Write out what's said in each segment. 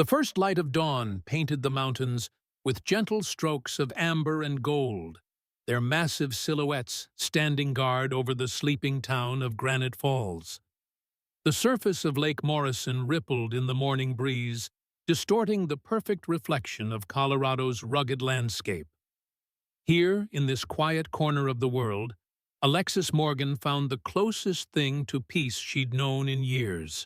The first light of dawn painted the mountains with gentle strokes of amber and gold, their massive silhouettes standing guard over the sleeping town of Granite Falls. The surface of Lake Morrison rippled in the morning breeze, distorting the perfect reflection of Colorado's rugged landscape. Here, in this quiet corner of the world, Alexis Morgan found the closest thing to peace she'd known in years.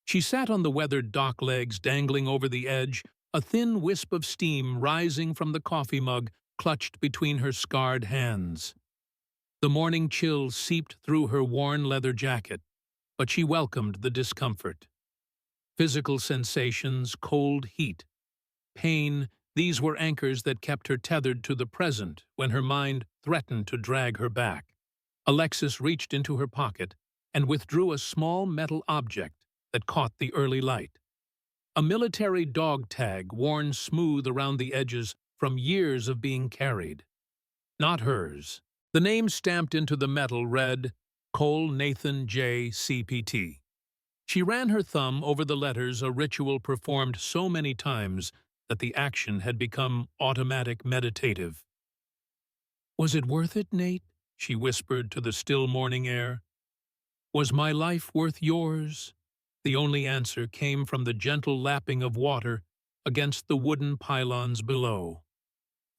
She sat on the weathered dock legs dangling over the edge, a thin wisp of steam rising from the coffee mug clutched between her scarred hands. The morning chill seeped through her worn leather jacket, but she welcomed the discomfort. Physical sensations, cold heat, pain, these were anchors that kept her tethered to the present when her mind threatened to drag her back. Alexis reached into her pocket and withdrew a small metal object that caught the early light. A military dog tag worn smooth around the edges from years of being carried. Not hers. The name stamped into the metal read, Cole Nathan J. CPT. She ran her thumb over the letters, a ritual performed so many times that the action had become automatic meditative. "Was it worth it, Nate?" she whispered to the still morning air. "Was my life worth yours?" The only answer came from the gentle lapping of water against the wooden pylons below.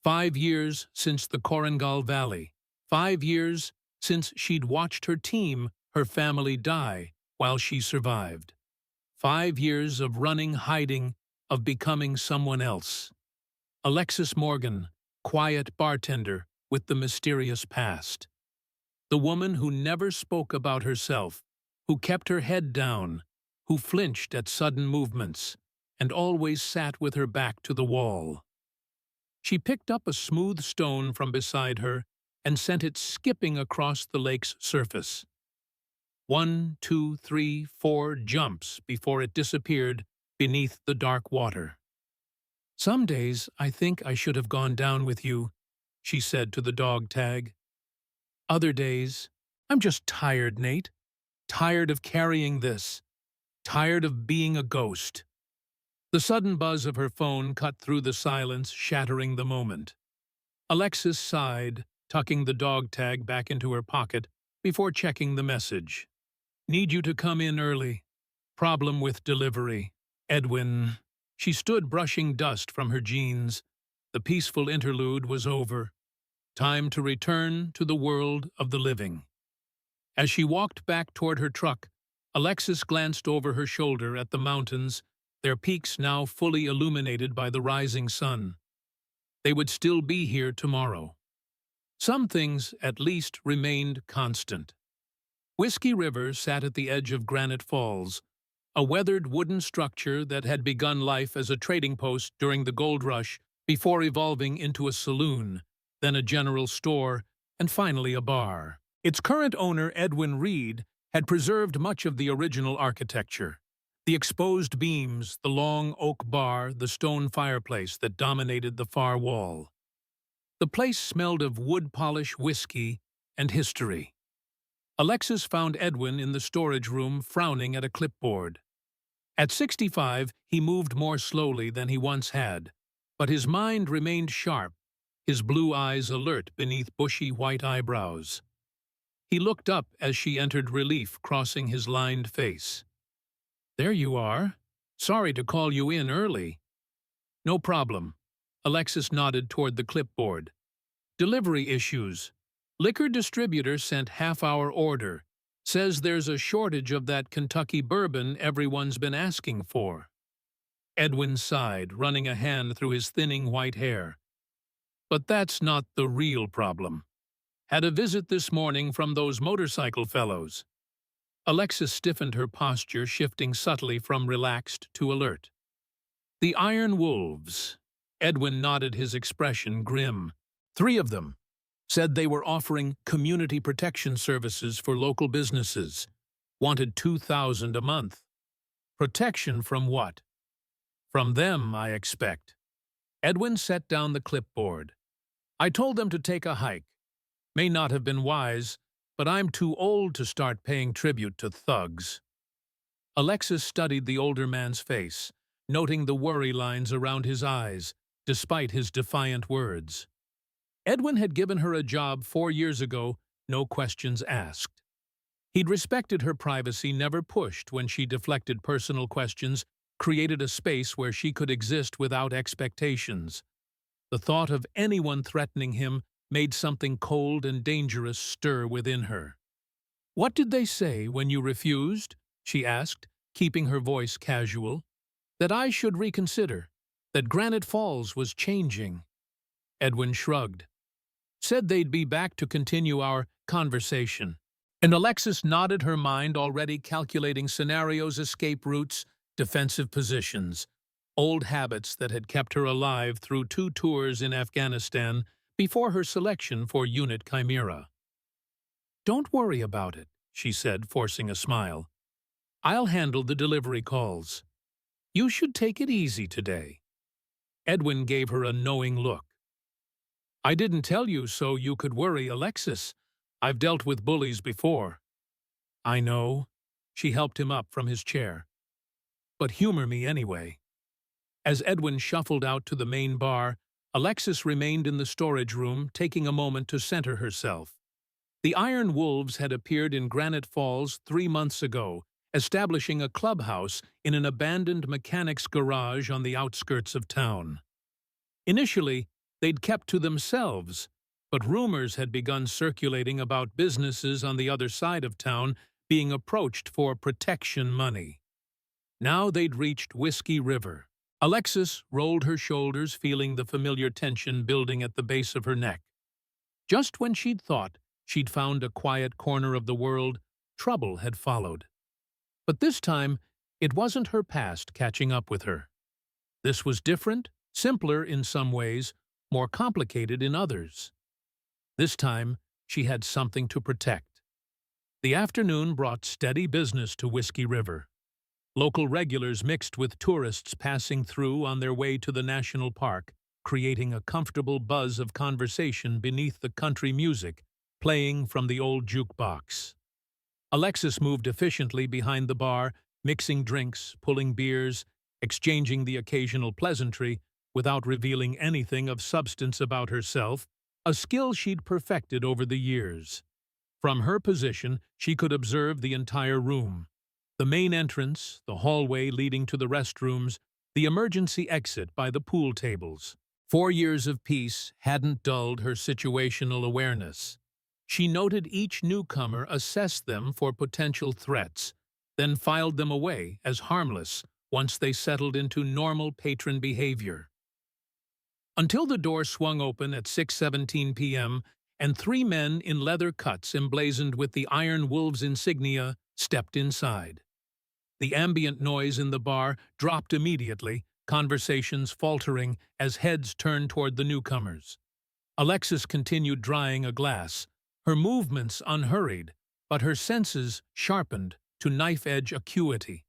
5 years since the Korengal Valley. 5 years since she'd watched her team, her family die while she survived. 5 years of running, hiding, of becoming someone else. Alexis Morgan, quiet bartender with the mysterious past. The woman who never spoke about herself, who kept her head down, who flinched at sudden movements, and always sat with her back to the wall. She picked up a smooth stone from beside her and sent it skipping across the lake's surface. 1, 2, 3, 4 jumps before it disappeared beneath the dark water. "Some days I think I should have gone down with you," she said to the dog tag. "Other days, I'm just tired, Nate. Tired of carrying this. Tired of being a ghost." The sudden buzz of her phone cut through the silence, shattering the moment. Alexis sighed, tucking the dog tag back into her pocket before checking the message. "Need you to come in early. Problem with delivery. Edwin." She stood brushing dust from her jeans. The peaceful interlude was over. Time to return to the world of the living. As she walked back toward her truck, Alexis glanced over her shoulder at the mountains, their peaks now fully illuminated by the rising sun. They would still be here tomorrow. Some things, at least, remained constant. Whiskey River sat at the edge of Granite Falls, a weathered wooden structure that had begun life as a trading post during the gold rush before evolving into a saloon, then a general store, and finally a bar. Its current owner, Edwin Reed, had preserved much of the original architecture. The exposed beams, the long oak bar, the stone fireplace that dominated the far wall. The place smelled of wood polish, whiskey, and history. Alexis found Edwin in the storage room frowning at a clipboard. At 65, he moved more slowly than he once had, but his mind remained sharp, his blue eyes alert beneath bushy white eyebrows. He looked up as she entered, relief crossing his lined face. "There you are. Sorry to call you in early." "No problem." Alexis nodded toward the clipboard. "Delivery issues. Liquor distributor sent half-hour order. Says there's a shortage of that Kentucky bourbon everyone's been asking for." Edwin sighed, running a hand through his thinning white hair. "But that's not the real problem. Had a visit this morning from those motorcycle fellows." Alexis stiffened her posture, shifting subtly from relaxed to alert. "The Iron Wolves." Edwin nodded, his expression grim. 3 of them. Said they were offering community protection services for local businesses. Wanted $2,000 a month. Protection from what? From them, I expect. Edwin set down the clipboard. "I told them to take a hike. May not have been wise, but I'm too old to start paying tribute to thugs." Alexis studied the older man's face. noting the worry lines around his eyes, despite his defiant words. Edwin had given her a job 4 years ago, no questions asked. He'd respected her privacy, never pushed when she deflected personal questions, created a space where she could exist without expectations. The thought of anyone threatening him made something cold and dangerous stir within her. "What did they say when you refused?" she asked, keeping her voice casual. "That I should reconsider, that Granite Falls was changing." Edwin shrugged. "Said they'd be back to continue our conversation." And Alexis nodded, her mind already calculating scenarios, escape routes, defensive positions, old habits that had kept her alive through 2 tours in Afghanistan before her selection for Unit Chimera. "Don't worry about it," she said, forcing a smile. "I'll handle the delivery calls. You should take it easy today." Edwin gave her a knowing look. "I didn't tell you so you could worry, Alexis. I've dealt with bullies before." "I know." She helped him up from his chair. "But humor me anyway." As Edwin shuffled out to the main bar, Alexis remained in the storage room, taking a moment to center herself. The Iron Wolves had appeared in Granite Falls 3 months ago, establishing a clubhouse in an abandoned mechanics garage on the outskirts of town. Initially, they'd kept to themselves, but rumors had begun circulating about businesses on the other side of town being approached for protection money. Now they'd reached Whiskey River. Alexis rolled her shoulders, feeling the familiar tension building at the base of her neck. Just when she'd thought she'd found a quiet corner of the world, trouble had followed. But this time, it wasn't her past catching up with her. This was different, simpler in some ways, more complicated in others. This time, she had something to protect. The afternoon brought steady business to Whiskey River. Local regulars mixed with tourists passing through on their way to the national park, creating a comfortable buzz of conversation beneath the country music playing from the old jukebox. Alexis moved efficiently behind the bar, mixing drinks, pulling beers, exchanging the occasional pleasantry without revealing anything of substance about herself, a skill she'd perfected over the years. From her position, she could observe the entire room. The main entrance, the hallway leading to the restrooms, the emergency exit by the pool tables. 4 years of peace hadn't dulled her situational awareness. She noted each newcomer, assessed them for potential threats, then filed them away as harmless once they settled into normal patron behavior. Until the door swung open at 6:17 p.m. and 3 men in leather cuts emblazoned with the Iron Wolves insignia stepped inside. The ambient noise in the bar dropped immediately, conversations faltering as heads turned toward the newcomers. Alexis continued drying a glass, her movements unhurried, but her senses sharpened to knife-edge acuity.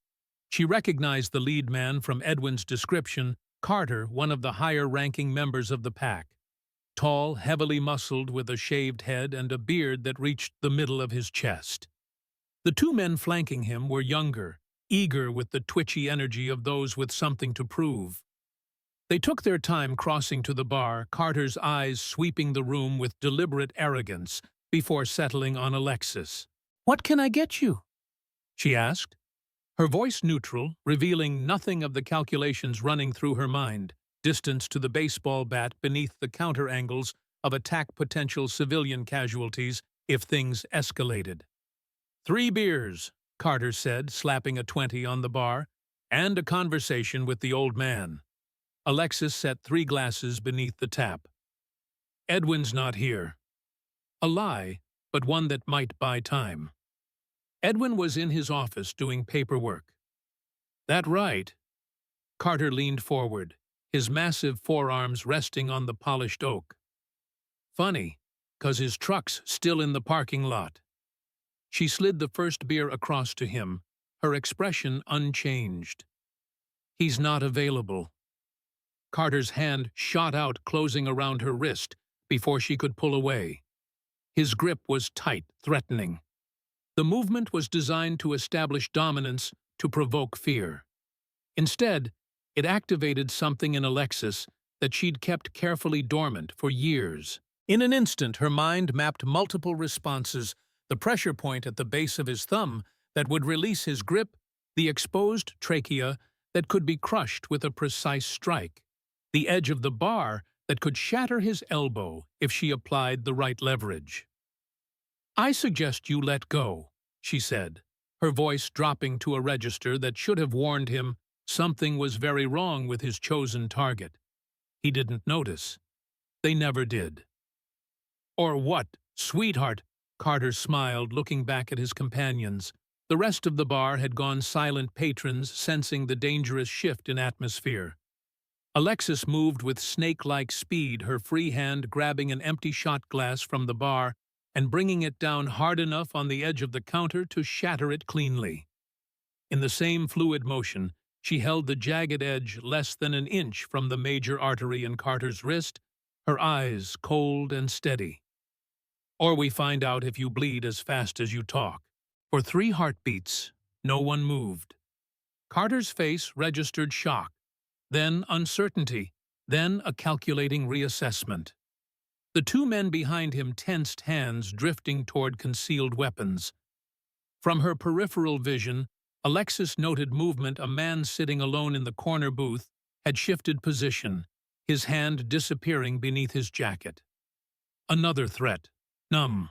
She recognized the lead man from Edwin's description, Carter, one of the higher-ranking members of the pack. Tall, heavily muscled, with a shaved head and a beard that reached the middle of his chest. The 2 men flanking him were younger, eager with the twitchy energy of those with something to prove. They took their time crossing to the bar, Carter's eyes sweeping the room with deliberate arrogance before settling on Alexis. "What can I get you?" she asked, her voice neutral, revealing nothing of the calculations running through her mind, distance to the baseball bat beneath the counter-angles of attack potential civilian casualties if things escalated. 3 beers, Carter said, slapping a 20 on the bar, and a conversation with the old man. Alexis set 3 glasses beneath the tap. "Edwin's not here." A lie, but one that might buy time. Edwin was in his office doing paperwork. "That right?" Carter leaned forward, his massive forearms resting on the polished oak. "Funny, 'cause his truck's still in the parking lot." She slid the first beer across to him, her expression unchanged. "He's not available." Carter's hand shot out, closing around her wrist before she could pull away. His grip was tight, threatening. The movement was designed to establish dominance, to provoke fear. Instead, It activated something in Alexis that she'd kept carefully dormant for years. In an instant, her mind mapped multiple responses: the pressure point at the base of his thumb that would release his grip, the exposed trachea that could be crushed with a precise strike, the edge of the bar that could shatter his elbow if she applied the right leverage. "I suggest you let go," she said, her voice dropping to a register that should have warned him something was very wrong with his chosen target. He didn't notice. They never did. "Or what, sweetheart?" Carter smiled, looking back at his companions. The rest of the bar had gone silent, patrons sensing the dangerous shift in atmosphere. Alexis moved with snake-like speed, her free hand grabbing an empty shot glass from the bar and bringing it down hard enough on the edge of the counter to shatter it cleanly. In the same fluid motion, she held the jagged edge less than an inch from the major artery in Carter's wrist, her eyes cold and steady. "Or we find out if you bleed as fast as you talk." For 3 heartbeats, no one moved. Carter's face registered shock, then uncertainty, then a calculating reassessment. The 2 men behind him tensed, hands drifting toward concealed weapons. From her peripheral vision, Alexis noted movement. A man sitting alone in the corner booth had shifted position, his hand disappearing beneath his jacket. Another threat. Numb.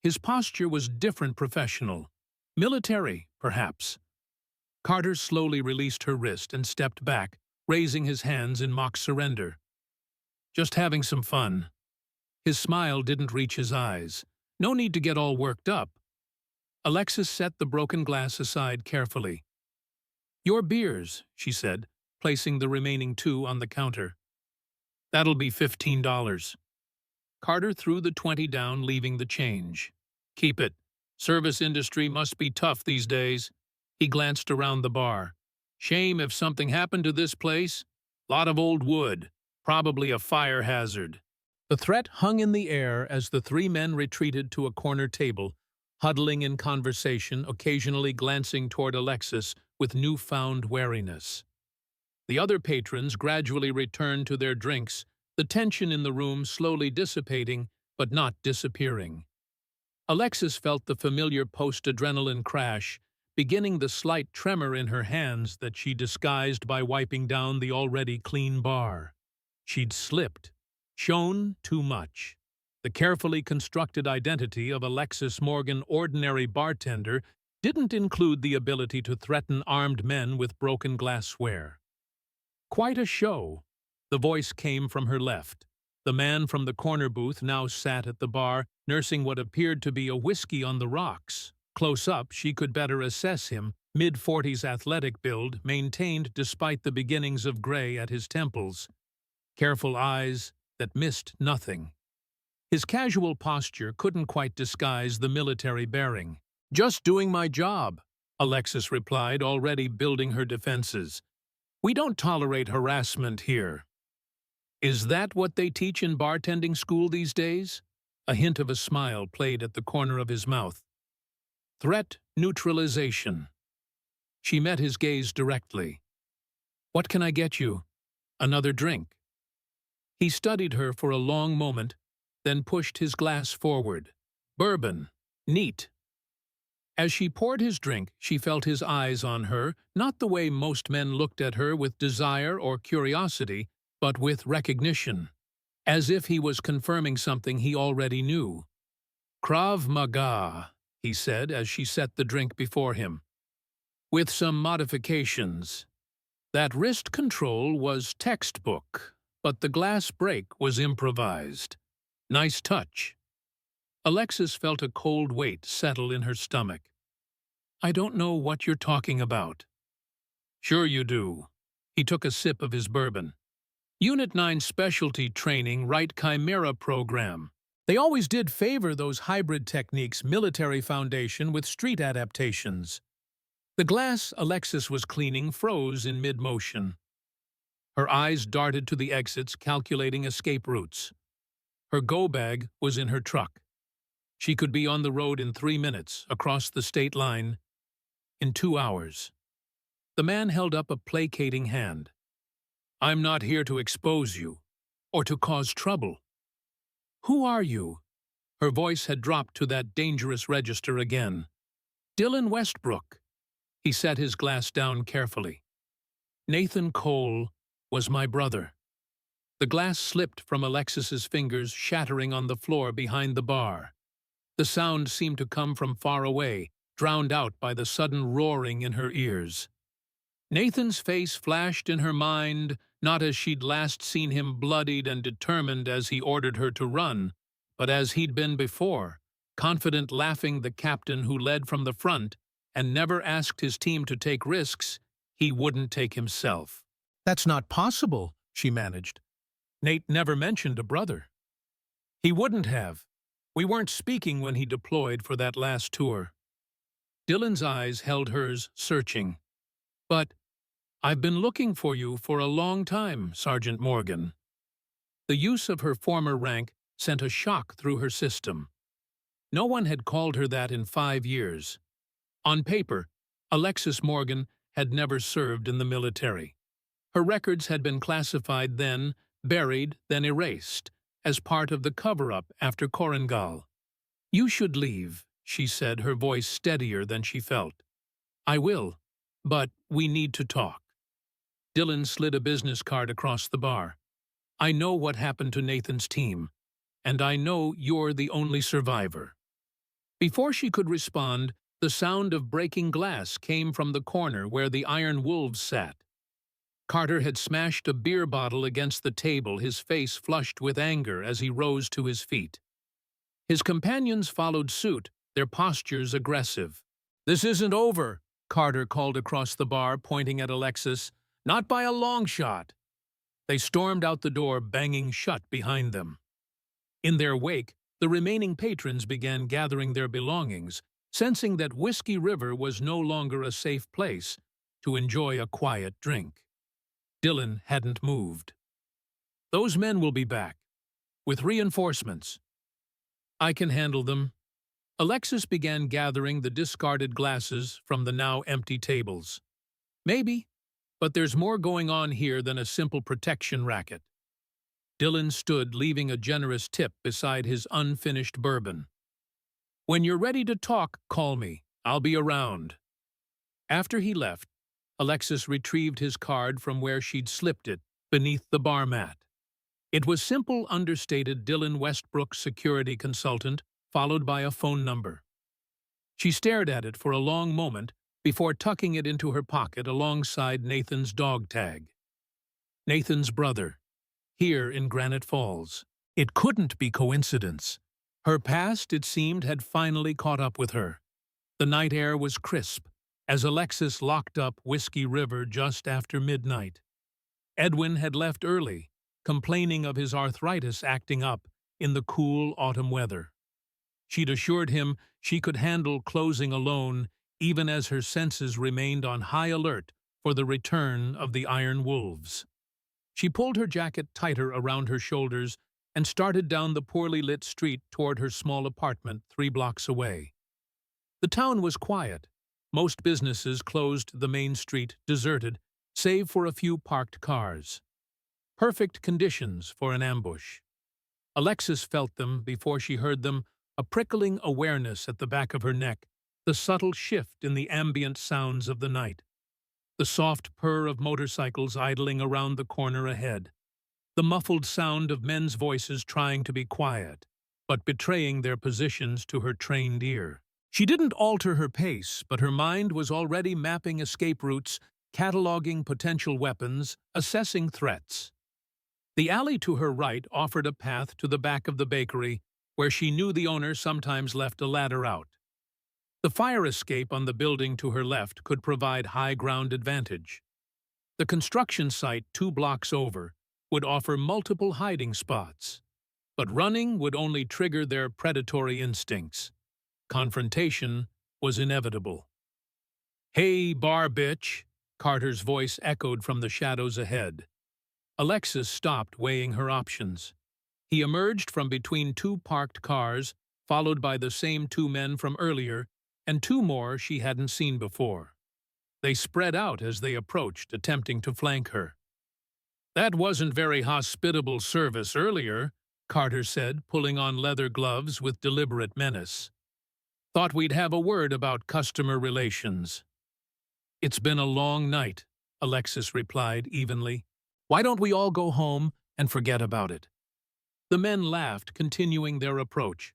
His posture was different, professional. Military, perhaps. Carter slowly released her wrist and stepped back, raising his hands in mock surrender. "Just having some fun." His smile didn't reach his eyes. "No need to get all worked up." Alexis set the broken glass aside carefully. "Your beers," she said, placing the remaining 2 on the counter. "That'll be $15. Carter threw the 20 down, leaving the change. "Keep it. Service industry must be tough these days." He glanced around the bar. "Shame if something happened to this place. Lot of old wood. Probably a fire hazard." The threat hung in the air as the 3 men retreated to a corner table, huddling in conversation, occasionally glancing toward Alexis with newfound wariness. The other patrons gradually returned to their drinks, the tension in the room slowly dissipating but not disappearing. Alexis felt the familiar post-adrenaline crash, beginning the slight tremor in her hands that she disguised by wiping down the already clean bar. She'd slipped. Shown too much. The carefully constructed identity of Alexis Morgan, ordinary bartender, didn't include the ability to threaten armed men with broken glassware. "Quite a show." The voice came from her left. The man from the corner booth now sat at the bar, nursing what appeared to be a whiskey on the rocks. Close up, she could better assess him, mid-40s athletic build, maintained despite the beginnings of gray at his temples. Careful eyes that missed nothing. His casual posture couldn't quite disguise the military bearing. "Just doing my job," Alexis replied, already building her defenses. "We don't tolerate harassment here." "Is that what they teach in bartending school these days?" A hint of a smile played at the corner of his mouth. "Threat neutralization." She met his gaze directly. "What can I get you?" "Another drink." He studied her for a long moment, then pushed his glass forward. "Bourbon. Neat." As she poured his drink, she felt his eyes on her, not the way most men looked at her, with desire or curiosity, but with recognition, as if he was confirming something he already knew. "Krav Maga," he said as she set the drink before him. "With some modifications. That wrist control was textbook, but the glass break was improvised. Nice touch." Alexis felt a cold weight settle in her stomach. "I don't know what you're talking about." "Sure you do." He took a sip of his bourbon. "Unit 9 specialty training, right Chimera program. They always did favor those hybrid techniques, military foundation with street adaptations." The glass Alexis was cleaning froze in mid-motion. Her eyes darted to the exits, calculating escape routes. Her go-bag was in her truck. She could be on the road in 3 minutes, across the state line, in 2 hours. The man held up a placating hand. I'm not here to expose you, or to cause trouble. Who are you? Her voice had dropped to that dangerous register again. Dylan Westbrook. He set his glass down carefully. Nathan Cole was my brother. The glass slipped from Alexis's fingers, shattering on the floor behind the bar. The sound seemed to come from far away, drowned out by the sudden roaring in her ears. Nathan's face flashed in her mind, not as she'd last seen him bloodied and determined as he ordered her to run, but as he'd been before, confident, laughing, the captain who led from the front and never asked his team to take risks he wouldn't take himself. That's not possible, she managed. Nate never mentioned a brother. He wouldn't have. We weren't speaking when he deployed for that last tour. Dylan's eyes held hers, searching. But I've been looking for you for a long time, Sergeant Morgan. The use of her former rank sent a shock through her system. No one had called her that in 5 years. On paper, Alexis Morgan had never served in the military. Her records had been classified then, buried, then erased, as part of the cover-up after Korengal. You should leave, she said, her voice steadier than she felt. I will, but we need to talk. Dylan slid a business card across the bar. I know what happened to Nathan's team, and I know you're the only survivor. Before she could respond, the sound of breaking glass came from the corner where the Iron Wolves sat. Carter had smashed a beer bottle against the table, his face flushed with anger as he rose to his feet. His companions followed suit, their postures aggressive. This isn't over, Carter called across the bar, pointing at Alexis. Not by a long shot. They stormed out the door, banging shut behind them. In their wake, the remaining patrons began gathering their belongings, sensing that Whiskey River was no longer a safe place to enjoy a quiet drink. Dylan hadn't moved. Those men will be back, with reinforcements. I can handle them. Alexis began gathering the discarded glasses from the now empty tables. Maybe, but there's more going on here than a simple protection racket. Dylan stood, leaving a generous tip beside his unfinished bourbon. When you're ready to talk, call me. I'll be around. After he left, Alexis retrieved his card from where she'd slipped it, beneath the bar mat. It was simple, understated Dylan Westbrook, security consultant, followed by a phone number. She stared at it for a long moment before tucking it into her pocket alongside Nathan's dog tag. Nathan's brother, here in Granite Falls. It couldn't be coincidence. Her past, it seemed, had finally caught up with her. The night air was crisp, as Alexis locked up Whiskey River just after midnight. Edwin had left early, complaining of his arthritis acting up in the cool autumn weather. She'd assured him she could handle closing alone, even as her senses remained on high alert for the return of the Iron Wolves. She pulled her jacket tighter around her shoulders and started down the poorly lit street toward her small apartment 3 blocks away. The town was quiet. Most businesses closed, the main street deserted, save for a few parked cars. Perfect conditions for an ambush. Alexis felt them before she heard them, a prickling awareness at the back of her neck, the subtle shift in the ambient sounds of the night. The soft purr of motorcycles idling around the corner ahead. The muffled sound of men's voices trying to be quiet, but betraying their positions to her trained ear. She didn't alter her pace, but her mind was already mapping escape routes, cataloging potential weapons, assessing threats. The alley to her right offered a path to the back of the bakery, where she knew the owner sometimes left a ladder out. The fire escape on the building to her left could provide high ground advantage. The construction site 2 blocks over would offer multiple hiding spots, but running would only trigger their predatory instincts. Confrontation was inevitable. "Hey, bar bitch," Carter's voice echoed from the shadows ahead. Alexis stopped, weighing her options. He emerged from between 2 parked cars, followed by the same 2 men from earlier, and 2 more she hadn't seen before. They spread out as they approached, attempting to flank her. That wasn't very hospitable service earlier, Carter said, pulling on leather gloves with deliberate menace. Thought we'd have a word about customer relations. It's been a long night, Alexis replied evenly. Why don't we all go home and forget about it? The men laughed, continuing their approach.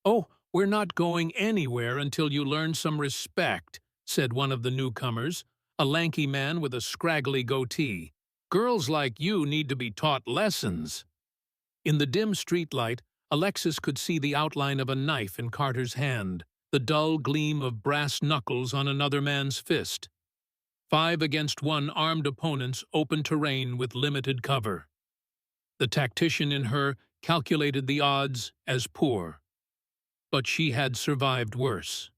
Oh, we're not going anywhere until you learn some respect, said one of the newcomers, a lanky man with a scraggly goatee. Girls like you need to be taught lessons. In the dim streetlight, Alexis could see the outline of a knife in Carter's hand, the dull gleam of brass knuckles on another man's fist. 5 against 1 armed opponents, open terrain with limited cover. The tactician in her calculated the odds as poor. But she had survived worse.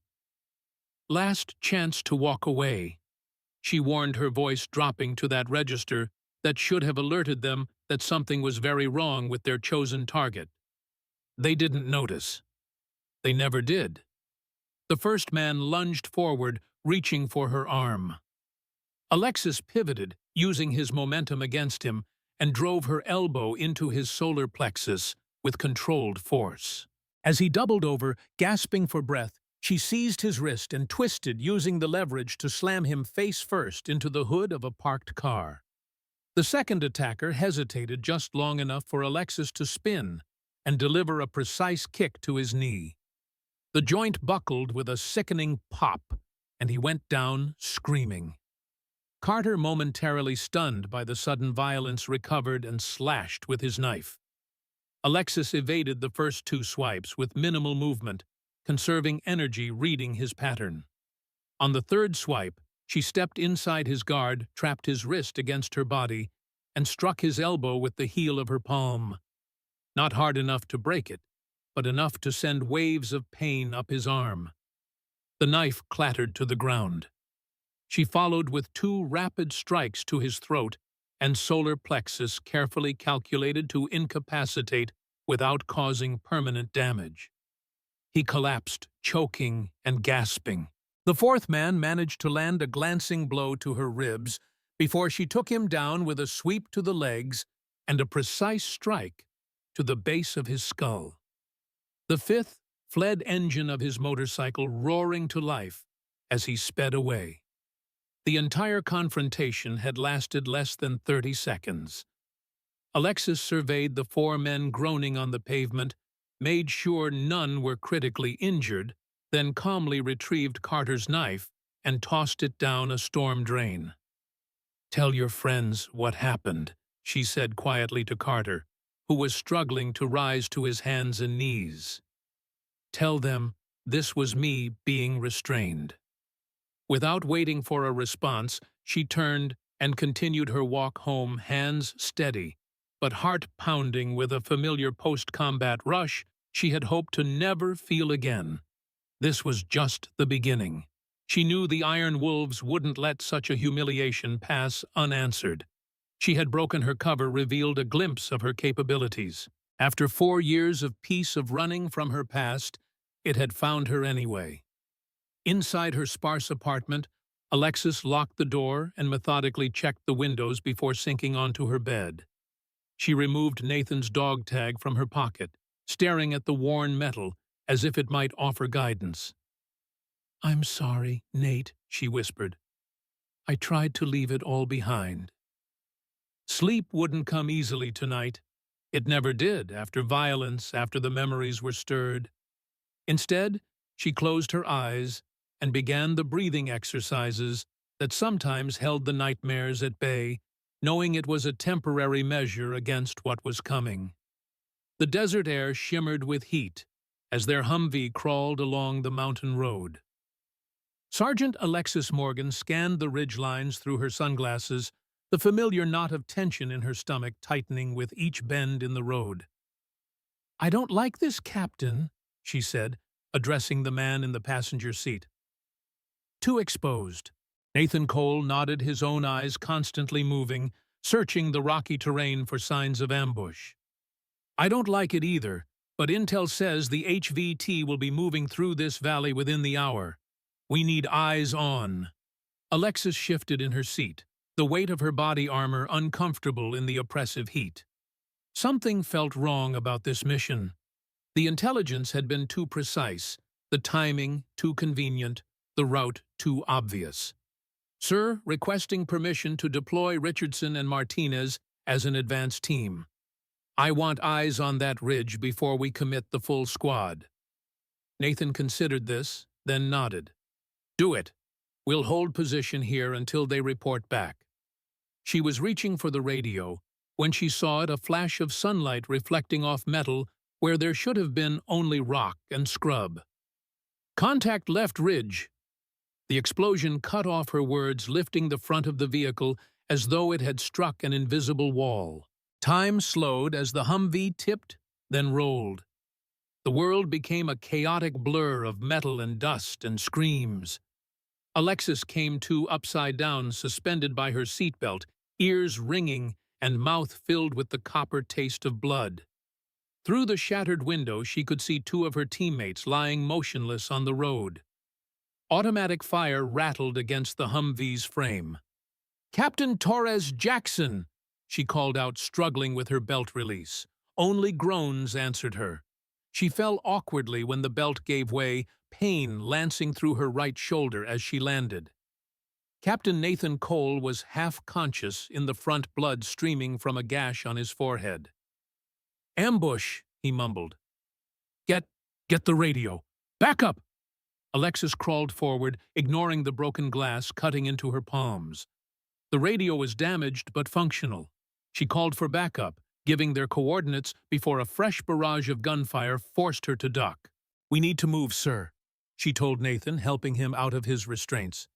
Last chance to walk away, she warned, her voice dropping to that register that should have alerted them that something was very wrong with their chosen target. They didn't notice. They never did. The first man lunged forward, reaching for her arm. Alexis pivoted, using his momentum against him, and drove her elbow into his solar plexus with controlled force. As he doubled over, gasping for breath, she seized his wrist and twisted, using the leverage to slam him face first into the hood of a parked car. The second attacker hesitated just long enough for Alexis to spin and deliver a precise kick to his knee. The joint buckled with a sickening pop, and he went down screaming. Carter, momentarily stunned by the sudden violence, recovered and slashed with his knife. Alexis evaded the first 2 swipes with minimal movement, conserving energy, reading his pattern. On the third swipe, she stepped inside his guard, trapped his wrist against her body, and struck his elbow with the heel of her palm. Not hard enough to break it, but enough to send waves of pain up his arm. The knife clattered to the ground. She followed with 2 rapid strikes to his throat and solar plexus, carefully calculated to incapacitate without causing permanent damage. He collapsed, choking and gasping. The fourth man managed to land a glancing blow to her ribs before she took him down with a sweep to the legs and a precise strike to the base of his skull. The fifth fled, engine of his motorcycle roaring to life as he sped away. The entire confrontation had lasted less than 30 seconds. Alexis surveyed the 4 men groaning on the pavement, made sure none were critically injured, then calmly retrieved Carter's knife and tossed it down a storm drain. "Tell your friends what happened," she said quietly to Carter, who was struggling to rise to his hands and knees. "Tell them this was me being restrained." Without waiting for a response, she turned and continued her walk home, hands steady, but heart pounding with a familiar post-combat rush she had hoped to never feel again. This was just the beginning. She knew the Iron Wolves wouldn't let such a humiliation pass unanswered. She had broken her cover, revealed a glimpse of her capabilities. After 4 years of peace, of running from her past, it had found her anyway. Inside her sparse apartment, Alexis locked the door and methodically checked the windows before sinking onto her bed. She removed Nathan's dog tag from her pocket, staring at the worn metal as if it might offer guidance. "I'm sorry, Nate," she whispered. "I tried to leave it all behind." Sleep wouldn't come easily tonight. It never did after violence, after the memories were stirred. Instead, she closed her eyes and began the breathing exercises that sometimes held the nightmares at bay, knowing it was a temporary measure against what was coming. The desert air shimmered with heat as their Humvee crawled along the mountain road. Sergeant Alexis Morgan scanned the ridgelines through her sunglasses, the familiar knot of tension in her stomach tightening with each bend in the road. "I don't like this, Captain," she said, addressing the man in the passenger seat. "Too exposed." Nathan Cole nodded, his own eyes constantly moving, searching the rocky terrain for signs of ambush. "I don't like it either, but intel says the HVT will be moving through this valley within the hour. We need eyes on." Alexis shifted in her seat. the weight of her body armor uncomfortable in the oppressive heat. Something felt wrong about this mission. The intelligence had been too precise, the timing too convenient, the route too obvious. Sir, requesting permission to deploy Richardson and Martinez as an advance team. I want eyes on that ridge before we commit the full squad. Nathan considered this, then nodded. Do it. We'll hold position here until they report back. She was reaching for the radio when she saw it, a flash of sunlight reflecting off metal where there should have been only rock and scrub. Contact left ridge. The explosion cut off her words, lifting the front of the vehicle as though it had struck an invisible wall. Time slowed as the Humvee tipped, then rolled. The world became a chaotic blur of metal and dust and screams. Alexis came to upside down, suspended by her seatbelt, ears ringing and mouth filled with the copper taste of blood. Through the shattered window, she could see two of her teammates lying motionless on the road. Automatic fire rattled against the Humvee's frame. "Captain Torres Jackson!" she called out, struggling with her belt release. Only groans answered her. She fell awkwardly when the belt gave way, pain lancing through her right shoulder as she landed. Captain Nathan Cole was half-conscious in the front, blood streaming from a gash on his forehead. "Ambush," he mumbled. Get the radio. Back up!" Alexis crawled forward, ignoring the broken glass cutting into her palms. The radio was damaged but functional. She called for backup, giving their coordinates before a fresh barrage of gunfire forced her to duck. "We need to move, sir," she told Nathan, helping him out of his restraints.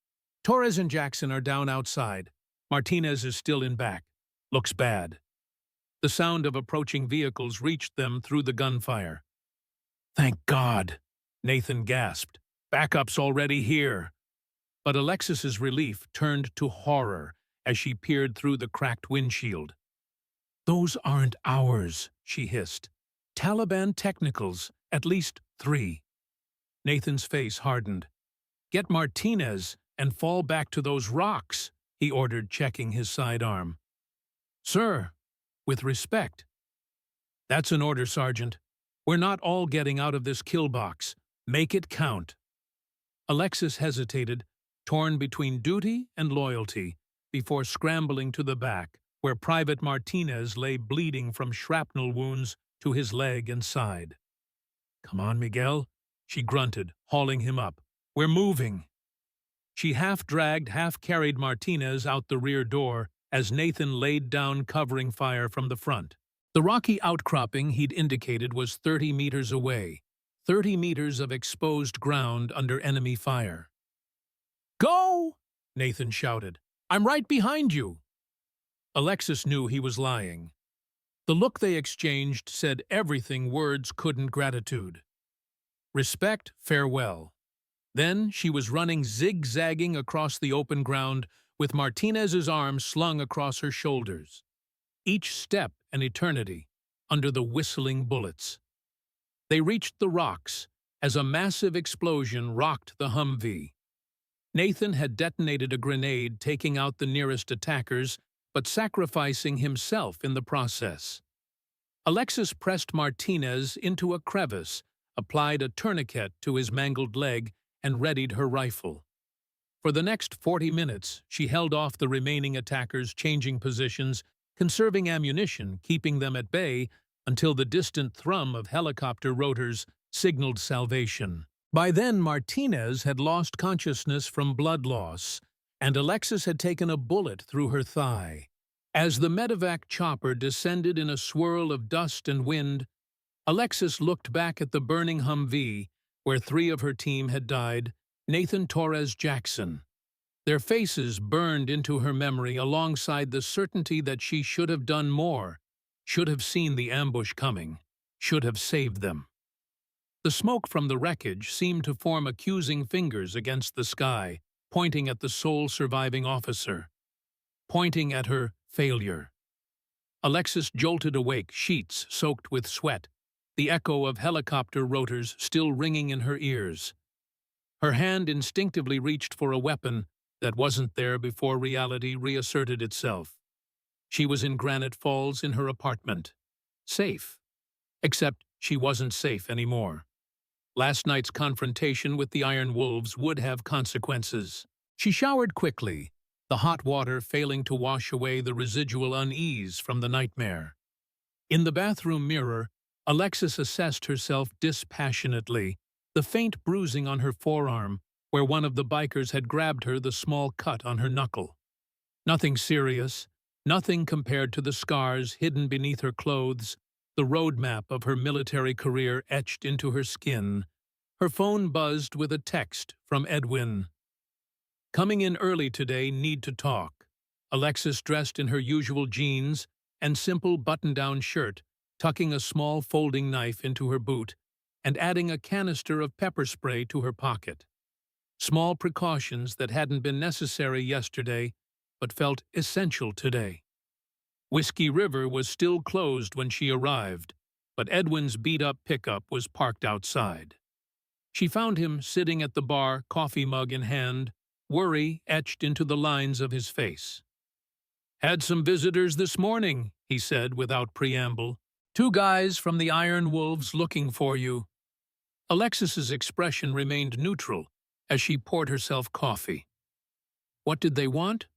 "Torres and Jackson are down outside. Martinez is still in back. Looks bad." The sound of approaching vehicles reached them through the gunfire. "Thank God," Nathan gasped. "Backup's already here." But Alexis's relief turned to horror as she peered through the cracked windshield. "Those aren't ours," she hissed. "Taliban technicals, at least 3. Nathan's face hardened. "Get Martinez and fall back to those rocks," he ordered, checking his sidearm. "Sir, with respect." "That's an order, Sergeant. We're not all getting out of this kill box. Make it count." Alexis hesitated, torn between duty and loyalty, before scrambling to the back, where Private Martinez lay bleeding from shrapnel wounds to his leg and side. "Come on, Miguel," she grunted, hauling him up. "We're moving." She half-dragged, half-carried Martinez out the rear door as Nathan laid down covering fire from the front. The rocky outcropping he'd indicated was 30 meters away, 30 meters of exposed ground under enemy fire. "Go!" Nathan shouted. "I'm right behind you." Alexis knew he was lying. The look they exchanged said everything words couldn't gratitude. Respect, farewell. Then she was running zigzagging across the open ground with Martinez's arms slung across her shoulders. Each step an eternity, under the whistling bullets. They reached the rocks as a massive explosion rocked the Humvee. Nathan had detonated a grenade, taking out the nearest attackers, but sacrificing himself in the process. Alexis pressed Martinez into a crevice, applied a tourniquet to his mangled leg, and readied her rifle. For the next 40 minutes, she held off the remaining attackers, changing positions, conserving ammunition, keeping them at bay until the distant thrum of helicopter rotors signaled salvation. By then, Martinez had lost consciousness from blood loss, and Alexis had taken a bullet through her thigh. As the medevac chopper descended in a swirl of dust and wind, Alexis looked back at the burning Humvee, where 3 of her team had died, Nathan Torres Jackson. Their faces burned into her memory alongside the certainty that she should have done more, should have seen the ambush coming, should have saved them. The smoke from the wreckage seemed to form accusing fingers against the sky, pointing at the sole surviving officer, pointing at her failure. Alexis jolted awake, sheets soaked with sweat, the echo of helicopter rotors still ringing in her ears. Her hand instinctively reached for a weapon, that wasn't there before reality reasserted itself. She was in Granite Falls in her apartment. Safe. Except she wasn't safe anymore. Last night's confrontation with the Iron Wolves would have consequences. She showered quickly, the hot water failing to wash away the residual unease from the nightmare. In the bathroom mirror, Alexis assessed herself dispassionately, the faint bruising on her forearm, where one of the bikers had grabbed her the small cut on her knuckle. Nothing serious, nothing compared to the scars hidden beneath her clothes, the roadmap of her military career etched into her skin. Her phone buzzed with a text from Edwin. Coming in early today, need to talk. Alexis dressed in her usual jeans and simple button-down shirt, tucking a small folding knife into her boot and adding a canister of pepper spray to her pocket. Small precautions that hadn't been necessary yesterday, but felt essential today. Whiskey River was still closed when she arrived, but Edwin's beat-up pickup was parked outside. She found him sitting at the bar, coffee mug in hand, worry etched into the lines of his face. "Had some visitors this morning," he said without preamble. "Two guys from the Iron Wolves looking for you." Alexis's expression remained neutral as she poured herself coffee. "What did they want?"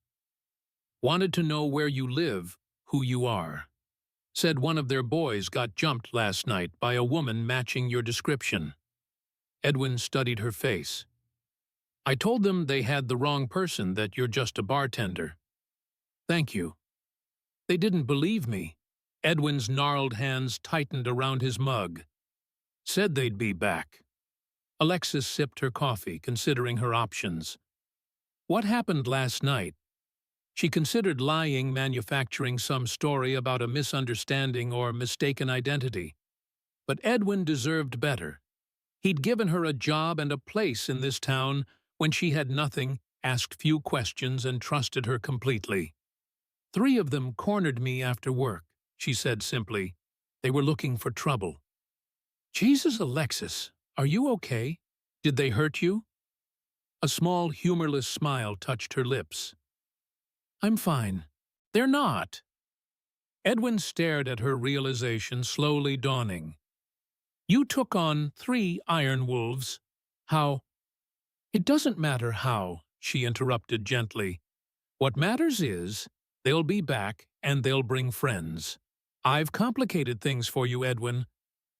"Wanted to know where you live, who you are. Said one of their boys got jumped last night by a woman matching your description." Edwin studied her face. "I told them they had the wrong person, that you're just a bartender." "Thank you." "They didn't believe me." Edwin's gnarled hands tightened around his mug. "Said they'd be back." Alexis sipped her coffee, considering her options. What happened last night? She considered lying, manufacturing some story about a misunderstanding or mistaken identity. But Edwin deserved better. He'd given her a job and a place in this town when she had nothing, asked few questions, and trusted her completely. "3 of them cornered me after work," she said simply. "They were looking for trouble." "Jesus, Alexis, are you okay? Did they hurt you?" A small, humorless smile touched her lips. "I'm fine." "They're not." Edwin stared at her realization slowly dawning. "You took on 3 Iron Wolves. How?" "It doesn't matter how," she interrupted gently. "What matters is, they'll be back and they'll bring friends. I've complicated things for you, Edwin.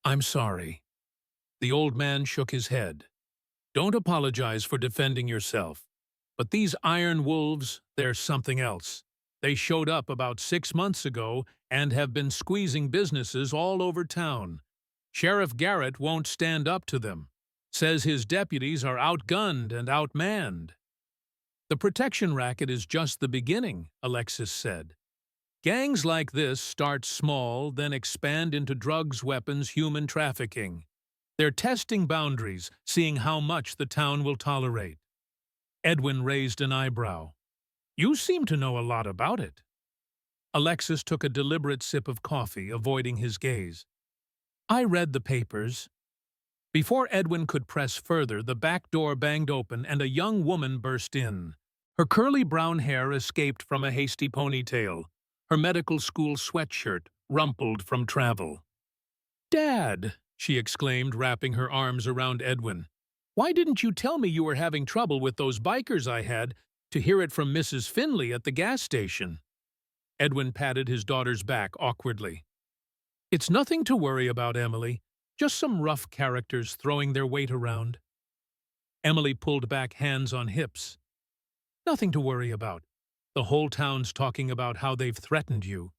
I'm sorry." The old man shook his head. "Don't apologize for defending yourself. But these Iron Wolves, they're something else. They showed up about 6 months ago and have been squeezing businesses all over town. Sheriff Garrett won't stand up to them. Says his deputies are outgunned and outmanned." "The protection racket is just the beginning," Alexis said. "Gangs like this start small, then expand into drugs, weapons, human trafficking. They're testing boundaries, seeing how much the town will tolerate." Edwin raised an eyebrow. "You seem to know a lot about it." Alexis took a deliberate sip of coffee, avoiding his gaze. "I read the papers." Before Edwin could press further, the back door banged open and a young woman burst in. Her curly brown hair escaped from a hasty ponytail, her medical school sweatshirt rumpled from travel. "Dad!" she exclaimed, wrapping her arms around Edwin. "Why didn't you tell me you were having trouble with those bikers I had to hear it from Mrs. Finley at the gas station?" Edwin patted his daughter's back awkwardly. "It's nothing to worry about, Emily. Just some rough characters throwing their weight around." Emily pulled back, hands on hips. "Nothing to worry about. The whole town's talking about how they've threatened you."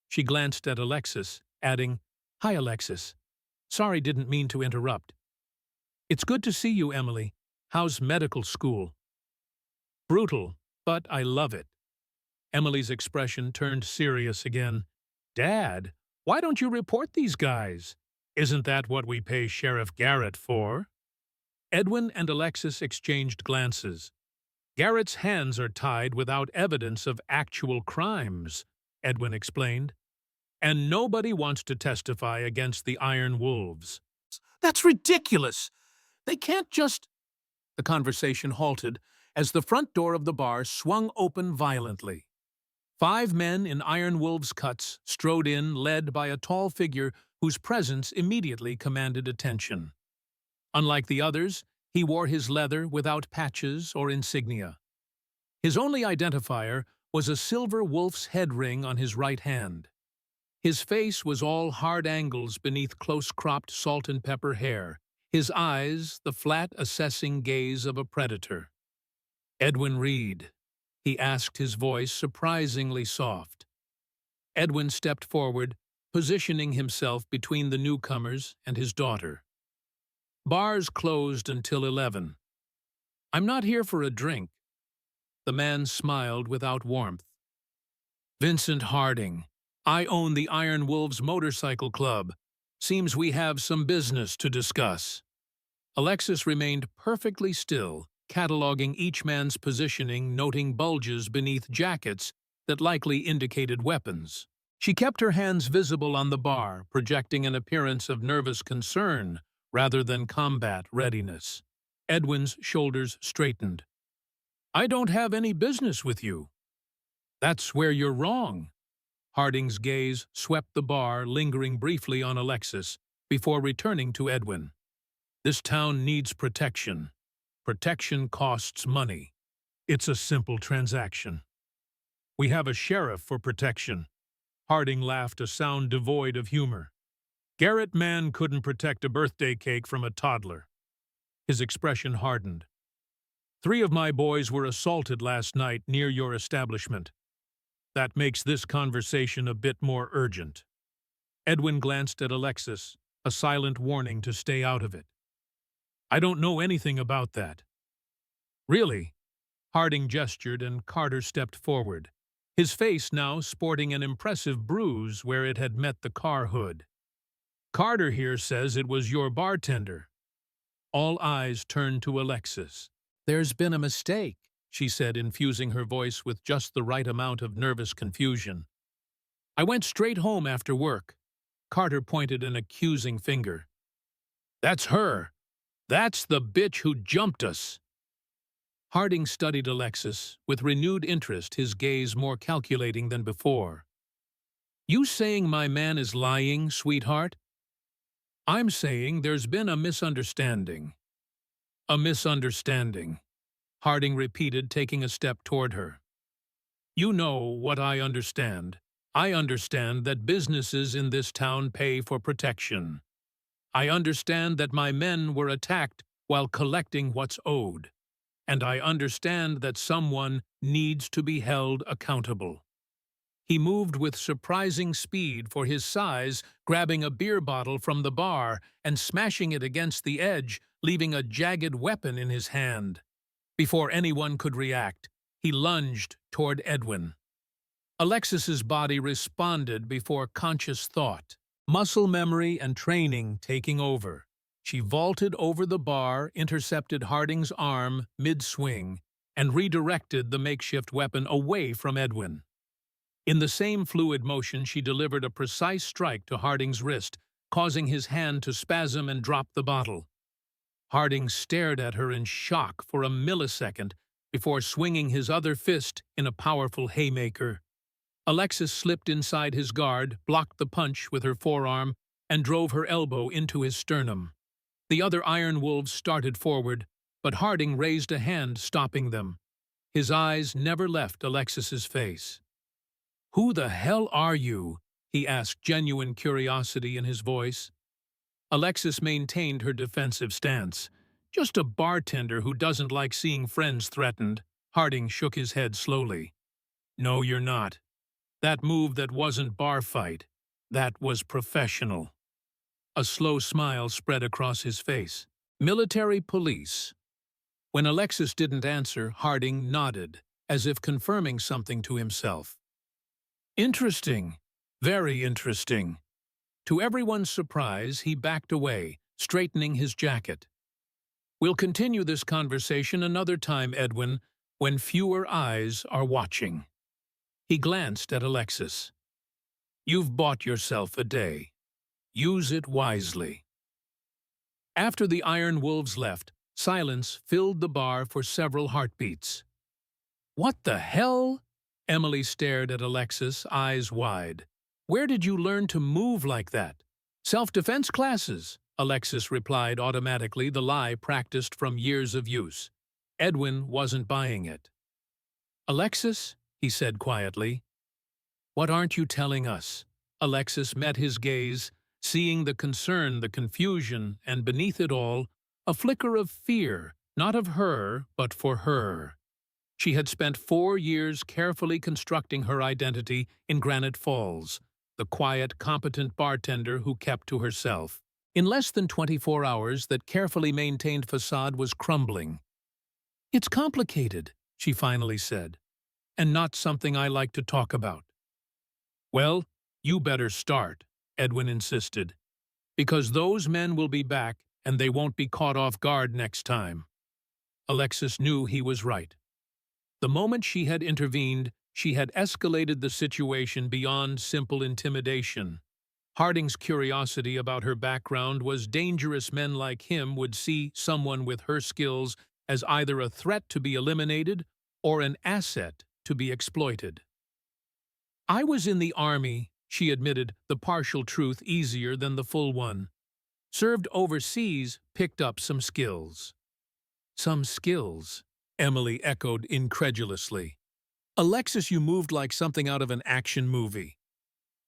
She glanced at Alexis, adding, "Hi, Alexis. Sorry, didn't mean to interrupt." "It's good to see you, Emily. How's medical school?" "Brutal, but I love it." Emily's expression turned serious again. "Dad, why don't you report these guys? Isn't that what we pay Sheriff Garrett for?" Edwin and Alexis exchanged glances. "Garrett's hands are tied without evidence of actual crimes," Edwin explained. "And nobody wants to testify against the Iron Wolves." "That's ridiculous! They can't just—" The conversation halted, as the front door of the bar swung open violently. 5 men in iron wolves' cuts strode in, led by a tall figure whose presence immediately commanded attention. Unlike the others, he wore his leather without patches or insignia. His only identifier was a silver wolf's head ring on his right hand. His face was all hard angles beneath close-cropped salt and pepper hair, his eyes the flat, assessing gaze of a predator. "Edwin Reed," he asked, his voice surprisingly soft. Edwin stepped forward, positioning himself between the newcomers and his daughter. "Bars closed until 11. I'm not here for a drink." The man smiled without warmth. "Vincent Harding. I own the Iron Wolves Motorcycle Club. Seems we have some business to discuss." Alexis remained perfectly still, cataloging each man's positioning, noting bulges beneath jackets that likely indicated weapons. She kept her hands visible on the bar, projecting an appearance of nervous concern rather than combat readiness. Edwin's shoulders straightened. "I don't have any business with you." "That's where you're wrong." Harding's gaze swept the bar, lingering briefly on Alexis, before returning to Edwin. "This town needs protection. Protection costs money. It's a simple transaction. We have a sheriff for protection." Harding laughed, a sound devoid of humor. "Garrett Mann couldn't protect a birthday cake from a toddler." His expression hardened. "3 of my boys were assaulted last night near your establishment. That makes this conversation a bit more urgent." Edwin glanced at Alexis, a silent warning to stay out of it. "I don't know anything about that." "Really?" Harding gestured and Carter stepped forward, his face now sporting an impressive bruise where it had met the car hood. "Carter here says it was your bartender." All eyes turned to Alexis. "There's been a mistake," she said, infusing her voice with just the right amount of nervous confusion. "I went straight home after work." Carter pointed an accusing finger. "That's her. That's the bitch who jumped us." Harding studied Alexis with renewed interest, his gaze more calculating than before. "You saying my man is lying, sweetheart?" "I'm saying there's been a misunderstanding." "A misunderstanding," Harding repeated, taking a step toward her. "You know what I understand. I understand that businesses in this town pay for protection. I understand that my men were attacked while collecting what's owed. And I understand that someone needs to be held accountable." He moved with surprising speed for his size, grabbing a beer bottle from the bar and smashing it against the edge, leaving a jagged weapon in his hand. Before anyone could react, he lunged toward Edwin. Alexis's body responded before conscious thought, muscle memory and training taking over. She vaulted over the bar, intercepted Harding's arm mid-swing, and redirected the makeshift weapon away from Edwin. In the same fluid motion, she delivered a precise strike to Harding's wrist, causing his hand to spasm and drop the bottle. Harding stared at her in shock for a millisecond before swinging his other fist in a powerful haymaker. Alexis slipped inside his guard, blocked the punch with her forearm, and drove her elbow into his sternum. The other Iron Wolves started forward, but Harding raised a hand, stopping them. His eyes never left Alexis's face. "Who the hell are you?" he asked, genuine curiosity in his voice. Alexis maintained her defensive stance. "Just a bartender who doesn't like seeing friends threatened." Harding shook his head slowly. "No, you're not. That move that wasn't bar fight. That was professional." A slow smile spread across his face. "Military police." When Alexis didn't answer, Harding nodded, as if confirming something to himself. "Interesting. Very interesting." To everyone's surprise, he backed away, straightening his jacket. "We'll continue this conversation another time, Edwin, when fewer eyes are watching." He glanced at Alexis. "You've bought yourself a day. Use it wisely." After the Iron Wolves left, Silence filled the bar for several heartbeats. "What the hell?" Emily stared at Alexis, eyes wide. "Where did you learn to move like that?" "Self-defense classes," Alexis replied automatically, the lie practiced from years of use. Edwin wasn't buying it. "Alexis," he said quietly, "what aren't you telling us?" Alexis met his gaze, seeing the concern, the confusion, and beneath it all, a flicker of fear, not of her, but for her. She had spent 4 years carefully constructing her identity in Granite Falls, the quiet, competent bartender who kept to herself. In less than 24 hours, that carefully maintained facade was crumbling. "It's complicated," she finally said, "and not something I like to talk about." "Well, you better start," Edwin insisted, "because those men will be back and they won't be caught off guard next time." Alexis knew he was right. The moment she had intervened, she had escalated the situation beyond simple intimidation. Harding's curiosity about her background was dangerous. Men like him would see someone with her skills as either a threat to be eliminated or an asset to be exploited. "I was in the army," she admitted, the partial truth easier than the full one. "Served overseas, picked up some skills." "Some skills," Emily echoed incredulously. "Alexis, you moved like something out of an action movie."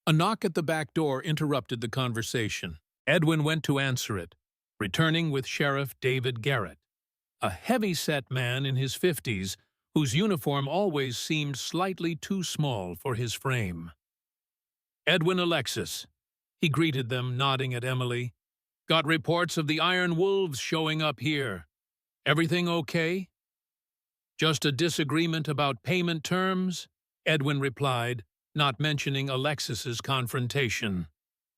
A knock at the back door interrupted the conversation. Edwin went to answer it, returning with Sheriff David Garrett, a heavy-set man in his 50s whose uniform always seemed slightly too small for his frame. "Edwin, Alexis," he greeted them, nodding at Emily. "Got reports of the Iron Wolves showing up here. Everything okay?" "Just a disagreement about payment terms," Edwin replied, not mentioning Alexis's confrontation.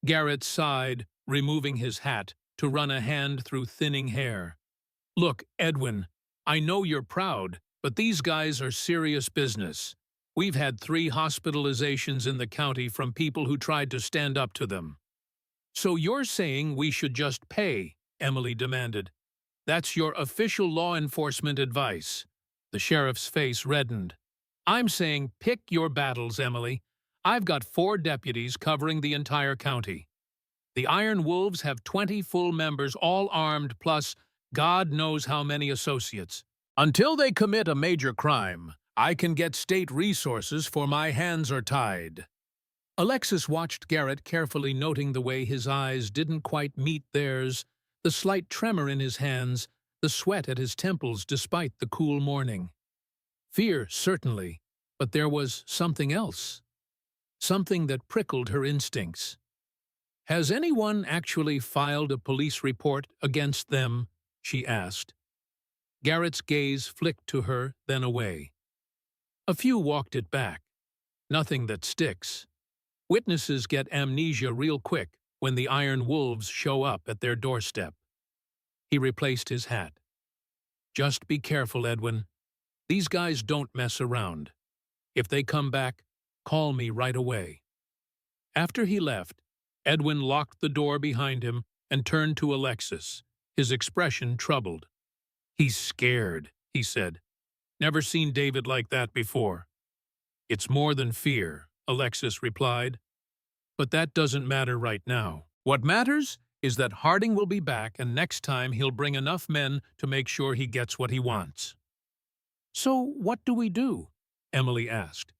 Garrett sighed, removing his hat to run a hand through thinning hair. "Look, Edwin, I know you're proud, but these guys are serious business. We've had 3 hospitalizations in the county from people who tried to stand up to them." "So you're saying we should just pay?" Emily demanded. "That's your official law enforcement advice." The sheriff's face reddened. "I'm saying pick your battles, Emily. I've got 4 deputies covering the entire county. The Iron Wolves have 20 full members, all armed, plus God knows how many associates. Until they commit a major crime, I can get state resources, for my hands are tied." Alexis watched Garrett carefully, noting the way his eyes didn't quite meet theirs, the slight tremor in his hands, the sweat at his temples despite the cool morning. Fear, certainly, but there was something else. Something that prickled her instincts. "Has anyone actually filed a police report against them?" she asked. Garrett's gaze flicked to her, then away. "A few walked it back. Nothing that sticks. Witnesses get amnesia real quick when the Iron Wolves show up at their doorstep." He replaced his hat. "Just be careful, Edwin. These guys don't mess around. If they come back, call me right away." After he left, Edwin locked the door behind him and turned to Alexis, his expression troubled. "He's scared," he said. "Never seen David like that before." "It's more than fear," Alexis replied. "But that doesn't matter right now. What matters is that Harding will be back, and next time he'll bring enough men to make sure he gets what he wants." "So what do we do?" Emily asked.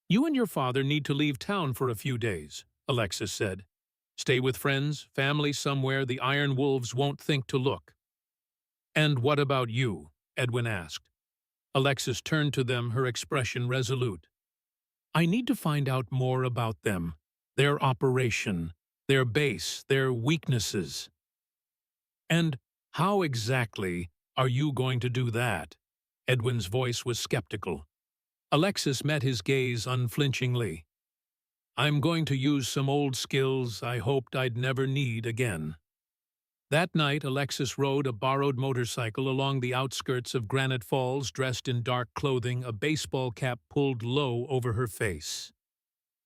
"You and your father need to leave town for a few days," Alexis said. "Stay with friends, family somewhere the Iron Wolves won't think to look." "And what about you?" Edwin asked. Alexis turned to them, her expression resolute. "I need to find out more about them, their operation, their base, their weaknesses." "And how exactly are you going to do that?" Edwin's voice was skeptical. Alexis met his gaze unflinchingly. "I'm going to use some old skills I hoped I'd never need again." That night, Alexis rode a borrowed motorcycle along the outskirts of Granite Falls, dressed in dark clothing, a baseball cap pulled low over her face.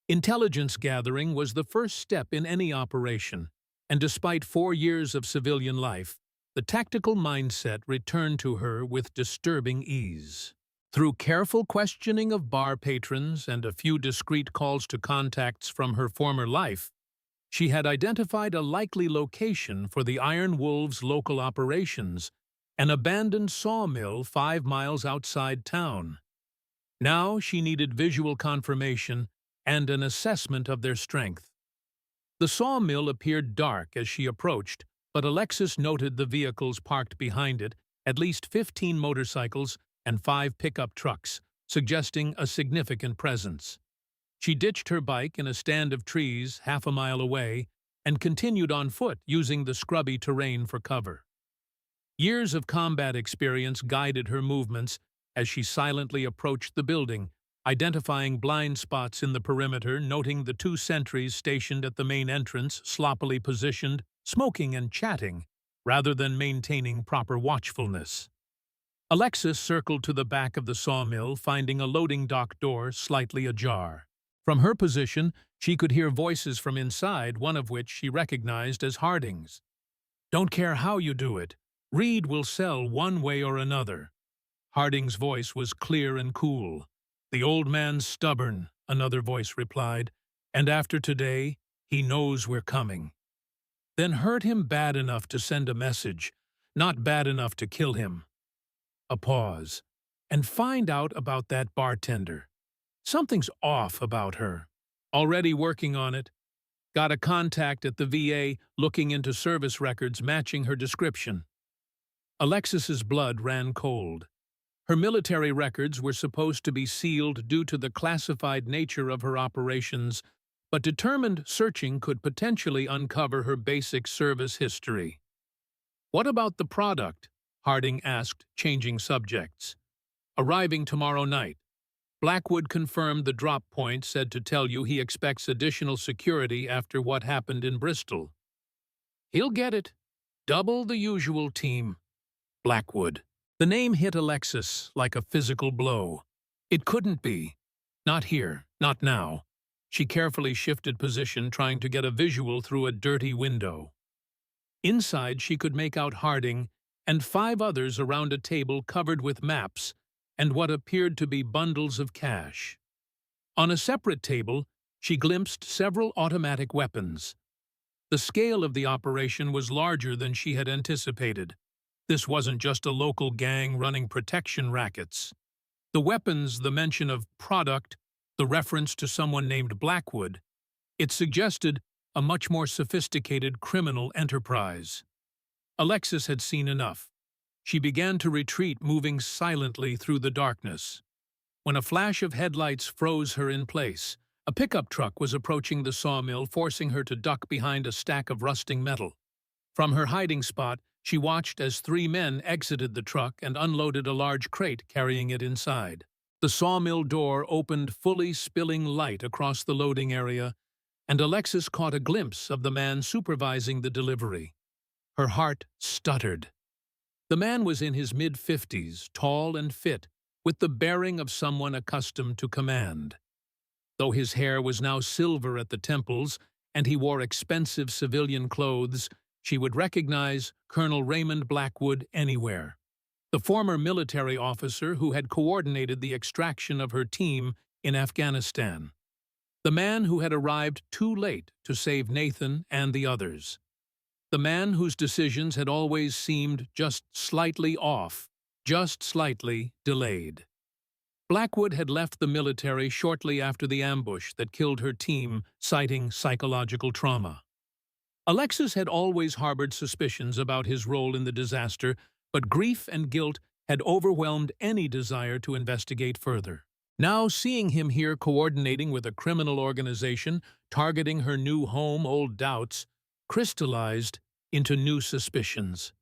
Intelligence gathering was the first step in any operation, and despite 4 years of civilian life, The tactical mindset returned to her with disturbing ease. Through careful questioning of bar patrons and a few discreet calls to contacts from her former life, she had identified a likely location for the Iron Wolves' local operations, an abandoned sawmill 5 miles outside town. Now she needed visual confirmation and an assessment of their strength. The sawmill appeared dark as she approached, but Alexis noted the vehicles parked behind it, at least 15 motorcycles and 5 pickup trucks, suggesting a significant presence. She ditched her bike in a stand of trees half a mile away and continued on foot using the scrubby terrain for cover. Years of combat experience guided her movements as she silently approached the building, identifying blind spots in the perimeter, noting the 2 sentries stationed at the main entrance, sloppily positioned, smoking and chatting, rather than maintaining proper watchfulness. Alexis circled to the back of the sawmill, finding a loading dock door slightly ajar. From her position, she could hear voices from inside, one of which she recognized as Harding's. "Don't care how you do it. Reed will sell one way or another." Harding's voice was clear and cool. "The old man's stubborn," another voice replied, "and after today, he knows we're coming." "Then hurt him bad enough to send a message, not bad enough to kill him." A pause. "And find out about that bartender. Something's off about her. Already working on it. Got a contact at the VA looking into service records matching her description." Alexis's blood ran cold. Her military records were supposed to be sealed due to the classified nature of her operations, but determined searching could potentially uncover her basic service history. "What about the product?" Harding asked, changing subjects. "Arriving tomorrow night. Blackwood confirmed the drop point, said to tell you he expects additional security after what happened in Bristol." "He'll get it. Double the usual team." Blackwood. The name hit Alexis like a physical blow. It couldn't be. Not here, not now. She carefully shifted position, trying to get a visual through a dirty window. Inside, she could make out Harding and 5 others around a table covered with maps and what appeared to be bundles of cash. On a separate table, she glimpsed several automatic weapons. The scale of the operation was larger than she had anticipated. This wasn't just a local gang running protection rackets. The weapons, the mention of product, the reference to someone named Blackwood, it suggested a much more sophisticated criminal enterprise. Alexis had seen enough. She began to retreat, moving silently through the darkness. When a flash of headlights froze her in place, a pickup truck was approaching the sawmill, forcing her to duck behind a stack of rusting metal. From her hiding spot, she watched as 3 men exited the truck and unloaded a large crate carrying it inside. The sawmill door opened, fully spilling light across the loading area, and Alexis caught a glimpse of the man supervising the delivery. Her heart stuttered. The man was in his mid-50s, tall and fit, with the bearing of someone accustomed to command. Though his hair was now silver at the temples and he wore expensive civilian clothes, she would recognize Colonel Raymond Blackwood anywhere, the former military officer who had coordinated the extraction of her team in Afghanistan. The man who had arrived too late to save Nathan and the others. The man whose decisions had always seemed just slightly off, just slightly delayed. Blackwood had left the military shortly after the ambush that killed her team, citing psychological trauma. Alexis had always harbored suspicions about his role in the disaster, but grief and guilt had overwhelmed any desire to investigate further. Now, seeing him here coordinating with a criminal organization, targeting her new home, old doubts crystallized into new suspicions.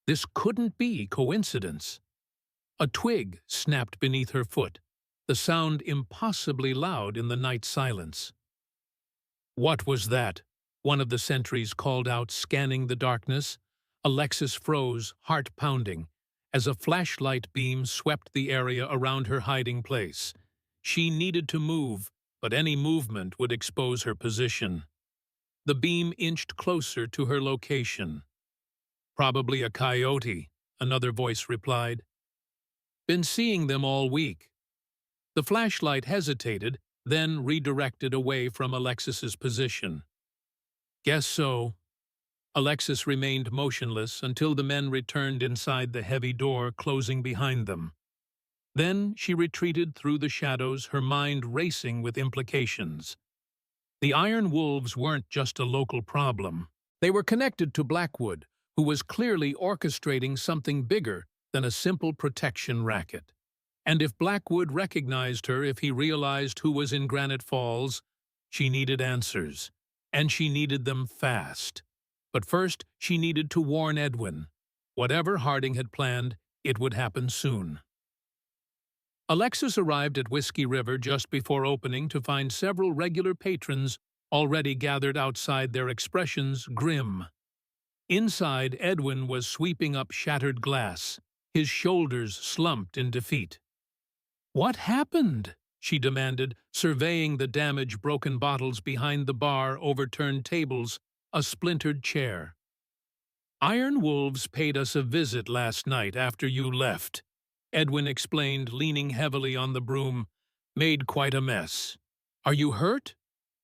This couldn't be coincidence. A twig snapped beneath her foot, the sound impossibly loud in the night silence. "What was that?" one of the sentries called out, scanning the darkness. Alexis froze, heart pounding, as a flashlight beam swept the area around her hiding place. She needed to move, but any movement would expose her position. The beam inched closer to her location. Probably a coyote, another voice replied. Been seeing them all week. The flashlight hesitated, then redirected away from Alexis's position. Guess so. Alexis remained motionless until the men returned inside the heavy door closing behind them. Then she retreated through the shadows, her mind racing with implications. The Iron Wolves weren't just a local problem. They were connected to Blackwood, who was clearly orchestrating something bigger than a simple protection racket. And if Blackwood recognized her, if he realized who was in Granite Falls, she needed answers. And she needed them fast. But first, she needed to warn Edwin. Whatever Harding had planned, it would happen soon. Alexis arrived at Whiskey River just before opening to find several regular patrons already gathered outside, their expressions grim. Inside, Edwin was sweeping up shattered glass, his shoulders slumped in defeat. "What happened?" she demanded, surveying the damaged broken bottles behind the bar, overturned tables, a splintered chair. "Iron Wolves paid us a visit last night after you left," Edwin explained, leaning heavily on the broom. "Made quite a mess. Are you hurt?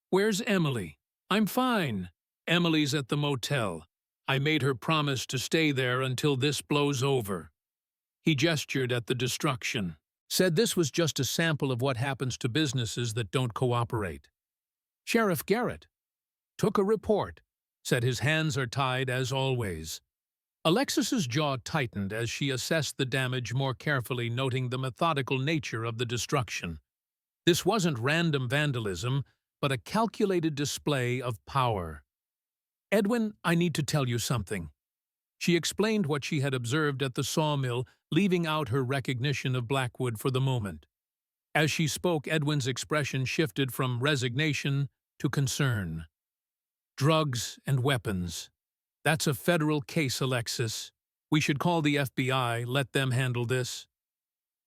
Where's Emily?" "I'm fine. Emily's at the motel. I made her promise to stay there until this blows over." He gestured at the destruction, said this was just a sample of what happens to businesses that don't cooperate. "Sheriff Garrett took a report, said his hands are tied as always." Alexis's jaw tightened as she assessed the damage more carefully, noting the methodical nature of the destruction. This wasn't random vandalism, but a calculated display of power. "Edwin, I need to tell you something." She explained what she had observed at the sawmill, leaving out her recognition of Blackwood for the moment. As she spoke, Edwin's expression shifted from resignation to concern. "Drugs and weapons. That's a federal case, Alexis. We should call the FBI, let them handle this.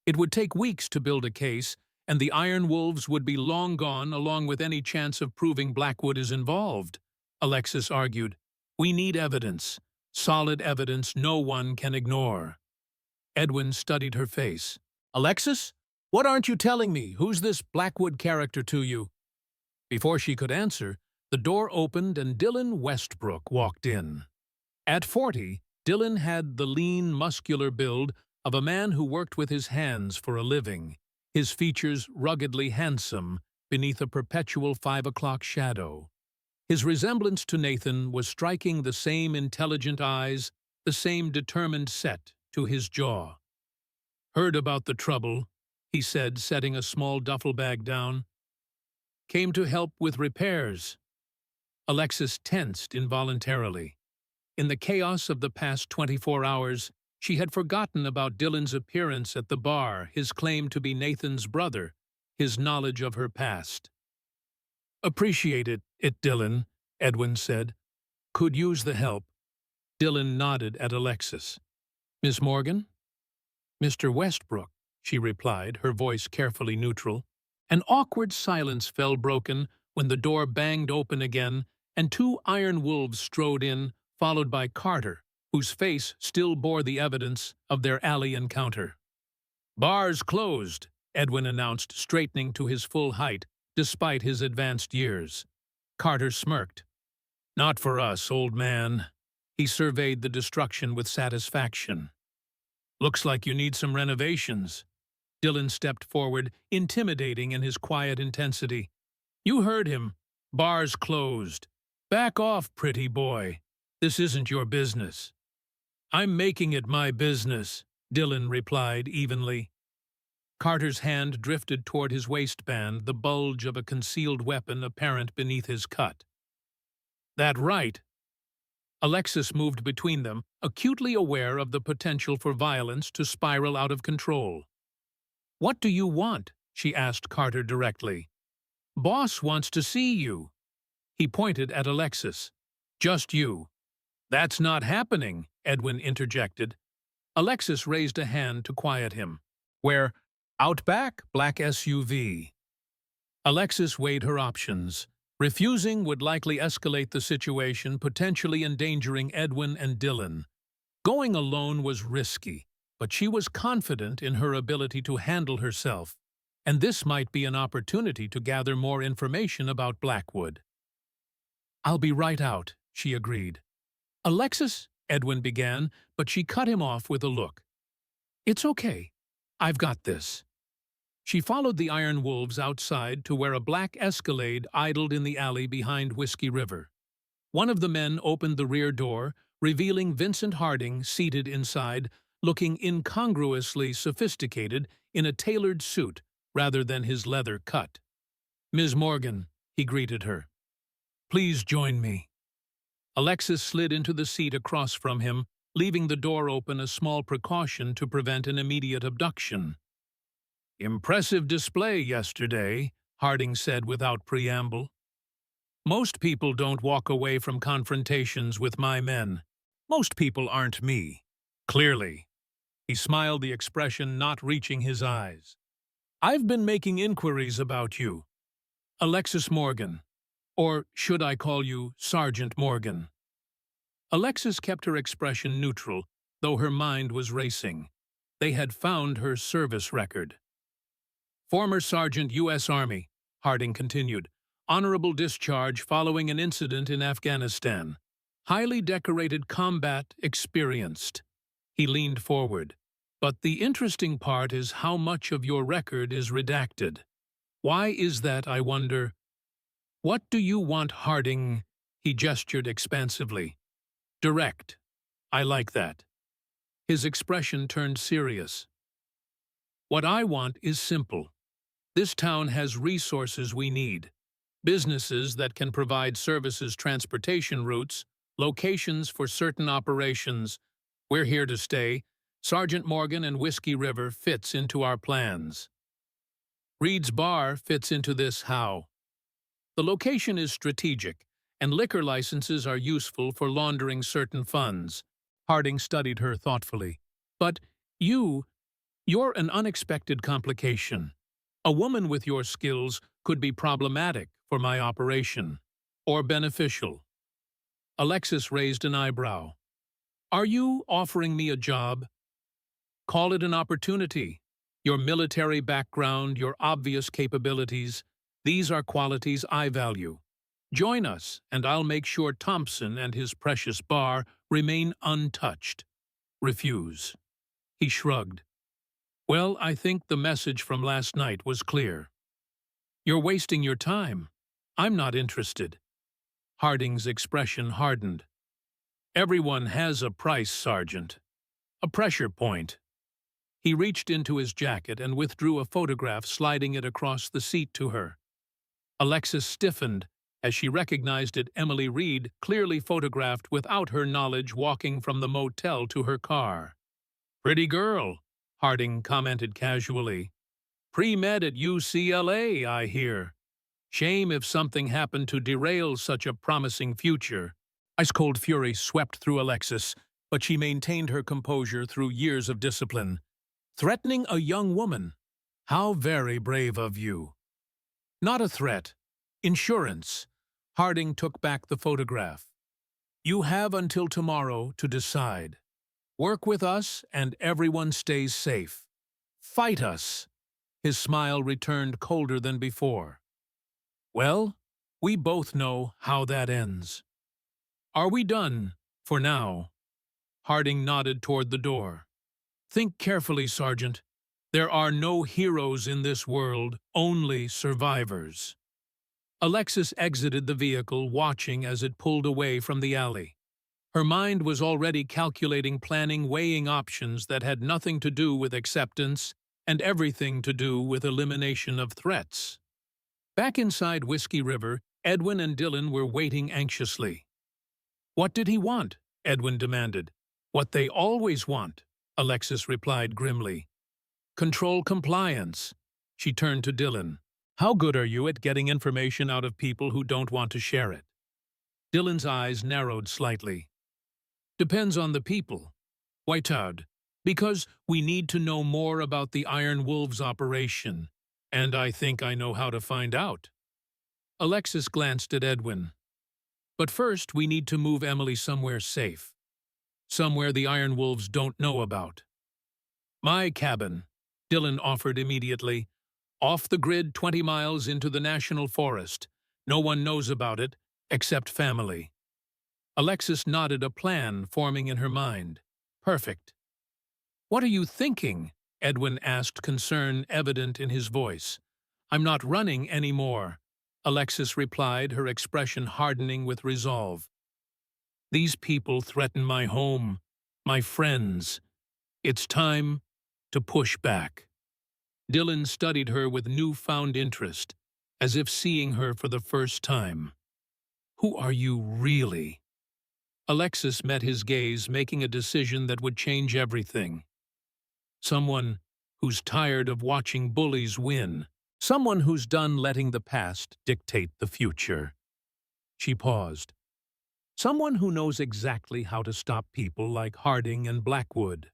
It would take weeks to build a case, and the Iron Wolves would be long gone along with any chance of proving Blackwood is involved," Alexis argued. "We need evidence. Solid evidence no one can ignore." Edwin studied her face. "Alexis, what aren't you telling me? Who's this Blackwood character to you?" Before she could answer, the door opened and Dylan Westbrook walked in. At 40, Dylan had the lean, muscular build of a man who worked with his hands for a living, his features ruggedly handsome beneath a perpetual 5 o'clock shadow. His resemblance to Nathan was striking, the same intelligent eyes, the same determined set to his jaw. "Heard about the trouble," he said, setting a small duffel bag down. "Came to help with repairs." Alexis tensed involuntarily. In the chaos of the past 24 hours, she had forgotten about Dylan's appearance at the bar, his claim to be Nathan's brother, his knowledge of her past. "Appreciate it, Dylan," Edwin said. "Could use the help." Dylan nodded at Alexis. "Miss Morgan?" "Mr. Westbrook," she replied, her voice carefully neutral. An awkward silence fell, broken when the door banged open again and 2 Iron Wolves strode in, followed by Carter, whose face still bore the evidence of their alley encounter. "Bar's closed," Edwin announced, straightening to his full height, despite his advanced years. Carter smirked. "Not for us, old man." He surveyed the destruction with satisfaction. "Looks like you need some renovations." Dylan stepped forward, intimidating in his quiet intensity. "You heard him. Bar's closed. Back off, pretty boy. This isn't your business." "I'm making it my business," Dylan replied evenly. Carter's hand drifted toward his waistband, the bulge of a concealed weapon apparent beneath his cut. "That right?" Alexis moved between them, acutely aware of the potential for violence to spiral out of control. "What do you want?" she asked Carter directly. "Boss wants to see you." He pointed at Alexis. "Just you." "That's not happening," Edwin interjected. Alexis raised a hand to quiet him. "Where?" "Out back, black SUV." Alexis weighed her options. Refusing would likely escalate the situation, potentially endangering Edwin and Dylan. Going alone was risky, but she was confident in her ability to handle herself, and this might be an opportunity to gather more information about Blackwood. "I'll be right out," she agreed. "Alexis," Edwin began, but she cut him off with a look. "It's okay. I've got this." She followed the Iron Wolves outside to where a black Escalade idled in the alley behind Whiskey River. One of the men opened the rear door, revealing Vincent Harding seated inside, looking incongruously sophisticated in a tailored suit rather than his leather cut. "Ms. Morgan," he greeted her. "Please join me." Alexis slid into the seat across from him, leaving the door open, a small precaution to prevent an immediate abduction. "Impressive display yesterday," Harding said without preamble. "Most people don't walk away from confrontations with my men. Most people aren't me. Clearly." He smiled, the expression not reaching his eyes. "I've been making inquiries about you. Alexis Morgan. Or should I call you Sergeant Morgan?" Alexis kept her expression neutral, though her mind was racing. They had found her service record. "Former Sergeant, U.S. Army," Harding continued. "Honorable discharge following an incident in Afghanistan. Highly decorated combat experienced." He leaned forward. "But the interesting part is how much of your record is redacted. Why is that, I wonder?" "What do you want, Harding?" He gestured expansively. "Direct. I like that." His expression turned serious. "What I want is simple. This town has resources we need. Businesses that can provide services, transportation routes, locations for certain operations. We're here to stay. Sergeant Morgan and Whiskey River fits into our plans. Reed's Bar fits into this how. The location is strategic, and liquor licenses are useful for laundering certain funds." Harding studied her thoughtfully. "But you're an unexpected complication. A woman with your skills could be problematic for my operation, or beneficial." Alexis raised an eyebrow. "Are you offering me a job?" "Call it an opportunity. Your military background, your obvious capabilities, these are qualities I value. Join us, and I'll make sure Thompson and his precious bar remain untouched." "Refuse." He shrugged. "Well, I think the message from last night was clear. You're wasting your time. I'm not interested." Harding's expression hardened. "Everyone has a price, Sergeant. A pressure point." He reached into his jacket and withdrew a photograph, sliding it across the seat to her. Alexis stiffened as she recognized it. Emily Reed, clearly photographed without her knowledge, walking from the motel to her car. "Pretty girl," Harding commented casually. "Pre-med at UCLA, I hear. Shame if something happened to derail such a promising future." Ice-cold fury swept through Alexis, but she maintained her composure through years of discipline. "Threatening a young woman? How very brave of you." "Not a threat. Insurance." Harding took back the photograph. "You have until tomorrow to decide. Work with us and everyone stays safe. Fight us." His smile returned colder than before. "Well, we both know how that ends. Are we done, for now?" Harding nodded toward the door. "Think carefully, Sergeant. There are no heroes in this world, only survivors." Alexis exited the vehicle, watching as it pulled away from the alley. Her mind was already calculating, planning, weighing options that had nothing to do with acceptance and everything to do with elimination of threats. Back inside Whiskey River, Edwin and Dylan were waiting anxiously. "What did he want?" Edwin demanded. "What they always want," Alexis replied grimly. "Control compliance." She turned to Dylan. "How good are you at getting information out of people who don't want to share it?" Dylan's eyes narrowed slightly. "Depends on the people. Whiteout. Because we need to know more about the Iron Wolves operation, and I think I know how to find out." Alexis glanced at Edwin. "But first we need to move Emily somewhere safe." somewhere the Iron Wolves don't know about. My cabin, Dylan offered immediately. Off the grid 20 miles into the national forest. No one knows about it, except family. Alexis nodded, a plan forming in her mind. Perfect. What are you thinking? Edwin asked, concern evident in his voice. I'm not running anymore, Alexis replied, her expression hardening with resolve. These people threaten my home, my friends. It's time to push back. Dylan studied her with newfound interest, as if seeing her for the first time. Who are you really? Alexis met his gaze, making a decision that would change everything. Someone who's tired of watching bullies win. Someone who's done letting the past dictate the future. She paused. Someone who knows exactly how to stop people like Harding and Blackwood.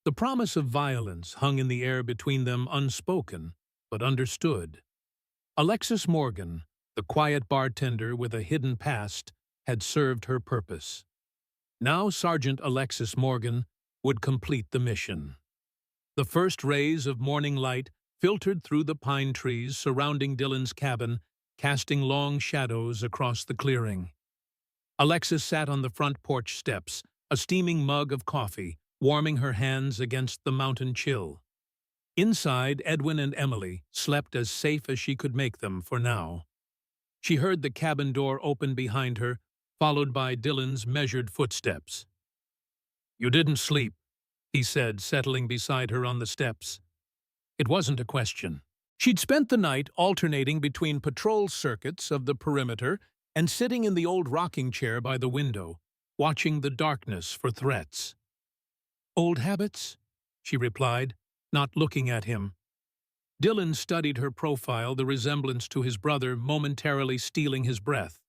The promise of violence hung in the air between them, unspoken, but understood. Alexis Morgan, the quiet bartender with a hidden past, had served her purpose. Now Sergeant Alexis Morgan would complete the mission. The first rays of morning light filtered through the pine trees surrounding Dylan's cabin, casting long shadows across the clearing. Alexis sat on the front porch steps, a steaming mug of coffee, warming her hands against the mountain chill. Inside, Edwin and Emily slept as safe as she could make them for now. She heard the cabin door open behind her, followed by Dylan's measured footsteps. "You didn't sleep," he said, settling beside her on the steps. It wasn't a question. She'd spent the night alternating between patrol circuits of the perimeter and sitting in the old rocking chair by the window, watching the darkness for threats. "Old habits?" she replied, not looking at him. Dylan studied her profile, the resemblance to his brother momentarily stealing his breath.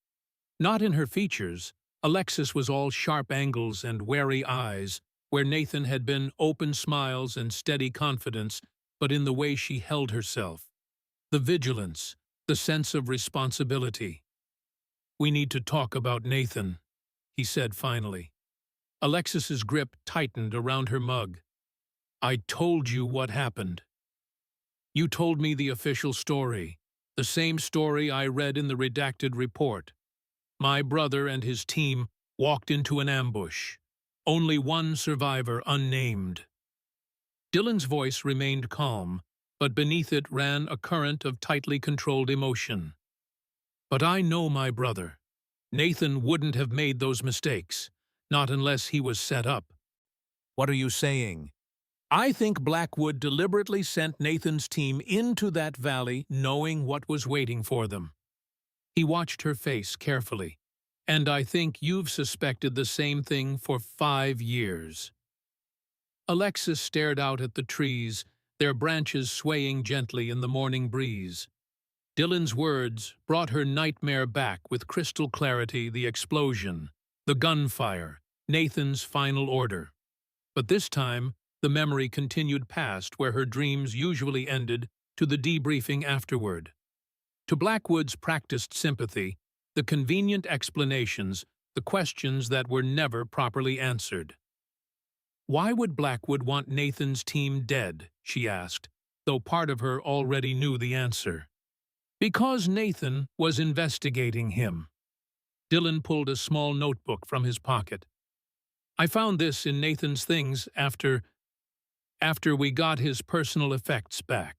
Not in her features. Alexis was all sharp angles and wary eyes, where Nathan had been open smiles and steady confidence, but in the way she held herself. The vigilance, the sense of responsibility. "We need to talk about Nathan," he said finally. Alexis's grip tightened around her mug. "I told you what happened. You told me the official story, the same story I read in the redacted report. My brother and his team walked into an ambush. Only one survivor, unnamed." Dylan's voice remained calm, but beneath it ran a current of tightly controlled emotion. "But I know my brother. Nathan wouldn't have made those mistakes, not unless he was set up." "What are you saying?" "I think Blackwood deliberately sent Nathan's team into that valley knowing what was waiting for them." He watched her face carefully. "And I think you've suspected the same thing for 5 years." Alexis stared out at the trees, their branches swaying gently in the morning breeze. Dylan's words brought her nightmare back with crystal clarity: the explosion, the gunfire, Nathan's final order. But this time, the memory continued past where her dreams usually ended, to the debriefing afterward. To Blackwood's practiced sympathy, the convenient explanations, the questions that were never properly answered. "Why would Blackwood want Nathan's team dead?" she asked, though part of her already knew the answer. "Because Nathan was investigating him." Dylan pulled a small notebook from his pocket. "I found this in Nathan's things after we got his personal effects back.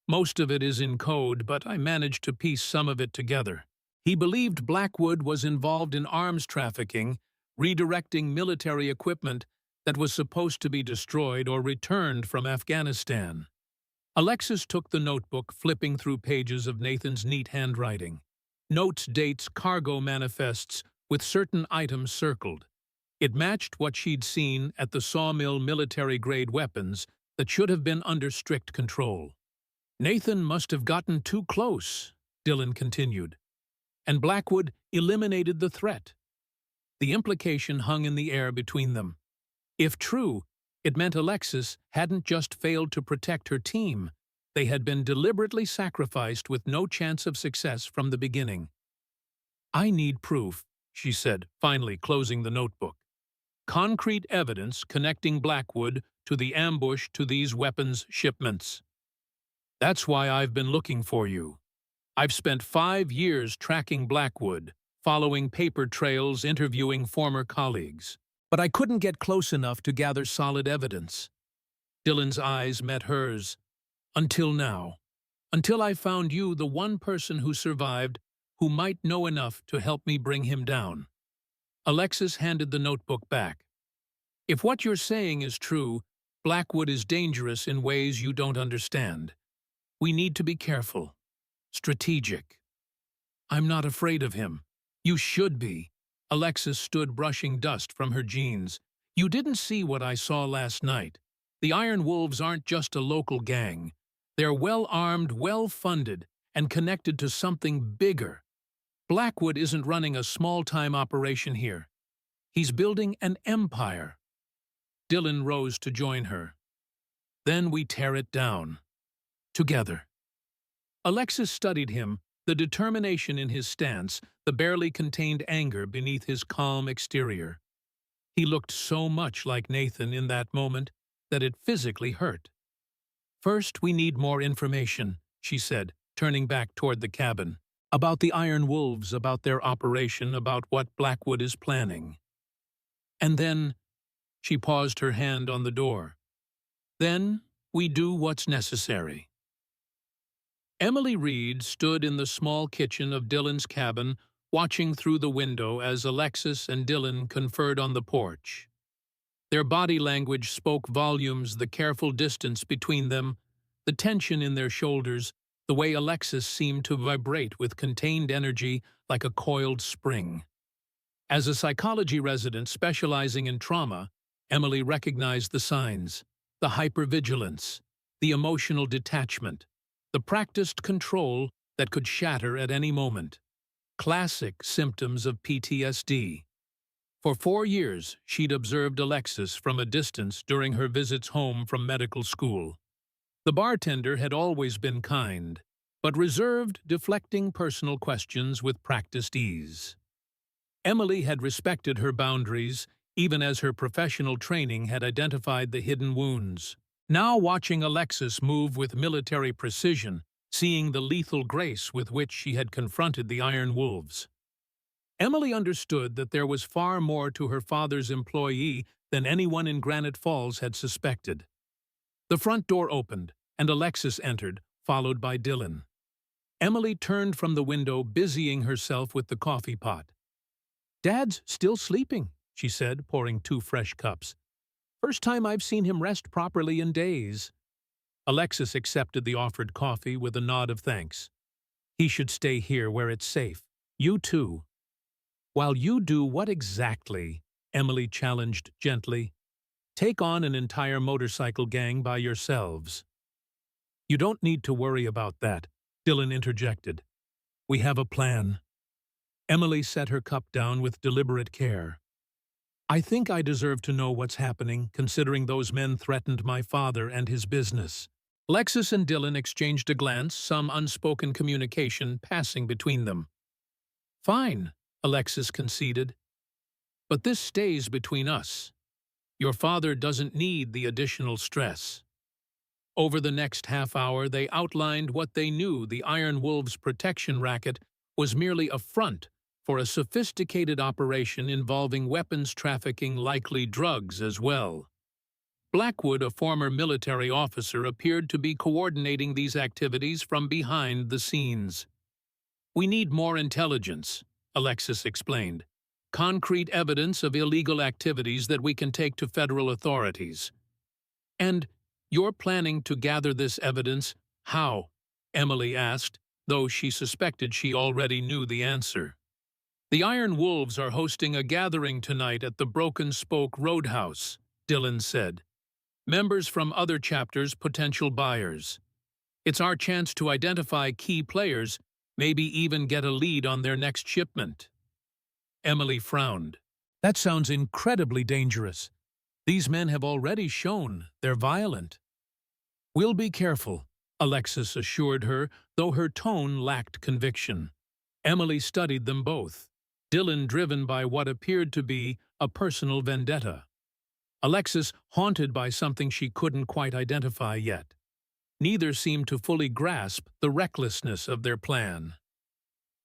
Most of it is in code, but I managed to piece some of it together. He believed Blackwood was involved in arms trafficking, redirecting military equipment that was supposed to be destroyed or returned from Afghanistan." Alexis took the notebook, flipping through pages of Nathan's neat handwriting. Notes, dates, cargo manifests, with certain items circled. It matched what she'd seen at the sawmill: military-grade weapons that should have been under strict control. "Nathan must have gotten too close," Dylan continued, "and Blackwood eliminated the threat." The implication hung in the air between them. If true, it meant Alexis hadn't just failed to protect her team, they had been deliberately sacrificed with no chance of success from the beginning. "I need proof," she said, finally closing the notebook. concrete evidence connecting Blackwood to the ambush to these weapons shipments. That's why I've been looking for you. I've spent 5 years tracking Blackwood, following paper trails, interviewing former colleagues. But I couldn't get close enough to gather solid evidence. Dylan's eyes met hers. Until now. Until I found you, the one person who survived, who might know enough to help me bring him down. Alexis handed the notebook back. If what you're saying is true, Blackwood is dangerous in ways you don't understand. We need to be careful. Strategic. I'm not afraid of him. You should be. Alexis stood brushing dust from her jeans. You didn't see what I saw last night. The Iron Wolves aren't just a local gang. They're well-armed, well-funded, and connected to something bigger. Blackwood isn't running a small-time operation here. He's building an empire. Dylan rose to join her. Then we tear it down. Together. Alexis studied him, the determination in his stance, the barely contained anger beneath his calm exterior. He looked so much like Nathan in that moment that it physically hurt. First, we need more information, she said, turning back toward the cabin. About the Iron Wolves, about their operation, about what Blackwood is planning. And then, she paused, her hand on the door. Then, we do what's necessary. Emily Reed stood in the small kitchen of Dylan's cabin, watching through the window as Alexis and Dylan conferred on the porch. Their body language spoke volumes, the careful distance between them, the tension in their shoulders, the way Alexis seemed to vibrate with contained energy like a coiled spring. As a psychology resident specializing in trauma, Emily recognized the signs, the hypervigilance, the emotional detachment, the practiced control that could shatter at any moment. Classic symptoms of PTSD. For 4 years, she'd observed Alexis from a distance during her visits home from medical school. The bartender had always been kind, but reserved, deflecting personal questions with practiced ease. Emily had respected her boundaries, even as her professional training had identified the hidden wounds. Now watching Alexis move with military precision, seeing the lethal grace with which she had confronted the Iron Wolves, Emily understood that there was far more to her father's employee than anyone in Granite Falls had suspected. The front door opened, and Alexis entered, followed by Dylan. Emily turned from the window, busying herself with the coffee pot. "Dad's still sleeping," she said, pouring 2 fresh cups. "First time I've seen him rest properly in days." Alexis accepted the offered coffee with a nod of thanks. "He should stay here where it's safe. You too." "While you do what exactly?" Emily challenged gently. "Take on an entire motorcycle gang by yourselves." "You don't need to worry about that," Dylan interjected. "We have a plan." Emily set her cup down with deliberate care. "I think I deserve to know what's happening, considering those men threatened my father and his business." Alexis and Dylan exchanged a glance, some unspoken communication passing between them. "Fine," Alexis conceded. "But this stays between us. Your father doesn't need the additional stress." Over the next half hour, they outlined what they knew the Iron Wolves' protection racket was merely a front for a sophisticated operation involving weapons trafficking, likely drugs as well. Blackwood, a former military officer, appeared to be coordinating these activities from behind the scenes. "We need more intelligence," Alexis explained. "Concrete evidence of illegal activities that we can take to federal authorities." "And you're planning to gather this evidence? How?" Emily asked, though she suspected she already knew the answer. "The Iron Wolves are hosting a gathering tonight at the Broken Spoke Roadhouse," Dylan said. "Members from other chapters, potential buyers. It's our chance to identify key players, maybe even get a lead on their next shipment." Emily frowned. "That sounds incredibly dangerous. These men have already shown they're violent." "We'll be careful," Alexis assured her, though her tone lacked conviction. Emily studied them both. Dylan driven by what appeared to be a personal vendetta. Alexis haunted by something she couldn't quite identify yet. Neither seemed to fully grasp the recklessness of their plan.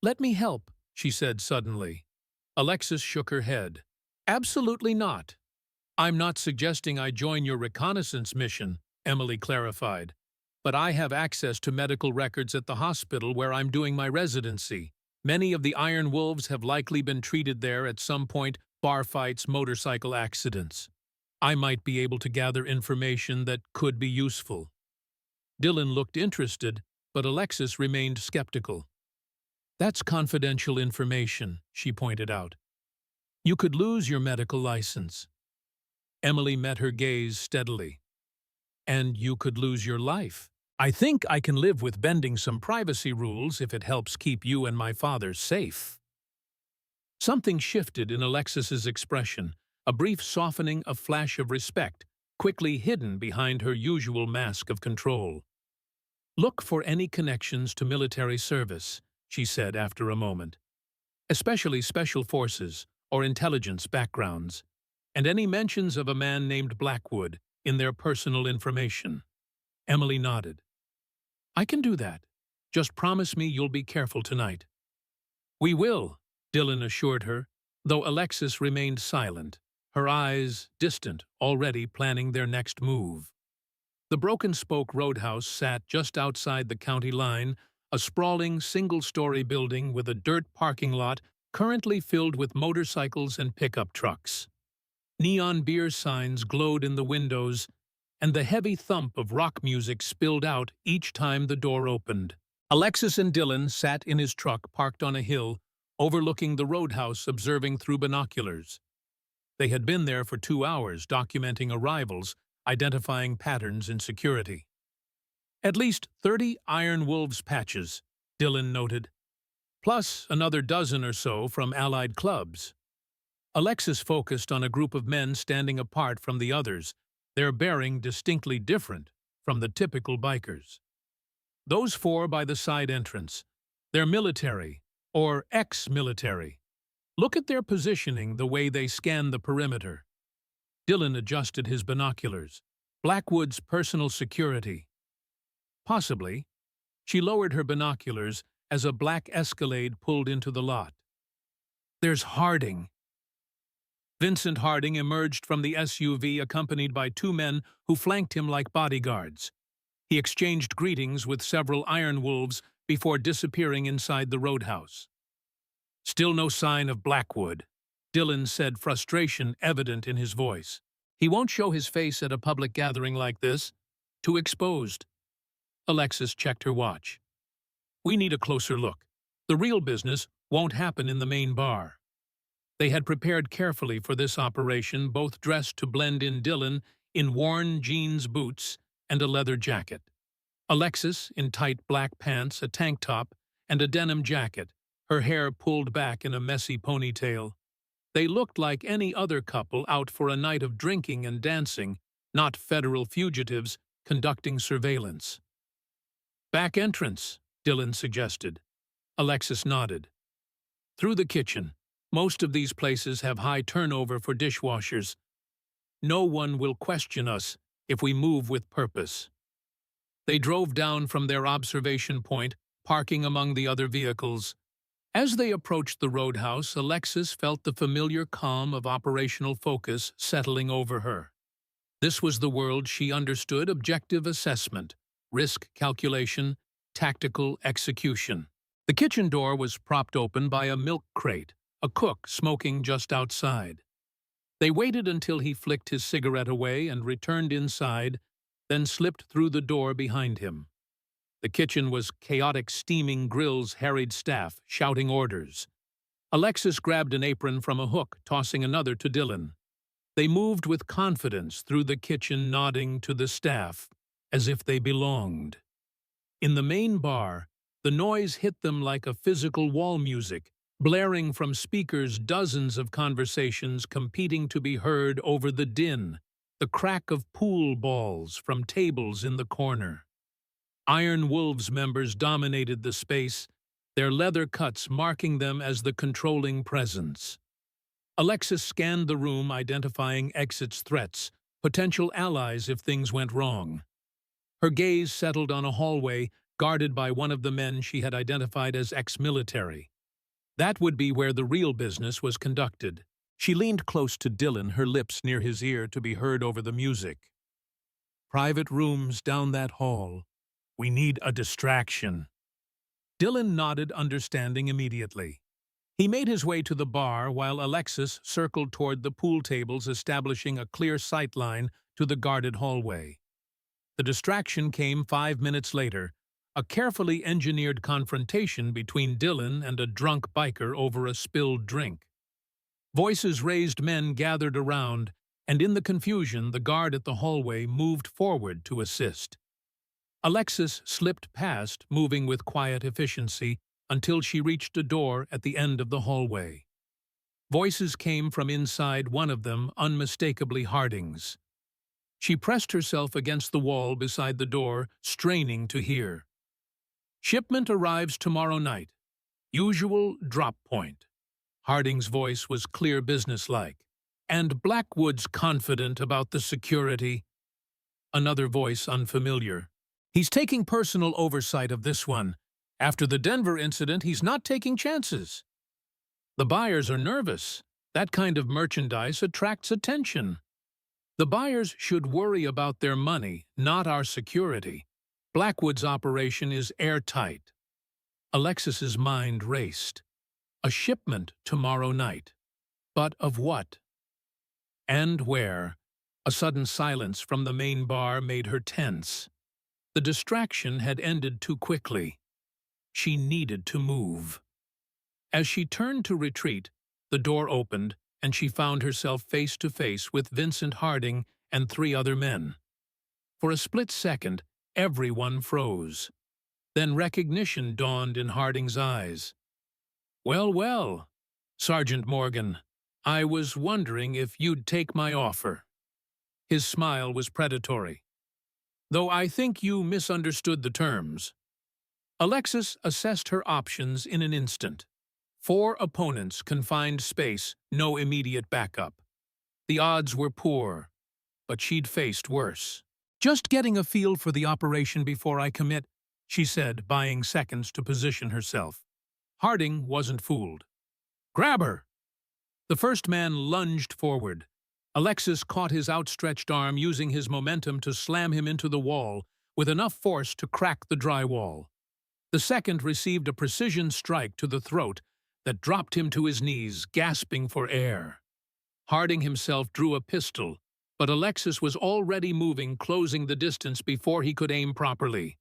"Let me help," she said suddenly. Alexis shook her head. "Absolutely not. I'm not suggesting I join your reconnaissance mission," Emily clarified. "But I have access to medical records at the hospital where I'm doing my residency. Many of the Iron Wolves have likely been treated there at some point, bar fights, motorcycle accidents. I might be able to gather information that could be useful." Dylan looked interested, but Alexis remained skeptical. "That's confidential information," she pointed out. "You could lose your medical license." Emily met her gaze steadily. "And you could lose your life. I think I can live with bending some privacy rules if it helps keep you and my father safe." Something shifted in Alexis's expression, a brief softening, a flash of respect, quickly hidden behind her usual mask of control. "Look for any connections to military service," she said after a moment, "especially special forces or intelligence backgrounds, and any mentions of a man named Blackwood in their personal information." Emily nodded. "I can do that. Just promise me you'll be careful tonight." "We will," Dylan assured her, though Alexis remained silent, her eyes distant, already planning their next move. The Broken Spoke Roadhouse sat just outside the county line, a sprawling single-story building with a dirt parking lot currently filled with motorcycles and pickup trucks. Neon beer signs glowed in the windows, and the heavy thump of rock music spilled out each time the door opened. Alexis and Dylan sat in his truck parked on a hill, overlooking the roadhouse, observing through binoculars. They had been there for 2 hours, documenting arrivals, identifying patterns in security. "At least 30 Iron Wolves patches," Dylan noted, "plus another dozen or so from allied clubs." Alexis focused on a group of men standing apart from the others, their bearing distinctly different from the typical bikers. "Those 4 by the side entrance. They're military, or ex-military. Look at their positioning, the way they scan the perimeter." Dylan adjusted his binoculars. "Blackwood's personal security." "Possibly." She lowered her binoculars as a black Escalade pulled into the lot. "There's Harding." Vincent Harding emerged from the SUV accompanied by 2 men who flanked him like bodyguards. He exchanged greetings with several Iron Wolves before disappearing inside the roadhouse. "Still no sign of Blackwood," Dylan said, frustration evident in his voice. "He won't show his face at a public gathering like this. Too exposed." Alexis checked her watch. "We need a closer look. The real business won't happen in the main bar." They had prepared carefully for this operation, both dressed to blend in, Dylan in worn jeans boots and a leather jacket. Alexis in tight black pants, a tank top, and a denim jacket, her hair pulled back in a messy ponytail. They looked like any other couple out for a night of drinking and dancing, not federal fugitives conducting surveillance. "Back entrance," Dylan suggested. Alexis nodded. "Through the kitchen. Most of these places have high turnover for dishwashers. No one will question us if we move with purpose." They drove down from their observation point, parking among the other vehicles. As they approached the roadhouse, Alexis felt the familiar calm of operational focus settling over her. This was the world she understood: objective assessment, risk calculation, tactical execution. The kitchen door was propped open by a milk crate, a cook smoking just outside. They waited until he flicked his cigarette away and returned inside, then slipped through the door behind him. The kitchen was chaotic, steaming grills, harried staff, shouting orders. Alexis grabbed an apron from a hook, tossing another to Dylan. They moved with confidence through the kitchen, nodding to the staff, as if they belonged. In the main bar, the noise hit them like a physical wall music, blaring from speakers, dozens of conversations competing to be heard over the din, the crack of pool balls from tables in the corner. Iron Wolves members dominated the space, their leather cuts marking them as the controlling presence. Alexis scanned the room, identifying exits, threats, potential allies if things went wrong. Her gaze settled on a hallway guarded by one of the men she had identified as ex-military. That would be where the real business was conducted. She leaned close to Dylan, her lips near his ear to be heard over the music. "Private rooms down that hall. We need a distraction." Dylan nodded, understanding immediately. He made his way to the bar while Alexis circled toward the pool tables, establishing a clear sightline to the guarded hallway. The distraction came 5 minutes later, a carefully engineered confrontation between Dylan and a drunk biker over a spilled drink. Voices raised, men gathered around, and in the confusion, the guard at the hallway moved forward to assist. Alexis slipped past, moving with quiet efficiency, until she reached a door at the end of the hallway. Voices came from inside, one of them unmistakably Harding's. She pressed herself against the wall beside the door, straining to hear. "Shipment arrives tomorrow night. Usual drop point." Harding's voice was clear, businesslike. "And Blackwood's confident about the security." Another voice, unfamiliar. "He's taking personal oversight of this one. After the Denver incident, he's not taking chances." "The buyers are nervous. That kind of merchandise attracts attention." "The buyers should worry about their money, not our security. Blackwood's operation is airtight." Alexis's mind raced. A shipment tomorrow night. But of what? And where? A sudden silence from the main bar made her tense. The distraction had ended too quickly. She needed to move. As she turned to retreat, the door opened, and she found herself face to face with Vincent Harding and 3 other men. For a split second, everyone froze. Then recognition dawned in Harding's eyes. "Well, well, Sergeant Morgan, I was wondering if you'd take my offer." His smile was predatory. "Though I think you misunderstood the terms." Alexis assessed her options in an instant. 4 opponents, confined space, no immediate backup. The odds were poor, but she'd faced worse. "Just getting a feel for the operation before I commit," she said, buying seconds to position herself. Harding wasn't fooled. "Grab her!" The first man lunged forward. Alexis caught his outstretched arm, using his momentum to slam him into the wall, with enough force to crack the drywall. The second received a precision strike to the throat that dropped him to his knees, gasping for air. Harding himself drew a pistol, but Alexis was already moving, closing the distance before he could aim properly.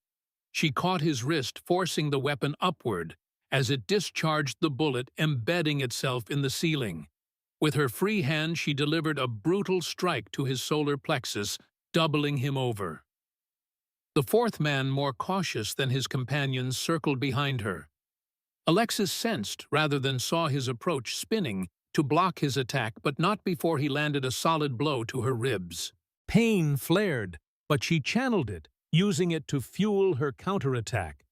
She caught his wrist, forcing the weapon upward as it discharged the bullet, embedding itself in the ceiling. With her free hand, she delivered a brutal strike to his solar plexus, doubling him over. The fourth man, more cautious than his companions, circled behind her. Alexis sensed, rather than saw, his approach, spinning to block his attack, but not before he landed a solid blow to her ribs. Pain flared, but she channeled it, using it to fuel her counterattack.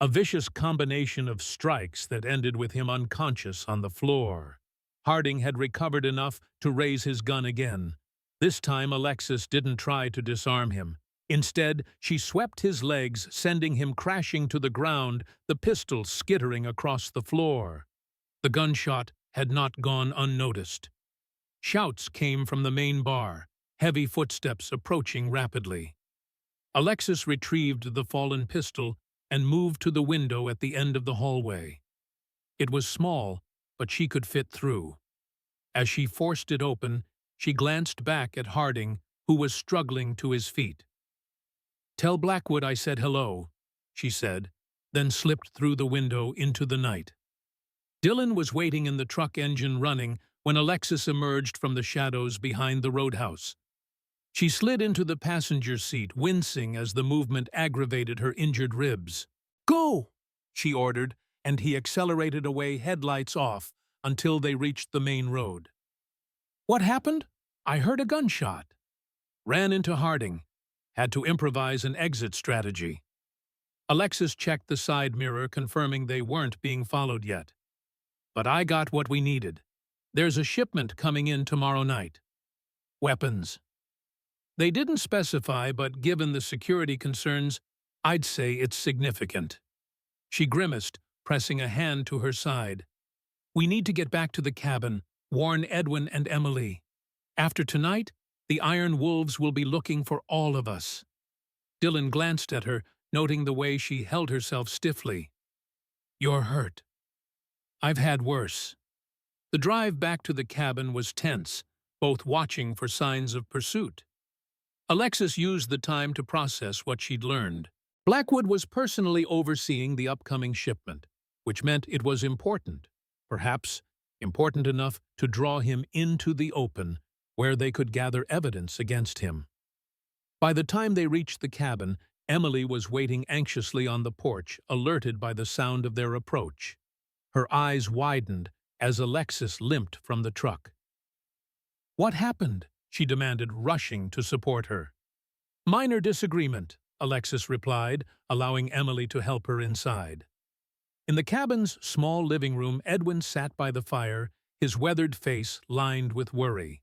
A vicious combination of strikes that ended with him unconscious on the floor. Harding had recovered enough to raise his gun again. This time Alexis didn't try to disarm him. Instead, she swept his legs, sending him crashing to the ground, the pistol skittering across the floor. The gunshot had not gone unnoticed. Shouts came from the main bar, heavy footsteps approaching rapidly. Alexis retrieved the fallen pistol and moved to the window at the end of the hallway. It was small, but she could fit through. As she forced it open, she glanced back at Harding, who was struggling to his feet. "Tell Blackwood I said hello," she said, then slipped through the window into the night. Dylan was waiting in the truck, engine running, when Alexis emerged from the shadows behind the roadhouse. She slid into the passenger seat, wincing as the movement aggravated her injured ribs. "Go!" she ordered, and he accelerated away, headlights off, until they reached the main road. "What happened?" "I heard a gunshot." "Ran into Harding. Had to improvise an exit strategy." Alexis checked the side mirror, confirming they weren't being followed yet. But I got what we needed. There's a shipment coming in tomorrow night. Weapons. They didn't specify, but given the security concerns, I'd say it's significant. She grimaced, pressing a hand to her side. We need to get back to the cabin, warn Edwin and Emily. After tonight, the Iron Wolves will be looking for all of us. Dylan glanced at her, noting the way she held herself stiffly. You're hurt. I've had worse. The drive back to the cabin was tense, both watching for signs of pursuit. Alexis used the time to process what she'd learned. Blackwood was personally overseeing the upcoming shipment, which meant it was important, perhaps important enough to draw him into the open, where they could gather evidence against him. By the time they reached the cabin, Emily was waiting anxiously on the porch, alerted by the sound of their approach. Her eyes widened as Alexis limped from the truck. What happened? She demanded, rushing to support her. Minor disagreement, Alexis replied, allowing Emily to help her inside. In the cabin's small living room, Edwin sat by the fire, his weathered face lined with worry.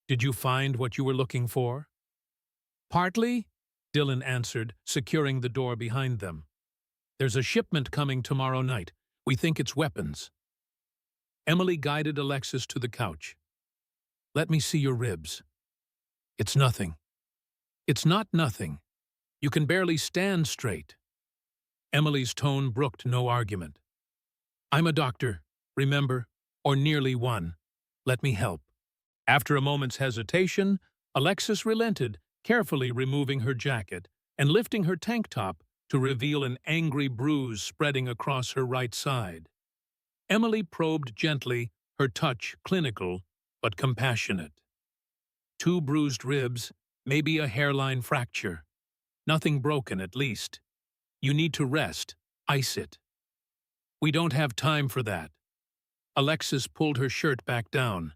Did you find what you were looking for? Partly, Dylan answered, securing the door behind them. There's a shipment coming tomorrow night. We think it's weapons. Emily guided Alexis to the couch. Let me see your ribs. It's nothing. It's not nothing. You can barely stand straight. Emily's tone brooked no argument. I'm a doctor, remember, or nearly one. Let me help. After a moment's hesitation, Alexis relented, carefully removing her jacket and lifting her tank top to reveal an angry bruise spreading across her right side. Emily probed gently, her touch clinical but compassionate. 2 bruised ribs, maybe a hairline fracture. Nothing broken, at least. You need to rest, ice it. We don't have time for that. Alexis pulled her shirt back down.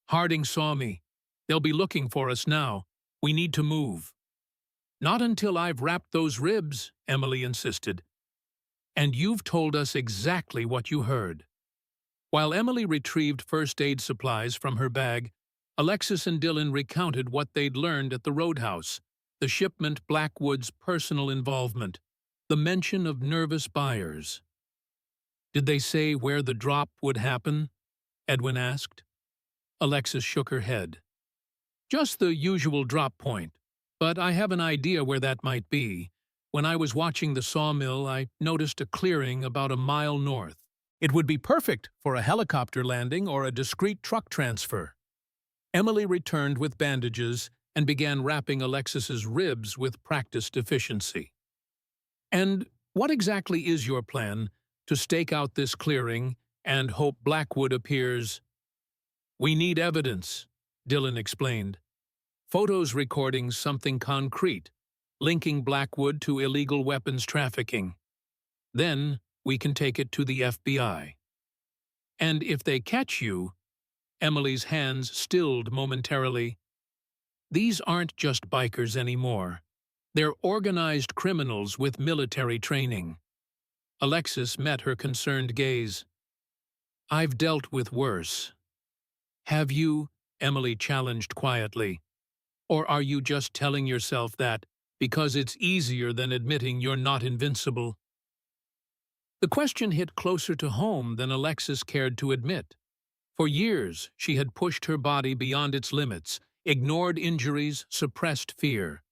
Harding saw me. They'll be looking for us now. We need to move. Not until I've wrapped those ribs, Emily insisted. And you've told us exactly what you heard. While Emily retrieved first aid supplies from her bag, Alexis and Dylan recounted what they'd learned at the roadhouse, the shipment, Blackwood's personal involvement, the mention of nervous buyers. Did they say where the drop would happen? Edwin asked. Alexis shook her head. Just the usual drop point, but I have an idea where that might be. When I was watching the sawmill, I noticed a clearing about a mile north. It would be perfect for a helicopter landing or a discreet truck transfer. Emily returned with bandages and began wrapping Alexis's ribs with practiced efficiency. And what exactly is your plan to stake out this clearing and hope Blackwood appears? We need evidence, Dylan explained. Photos recording something concrete, linking Blackwood to illegal weapons trafficking. Then we can take it to the FBI. And if they catch you, Emily's hands stilled momentarily. These aren't just bikers anymore. They're organized criminals with military training. Alexis met her concerned gaze. I've dealt with worse. Have you? Emily challenged quietly. Or are you just telling yourself that because it's easier than admitting you're not invincible? The question hit closer to home than Alexis cared to admit. For years, she had pushed her body beyond its limits, ignored injuries, suppressed fear.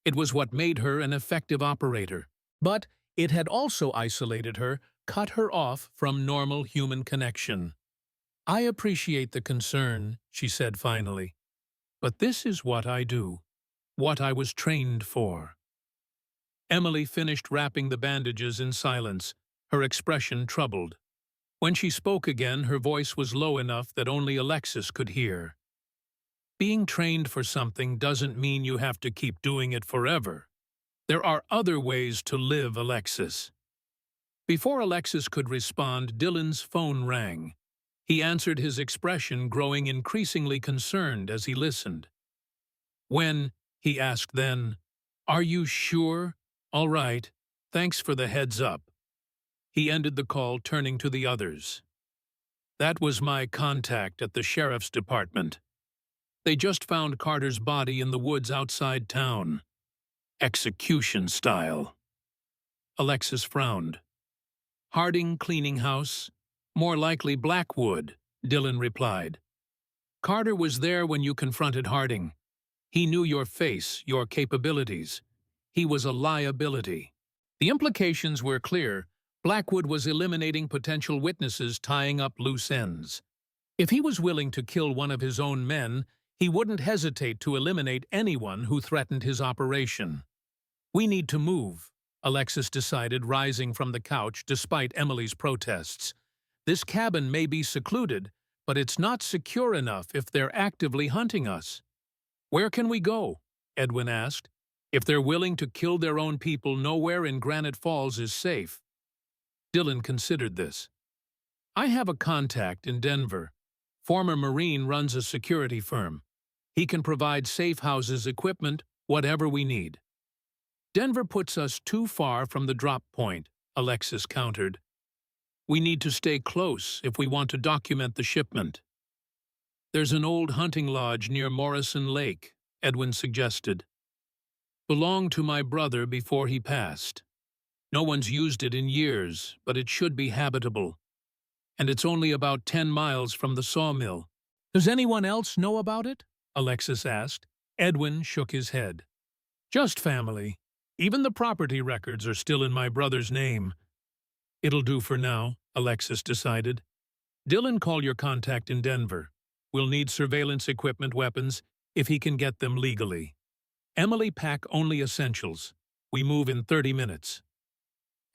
It was what made her an effective operator. But it had also isolated her, cut her off from normal human connection. I appreciate the concern, she said finally. But this is what I do, what I was trained for. Emily finished wrapping the bandages in silence, her expression troubled. When she spoke again, her voice was low enough that only Alexis could hear. Being trained for something doesn't mean you have to keep doing it forever. There are other ways to live, Alexis. Before Alexis could respond, Dylan's phone rang. He answered, his expression growing increasingly concerned as he listened. When? He asked then. Are you sure? All right. thanks for the heads up." He ended the call, turning to the others. "That was my contact at the sheriff's department. They just found Carter's body in the woods outside town. Execution style." Alexis frowned. "Harding Cleaning House? More likely Blackwood," Dylan replied. "Carter was there when you confronted Harding. He knew your face, your capabilities. He was a liability." The implications were clear. Blackwood was eliminating potential witnesses, tying up loose ends. If he was willing to kill one of his own men, he wouldn't hesitate to eliminate anyone who threatened his operation. "We need to move," Alexis decided, rising from the couch despite Emily's protests. "This cabin may be secluded, but it's not secure enough if they're actively hunting us." "Where can we go?" Edwin asked. "If they're willing to kill their own people, nowhere in Granite Falls is safe." Dylan considered this. "I have a contact in Denver. Former Marine runs a security firm. He can provide safe houses, equipment, whatever we need." "Denver puts us too far from the drop point," Alexis countered. "We need to stay close if we want to document the shipment." "There's an old hunting lodge near Morrison Lake," Edwin suggested. "Belonged to my brother before he passed. No one's used it in years, but it should be habitable. And it's only about 10 miles from the sawmill." "Does anyone else know about it?" Alexis asked. Edwin shook his head. "Just family. Even the property records are still in my brother's name." "It'll do for now," Alexis decided. "Dylan, call your contact in Denver. We'll need surveillance equipment, weapons, if he can get them legally. Emily, pack only essentials. We move in 30 minutes.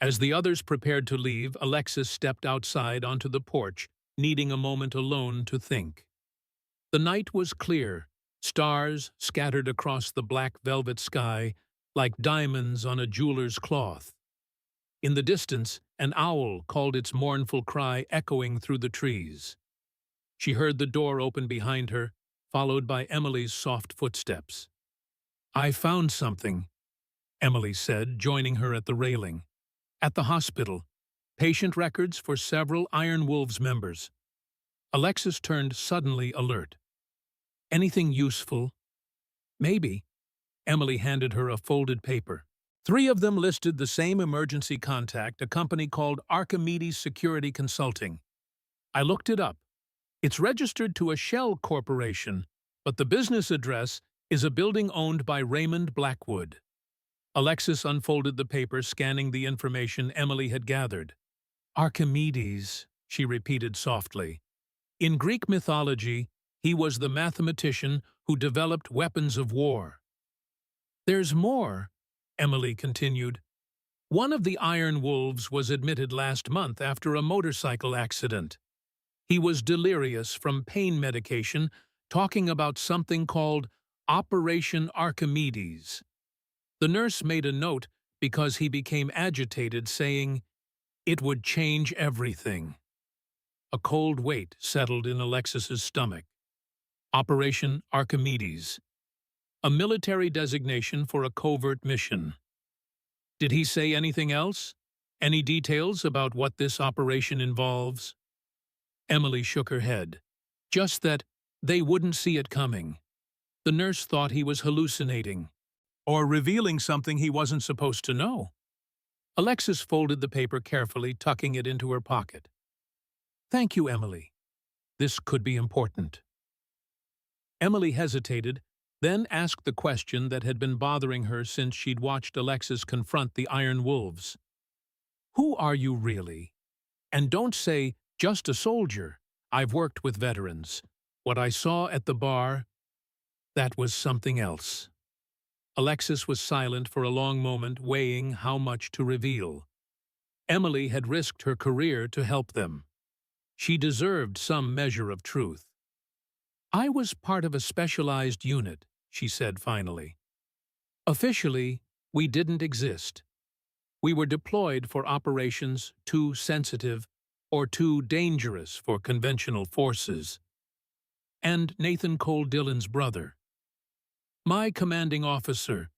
As the others prepared to leave, Alexis stepped outside onto the porch, needing a moment alone to think. The night was clear, stars scattered across the black velvet sky like diamonds on a jeweler's cloth. In the distance, an owl called its mournful cry echoing through the trees. She heard the door open behind her, followed by Emily's soft footsteps. "I found something," Emily said, joining her at the railing. "At the hospital. Patient records for several Iron Wolves members." Alexis turned suddenly alert. "Anything useful?" "Maybe." Emily handed her a folded paper. 3 of them listed the same emergency contact, a company called Archimedes Security Consulting. "I looked it up. It's registered to a shell corporation, but the business address is a building owned by Raymond Blackwood." Alexis unfolded the paper, scanning the information Emily had gathered. "Archimedes," she repeated softly. "In Greek mythology, he was the mathematician who developed weapons of war." "There's more," Emily continued. "One of the Iron Wolves was admitted last month after a motorcycle accident. He was delirious from pain medication, talking about something called Operation Archimedes. The nurse made a note because he became agitated, saying, 'It would change everything.'" A cold weight settled in Alexis's stomach. Operation Archimedes. A military designation for a covert mission. Did he say anything else? Any details about what this operation involves? Emily shook her head. Just that they wouldn't see it coming. The nurse thought he was hallucinating, or revealing something he wasn't supposed to know. Alexis folded the paper carefully, tucking it into her pocket. "Thank you, Emily. This could be important." Emily hesitated, then asked the question that had been bothering her since she'd watched Alexis confront the Iron Wolves. "Who are you really? And don't say, 'just a soldier.' I've worked with veterans. What I saw at the bar, that was something else." Alexis was silent for a long moment, weighing how much to reveal. Emily had risked her career to help them. She deserved some measure of truth. "I was part of a specialized unit," she said finally. "Officially, we didn't exist. We were deployed for operations too sensitive or too dangerous for conventional forces." "And Nathan Cole Dillon's brother." "My commanding officer,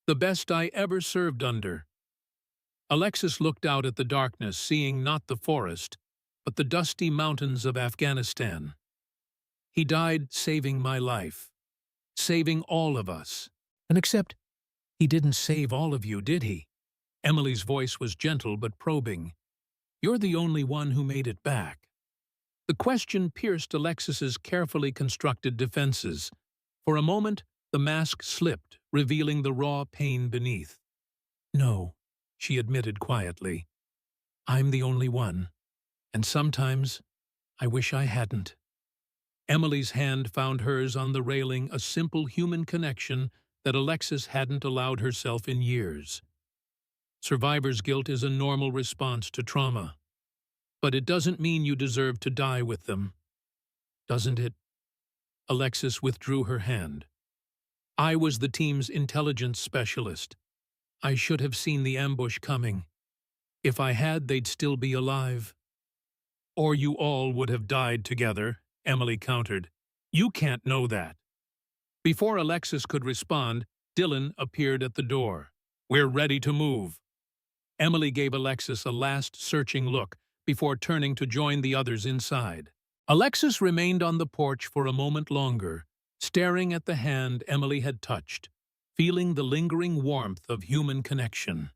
the best I ever served under." Alexis looked out at the darkness, seeing not the forest, but the dusty mountains of Afghanistan. He died saving my life, saving all of us. And except he didn't save all of you, did he? Emily's voice was gentle but probing. You're the only one who made it back. The question pierced Alexis's carefully constructed defenses. For a moment, the mask slipped, revealing the raw pain beneath. No, she admitted quietly. I'm the only one, and sometimes I wish I hadn't. Emily's hand found hers on the railing, a simple human connection that Alexis hadn't allowed herself in years. Survivor's guilt is a normal response to trauma. But it doesn't mean you deserve to die with them. Doesn't it? Alexis withdrew her hand. I was the team's intelligence specialist. I should have seen the ambush coming. If I had, they'd still be alive. Or you all would have died together, Emily countered. You can't know that. Before Alexis could respond, Dylan appeared at the door. We're ready to move. Emily gave Alexis a last searching look before turning to join the others inside. Alexis remained on the porch for a moment longer, staring at the hand Emily had touched, feeling the lingering warmth of human connection.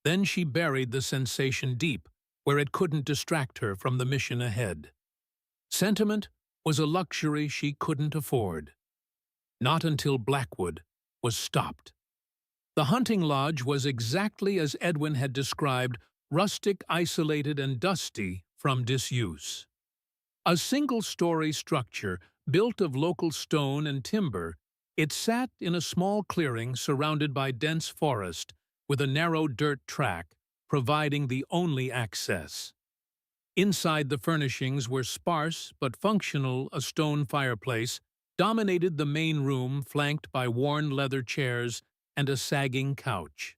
Then she buried the sensation deep, where it couldn't distract her from the mission ahead. Sentiment was a luxury she couldn't afford. Not until Blackwood was stopped. The hunting lodge was exactly as Edwin had described, rustic, isolated, and dusty from disuse. A single-story structure built of local stone and timber, it sat in a small clearing surrounded by dense forest with a narrow dirt track providing the only access. Inside, the furnishings were sparse but functional. A stone fireplace dominated the main room, flanked by worn leather chairs and a sagging couch.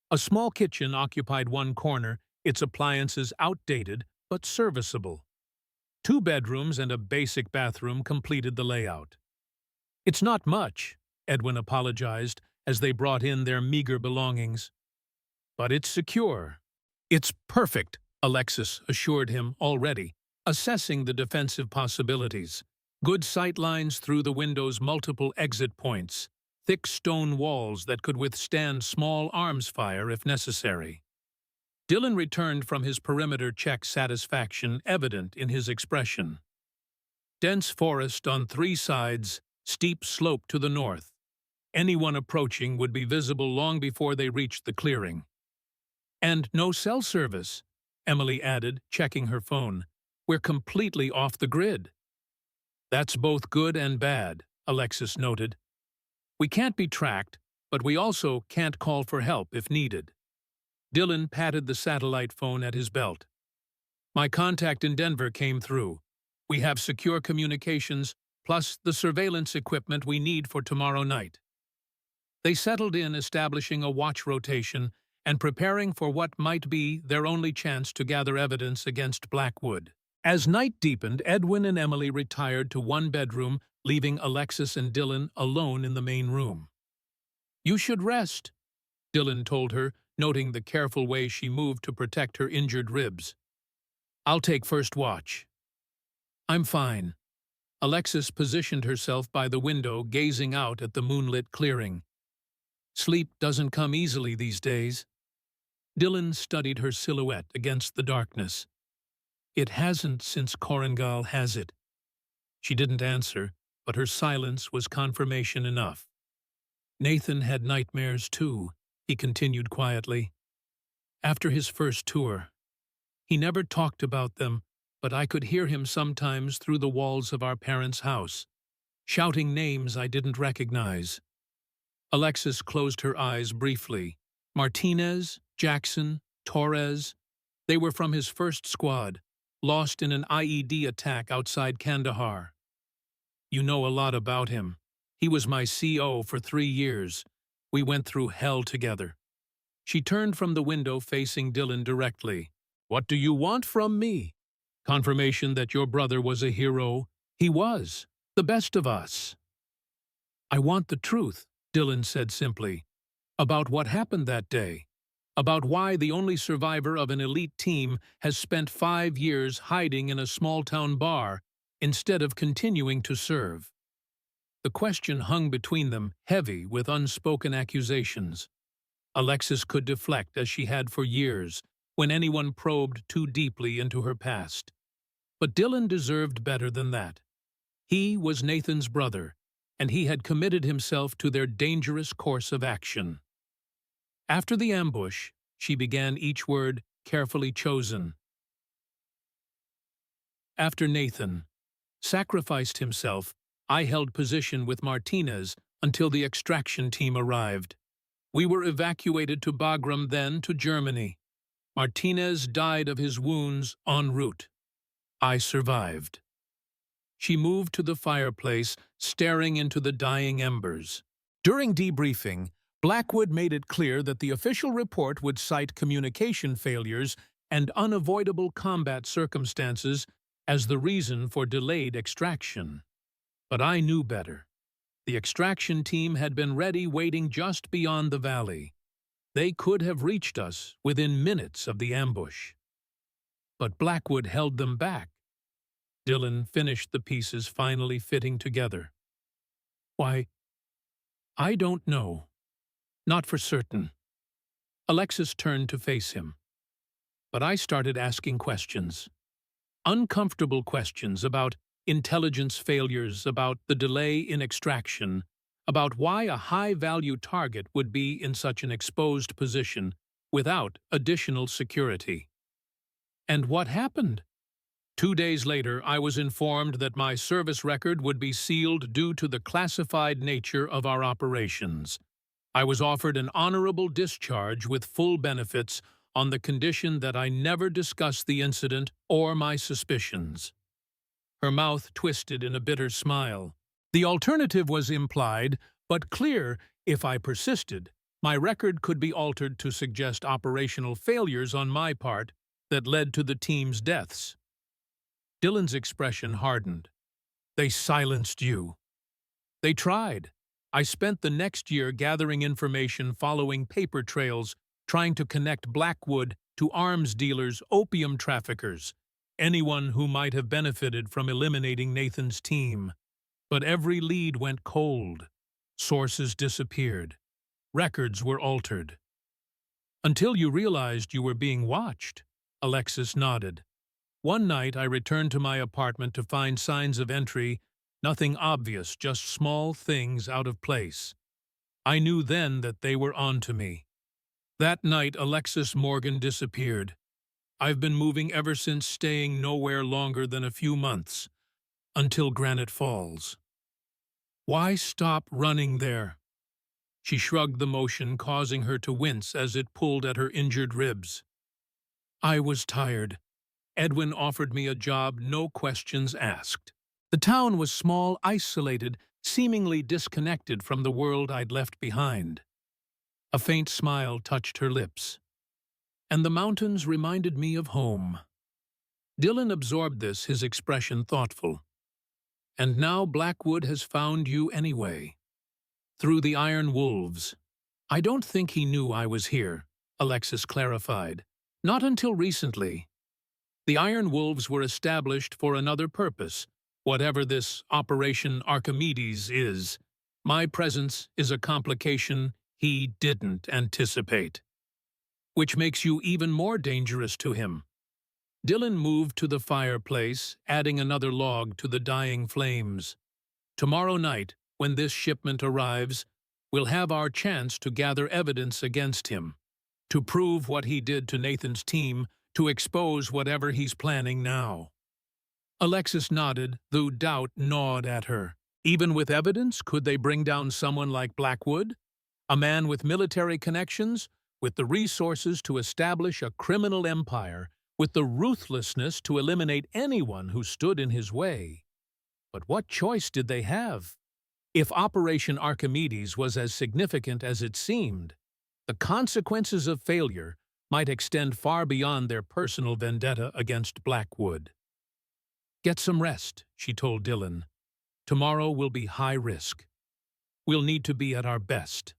A small kitchen occupied one corner, its appliances outdated but serviceable. 2 bedrooms and a basic bathroom completed the layout. It's not much, Edwin apologized as they brought in their meager belongings. But it's secure. It's perfect, Alexis assured him already, assessing the defensive possibilities. Good sight lines through the window's multiple exit points, thick stone walls that could withstand small arms fire if necessary. Dylan returned from his perimeter check, satisfaction evident in his expression. Dense forest on 3 sides, steep slope to the north. Anyone approaching would be visible long before they reached the clearing. And no cell service, Emily added, checking her phone. We're completely off the grid. That's both good and bad, Alexis noted. We can't be tracked, but we also can't call for help if needed. Dylan patted the satellite phone at his belt. My contact in Denver came through. We have secure communications, plus the surveillance equipment we need for tomorrow night. They settled in, establishing a watch rotation and preparing for what might be their only chance to gather evidence against Blackwood. As night deepened, Edwin and Emily retired to one bedroom, leaving Alexis and Dylan alone in the main room. You should rest, Dylan told her, noting the careful way she moved to protect her injured ribs. I'll take first watch. I'm fine. Alexis positioned herself by the window, gazing out at the moonlit clearing. Sleep doesn't come easily these days. Dylan studied her silhouette against the darkness. It hasn't since Korengal, has it? She didn't answer, but her silence was confirmation enough. Nathan had nightmares too, he continued quietly. After his first tour, he never talked about them, but I could hear him sometimes through the walls of our parents' house, shouting names I didn't recognize. Alexis closed her eyes briefly. Martinez, Jackson, Torres, they were from his first squad, lost in an IED attack outside Kandahar. You know a lot about him. He was my CO for 3 years. We went through hell together. She turned from the window, facing Dylan directly. What do you want from me? Confirmation that your brother was a hero. He was. The best of us. I want the truth, Dylan said simply. About what happened that day. about why the only survivor of an elite team has spent 5 years hiding in a small-town bar instead of continuing to serve. The question hung between them, heavy with unspoken accusations. Alexis could deflect as she had for years, when anyone probed too deeply into her past. But Dylan deserved better than that. He was Nathan's brother, and he had committed himself to their dangerous course of action. After the ambush, she began each word carefully chosen. After Nathan sacrificed himself, I held position with Martinez until the extraction team arrived. We were evacuated to Bagram, then to Germany. Martinez died of his wounds en route. I survived. She moved to the fireplace, staring into the dying embers. During debriefing, Blackwood made it clear that the official report would cite communication failures and unavoidable combat circumstances as the reason for delayed extraction. But I knew better. The extraction team had been ready, waiting just beyond the valley. They could have reached us within minutes of the ambush. But Blackwood held them back. Dylan finished the pieces finally fitting together. Why, I don't know. Not for certain. Alexis turned to face him. But I started asking questions. Uncomfortable questions about intelligence failures, about the delay in extraction, about why a high-value target would be in such an exposed position without additional security. And what happened? 2 days later, I was informed that my service record would be sealed due to the classified nature of our operations. I was offered an honorable discharge with full benefits on the condition that I never discuss the incident or my suspicions. Her mouth twisted in a bitter smile. The alternative was implied, but clear. If I persisted, my record could be altered to suggest operational failures on my part that led to the team's deaths. Dylan's expression hardened. They silenced you. They tried. I spent the next year gathering information, following paper trails, trying to connect Blackwood to arms dealers, opium traffickers, anyone who might have benefited from eliminating Nathan's team. But every lead went cold. Sources disappeared. Records were altered. Until you realized you were being watched, Alexis nodded. One night I returned to my apartment to find signs of entry, nothing obvious, just small things out of place. I knew then that they were onto me. That night Alexis Morgan disappeared. I've been moving ever since, staying nowhere longer than a few months, until Granite Falls. Why stop running there? She shrugged the motion, causing her to wince as it pulled at her injured ribs. I was tired. Edwin offered me a job, no questions asked. The town was small, isolated, seemingly disconnected from the world I'd left behind. A faint smile touched her lips. And the mountains reminded me of home. Dylan absorbed this, his expression thoughtful. And now Blackwood has found you anyway. Through the Iron Wolves. I don't think he knew I was here, Alexis clarified. Not until recently. The Iron Wolves were established for another purpose, whatever this Operation Archimedes is. My presence is a complication he didn't anticipate. Which makes you even more dangerous to him. Dylan moved to the fireplace, adding another log to the dying flames. Tomorrow night, when this shipment arrives, we'll have our chance to gather evidence against him, to prove what he did to Nathan's team, to expose whatever he's planning now. Alexis nodded, though doubt gnawed at her. Even with evidence, could they bring down someone like Blackwood? A man with military connections, with the resources to establish a criminal empire, with the ruthlessness to eliminate anyone who stood in his way. But what choice did they have? If Operation Archimedes was as significant as it seemed, the consequences of failure might extend far beyond their personal vendetta against Blackwood. Get some rest, she told Dylan. Tomorrow will be high risk. We'll need to be at our best.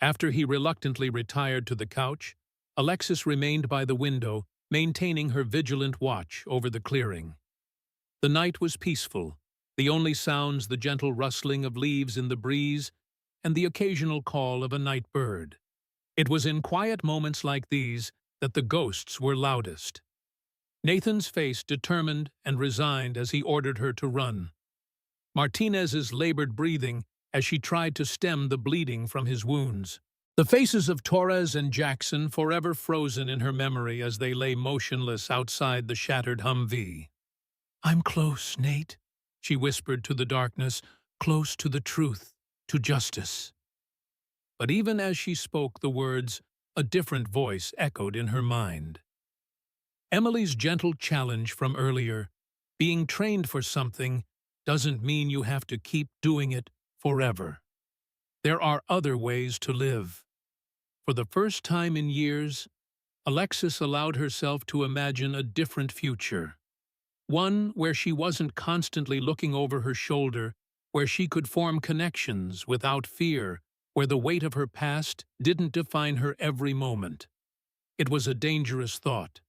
After he reluctantly retired to the couch, Alexis remained by the window, maintaining her vigilant watch over the clearing. The night was peaceful, the only sounds the gentle rustling of leaves in the breeze and the occasional call of a night bird. It was in quiet moments like these that the ghosts were loudest. Nathan's face determined and resigned as he ordered her to run. Martinez's labored breathing as she tried to stem the bleeding from his wounds. The faces of Torres and Jackson forever frozen in her memory as they lay motionless outside the shattered Humvee. "I'm close, Nate," she whispered to the darkness, "close to the truth, to justice." But even as she spoke the words, a different voice echoed in her mind. Emily's gentle challenge from earlier, being trained for something doesn't mean you have to keep doing it forever. There are other ways to live. For the first time in years, Alexis allowed herself to imagine a different future. One where she wasn't constantly looking over her shoulder, where she could form connections without fear, where the weight of her past didn't define her every moment. It was a dangerous thought,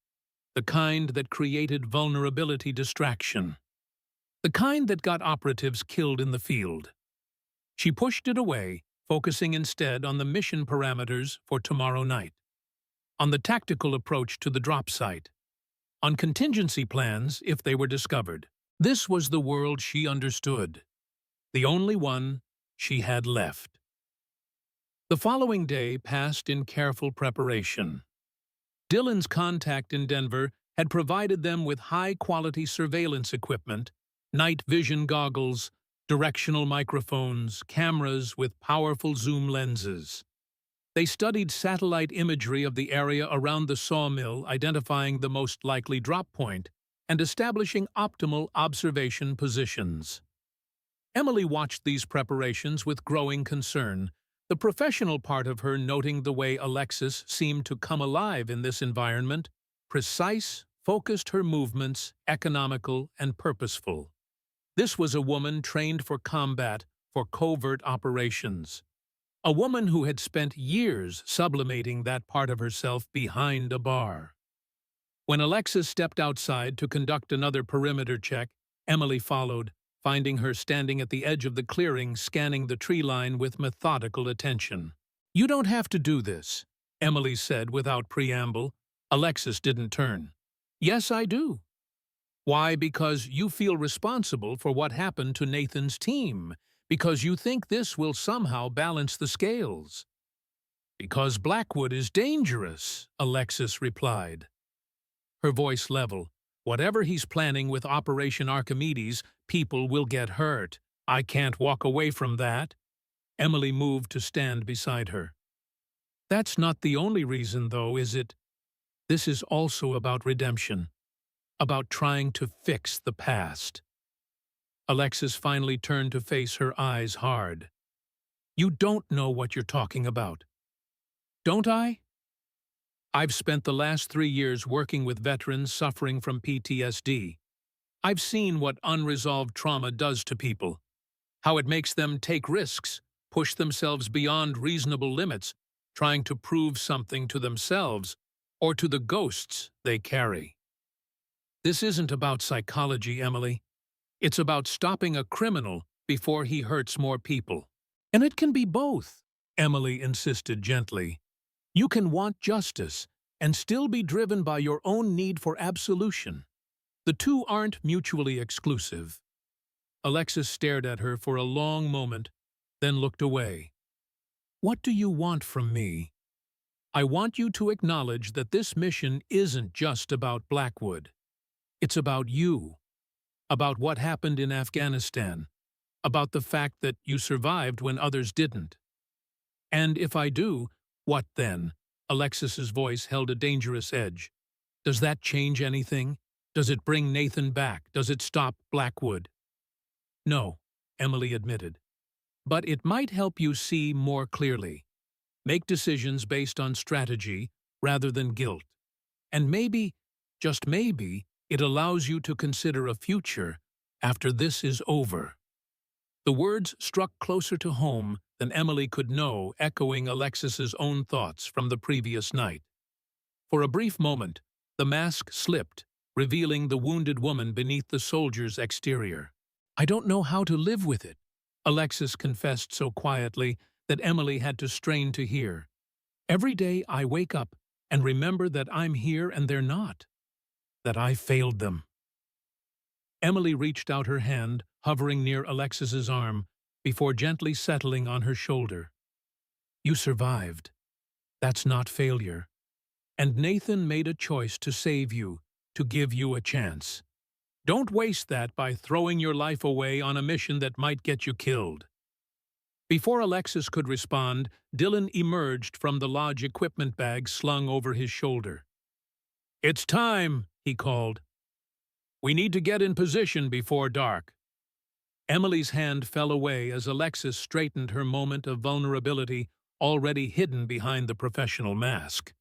the kind that created vulnerability distraction, the kind that got operatives killed in the field. She pushed it away, focusing instead on the mission parameters for tomorrow night, on the tactical approach to the drop site, on contingency plans if they were discovered. This was the world she understood, the only one she had left. The following day passed in careful preparation. Dylan's contact in Denver had provided them with high-quality surveillance equipment, night vision goggles, directional microphones, cameras with powerful zoom lenses. They studied satellite imagery of the area around the sawmill, identifying the most likely drop point and establishing optimal observation positions. Emily watched these preparations with growing concern, the professional part of her noting the way Alexis seemed to come alive in this environment, precise, focused her movements, economical and purposeful. This was a woman trained for combat, for covert operations. A woman who had spent years sublimating that part of herself behind a bar. When Alexis stepped outside to conduct another perimeter check, Emily followed, finding her standing at the edge of the clearing, scanning the tree line with methodical attention. "You don't have to do this," Emily said without preamble. Alexis didn't turn. "Yes, I do." "Why? Because you feel responsible for what happened to Nathan's team. Because you think this will somehow balance the scales." "Because Blackwood is dangerous," Alexis replied. Her voice level. "Whatever he's planning with Operation Archimedes, people will get hurt. I can't walk away from that." Emily moved to stand beside her. "That's not the only reason, though, is it? This is also about redemption, about trying to fix the past." Alexis finally turned to face her, eyes hard. "You don't know what you're talking about." "Don't I?" "I've spent the last 3 years working with veterans suffering from PTSD. I've seen what unresolved trauma does to people, how it makes them take risks, push themselves beyond reasonable limits, trying to prove something to themselves or to the ghosts they carry. This isn't about psychology, Emily. It's about stopping a criminal before he hurts more people." "And it can be both," Emily insisted gently. "You can want justice and still be driven by your own need for absolution. The two aren't mutually exclusive." Alexis stared at her for a long moment, then looked away. "What do you want from me?" "I want you to acknowledge that this mission isn't just about Blackwood. It's about you. About what happened in Afghanistan, about the fact that you survived when others didn't. And if I do, what then?" Alexis's voice held a dangerous edge. "Does that change anything? Does it bring Nathan back? Does it stop Blackwood?" "No," Emily admitted. "But it might help you see more clearly. Make decisions based on strategy rather than guilt. And maybe, just maybe, it allows you to consider a future after this is over." The words struck closer to home than Emily could know, echoing Alexis's own thoughts from the previous night. For a brief moment, the mask slipped, revealing the wounded woman beneath the soldier's exterior. "I don't know how to live with it," Alexis confessed so quietly that Emily had to strain to hear. "Every day I wake up and remember that I'm here and they're not, that I failed them." Emily reached out her hand, hovering near Alexis's arm, before gently settling on her shoulder. "You survived. That's not failure. And Nathan made a choice to save you, to give you a chance. Don't waste that by throwing your life away on a mission that might get you killed." Before Alexis could respond, Dylan emerged from the lodge equipment bag slung over his shoulder. "It's time," he called. "We need to get in position before dark." Emily's hand fell away as Alexis straightened her moment of vulnerability, already hidden behind the professional mask.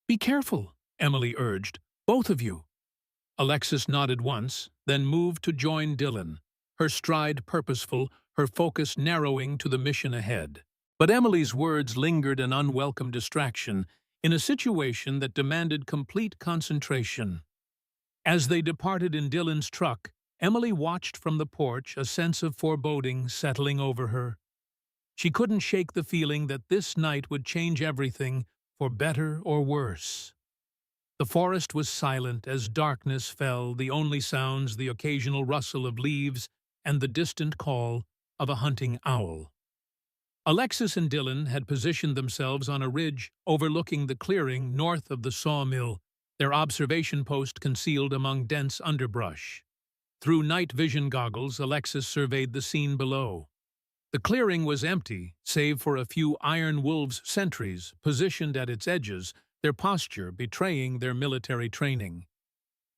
"Be careful," Emily urged. "Both of you." Alexis nodded once, then moved to join Dylan, her stride purposeful, her focus narrowing to the mission ahead. But Emily's words lingered an unwelcome distraction in a situation that demanded complete concentration. As they departed in Dylan's truck, Emily watched from the porch, a sense of foreboding settling over her. She couldn't shake the feeling that this night would change everything, for better or worse. The forest was silent as darkness fell, the only sounds the occasional rustle of leaves and the distant call of a hunting owl. Alexis and Dylan had positioned themselves on a ridge overlooking the clearing north of the sawmill, their observation post concealed among dense underbrush. Through night vision goggles, Alexis surveyed the scene below. The clearing was empty, save for a few Iron Wolves sentries positioned at its edges, their posture betraying their military training.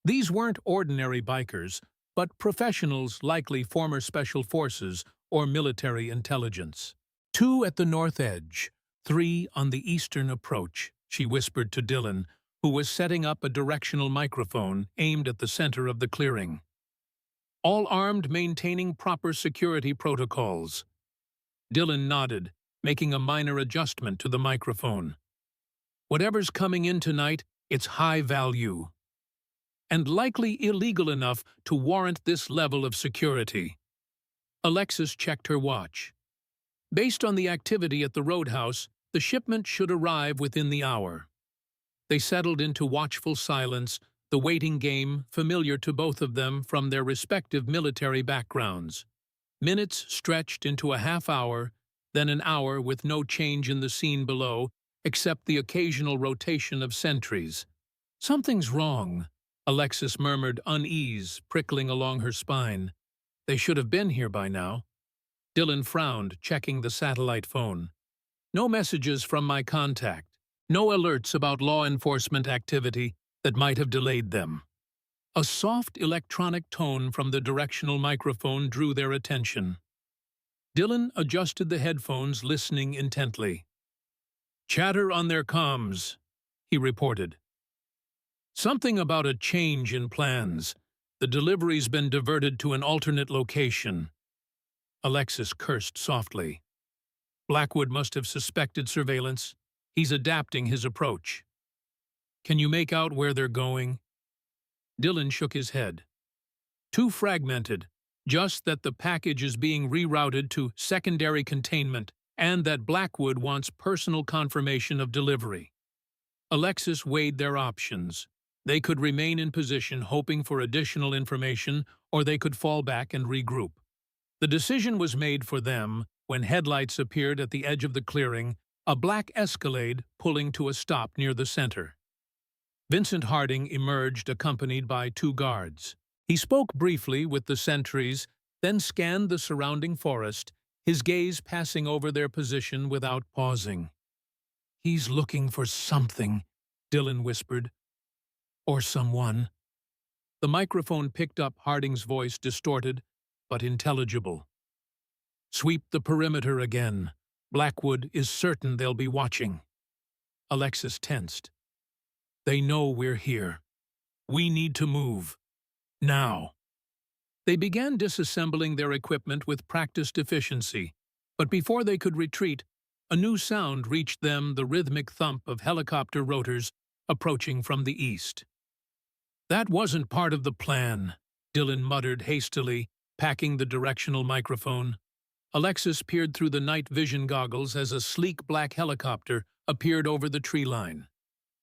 These weren't ordinary bikers, but professionals, likely former special forces or military intelligence. "Two at the north edge, 3 on the eastern approach," she whispered to Dylan, who was setting up a directional microphone aimed at the center of the clearing. "All armed, maintaining proper security protocols." Dylan nodded, making a minor adjustment to the microphone. "Whatever's coming in tonight, it's high value, and likely illegal enough to warrant this level of security." Alexis checked her watch. Based on the activity at the roadhouse, the shipment should arrive within the hour. They settled into watchful silence, the waiting game familiar to both of them from their respective military backgrounds. Minutes stretched into a half hour, then an hour with no change in the scene below, except the occasional rotation of sentries. "Something's wrong," Alexis murmured, unease prickling along her spine. "They should have been here by now." Dylan frowned, checking the satellite phone. "No messages from my contact. No alerts about law enforcement activity that might have delayed them." A soft electronic tone from the directional microphone drew their attention. Dylan adjusted the headphones, listening intently. "Chatter on their comms," he reported. "Something about a change in plans. The delivery's been diverted to an alternate location." Alexis cursed softly. "Blackwood must have suspected surveillance. He's adapting his approach." "Can you make out where they're going?" Dylan shook his head. "Too fragmented. Just that the package is being rerouted to secondary containment and that Blackwood wants personal confirmation of delivery." Alexis weighed their options. They could remain in position hoping for additional information, or they could fall back and regroup. The decision was made for them when headlights appeared at the edge of the clearing, a black Escalade pulling to a stop near the center. Vincent Harding emerged accompanied by 2 guards. He spoke briefly with the sentries, then scanned the surrounding forest, his gaze passing over their position without pausing. "He's looking for something," Dylan whispered. "Or someone." The microphone picked up Harding's voice, distorted but intelligible. "Sweep the perimeter again. Blackwood is certain they'll be watching." Alexis tensed. "They know we're here. We need to move. Now." They began disassembling their equipment with practiced efficiency, but before they could retreat, a new sound reached them, the rhythmic thump of helicopter rotors approaching from the east. "That wasn't part of the plan," Dylan muttered hastily, packing the directional microphone. Alexis peered through the night vision goggles as a sleek black helicopter appeared over the tree line.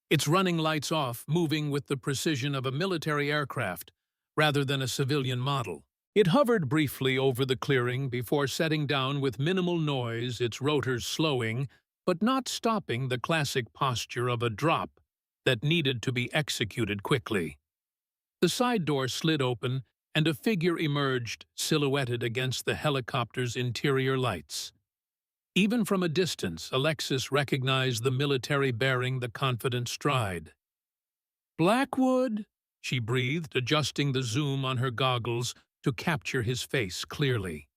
Its running lights off, moving with the precision of a military aircraft, rather than a civilian model. It hovered briefly over the clearing before setting down with minimal noise, its rotors slowing, but not stopping the classic posture of a drop that needed to be executed quickly. The side door slid open, and a figure emerged, silhouetted against the helicopter's interior lights. Even from a distance, Alexis recognized the military bearing the confident stride. "Blackwood," she breathed, adjusting the zoom on her goggles to capture his face clearly.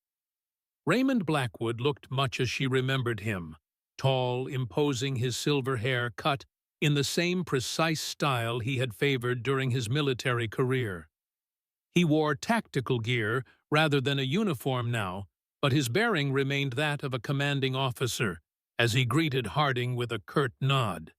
Raymond Blackwood looked much as she remembered him, tall, imposing, his silver hair cut in the same precise style he had favored during his military career. He wore tactical gear rather than a uniform now, but his bearing remained that of a commanding officer as he greeted Harding with a curt nod.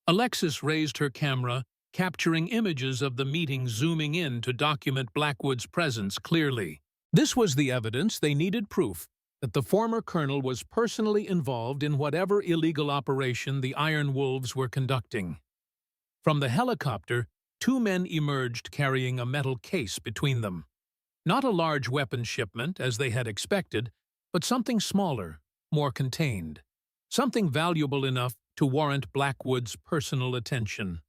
Alexis raised her camera, capturing images of the meeting, zooming in to document Blackwood's presence clearly. This was the evidence they needed, proof that the former colonel was personally involved in whatever illegal operation the Iron Wolves were conducting. From the helicopter, two men emerged carrying a metal case between them. Not a large weapon shipment, as they had expected, but something smaller, more contained. Something valuable enough to warrant Blackwood's personal attention.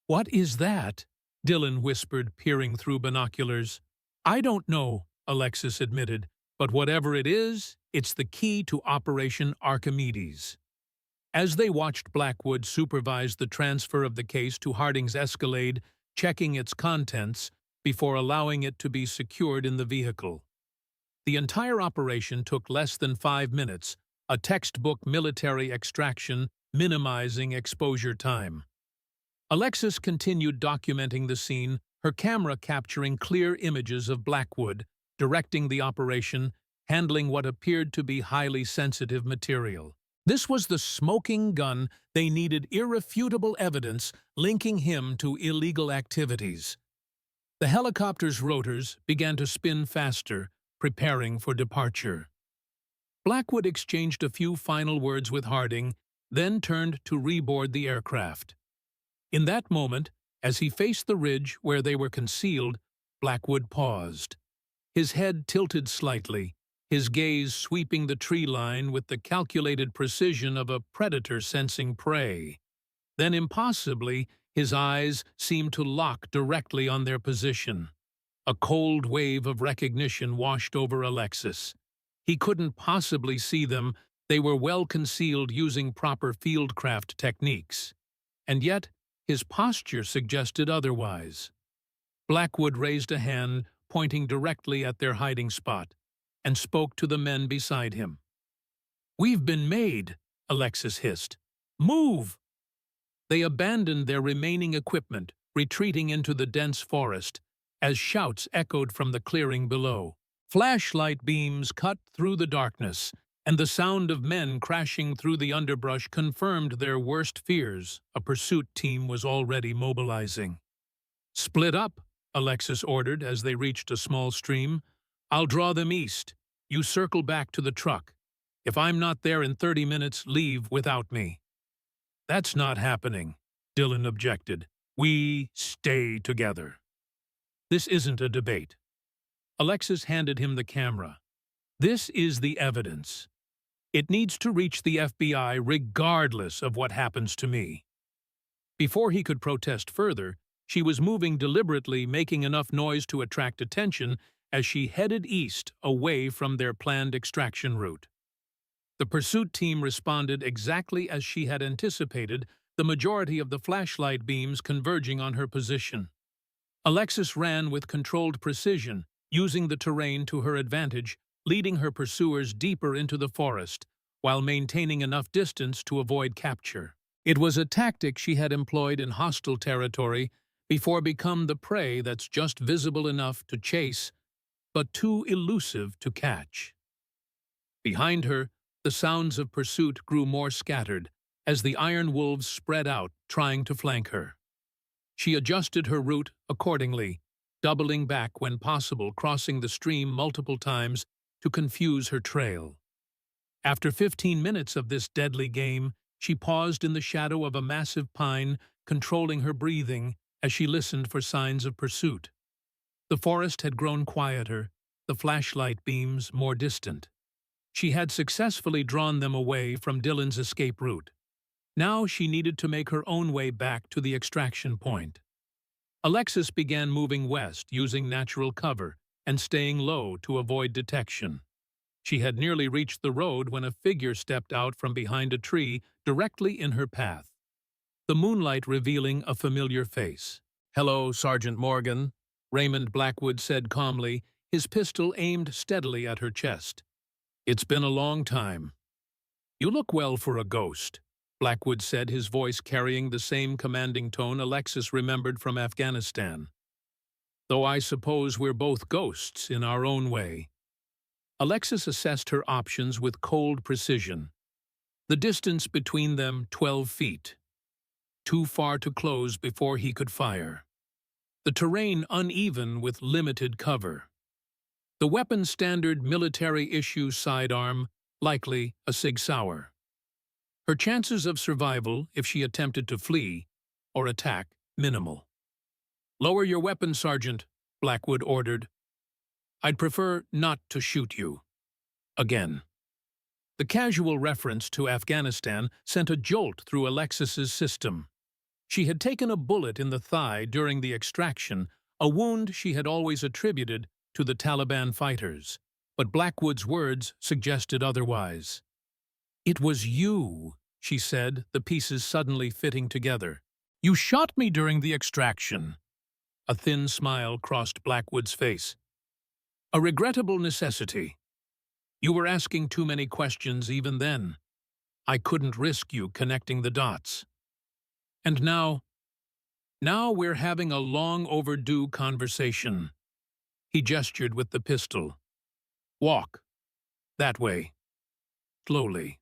"What is that?" Dylan whispered, peering through binoculars. "I don't know," Alexis admitted, "but whatever it is, it's the key to Operation Archimedes." As they watched Blackwood supervise the transfer of the case to Harding's Escalade, checking its contents before allowing it to be secured in the vehicle. The entire operation took less than 5 minutes, a textbook military extraction minimizing exposure time. Alexis continued documenting the scene, her camera capturing clear images of Blackwood, directing the operation, handling what appeared to be highly sensitive material. This was the smoking gun they needed, irrefutable evidence linking him to illegal activities. The helicopter's rotors began to spin faster, preparing for departure. Blackwood exchanged a few final words with Harding, then turned to reboard the aircraft. In that moment, as he faced the ridge where they were concealed, Blackwood paused. His head tilted slightly, his gaze sweeping the tree line with the calculated precision of a predator sensing prey. Then, impossibly, his eyes seemed to lock directly on their position. A cold wave of recognition washed over Alexis. He couldn't possibly see them, they were well concealed using proper fieldcraft techniques. And yet, his posture suggested otherwise. Blackwood raised a hand, pointing directly at their hiding spot, and spoke to the men beside him. "We've been made," Alexis hissed. "Move!" They abandoned their remaining equipment, retreating into the dense forest, as shouts echoed from the clearing below. Flashlight beams cut through the darkness, and the sound of men crashing through the underbrush confirmed their worst fears. A pursuit team was already mobilizing. "Split up," Alexis ordered as they reached a small stream. "I'll draw them east. You circle back to the truck. If I'm not there in 30 minutes, leave without me." "That's not happening," Dylan objected. "We stay together." "This isn't a debate." Alexis handed him the camera. "This is the evidence. It needs to reach the FBI regardless of what happens to me." Before he could protest further, she was moving deliberately, making enough noise to attract attention as she headed east, away from their planned extraction route. The pursuit team responded exactly as she had anticipated, the majority of the flashlight beams converging on her position. Alexis ran with controlled precision, using the terrain to her advantage, leading her pursuers deeper into the forest, while maintaining enough distance to avoid capture. It was a tactic she had employed in hostile territory before become the prey that's just visible enough to chase but too elusive to catch. Behind her, the sounds of pursuit grew more scattered as the iron wolves spread out, trying to flank her. She adjusted her route accordingly, doubling back when possible, crossing the stream multiple times to confuse her trail. After 15 minutes of this deadly game, she paused in the shadow of a massive pine, controlling her breathing as she listened for signs of pursuit. The forest had grown quieter, the flashlight beams more distant. She had successfully drawn them away from Dylan's escape route. Now she needed to make her own way back to the extraction point. Alexis began moving west, using natural cover and staying low to avoid detection. She had nearly reached the road when a figure stepped out from behind a tree directly in her path, the moonlight revealing a familiar face. "Hello, Sergeant Morgan," Raymond Blackwood said calmly, his pistol aimed steadily at her chest. "It's been a long time." "You look well for a ghost," Blackwood said, his voice carrying the same commanding tone Alexis remembered from Afghanistan. "Though I suppose we're both ghosts in our own way." Alexis assessed her options with cold precision. The distance between them 12 feet. Too far to close before he could fire. The terrain uneven with limited cover. The weapon standard military-issue sidearm, likely a Sig Sauer. Her chances of survival, if she attempted to flee or attack, minimal. "Lower your weapon, Sergeant," Blackwood ordered. "I'd prefer not to shoot you." Again. The casual reference to Afghanistan sent a jolt through Alexis's system. She had taken a bullet in the thigh during the extraction, a wound she had always attributed to the Taliban fighters, but Blackwood's words suggested otherwise. "It was you," she said, the pieces suddenly fitting together. "You shot me during the extraction." A thin smile crossed Blackwood's face. "A regrettable necessity. You were asking too many questions even then. I couldn't risk you connecting the dots. And now we're having a long overdue conversation." He gestured with the pistol. "Walk. That way. Slowly."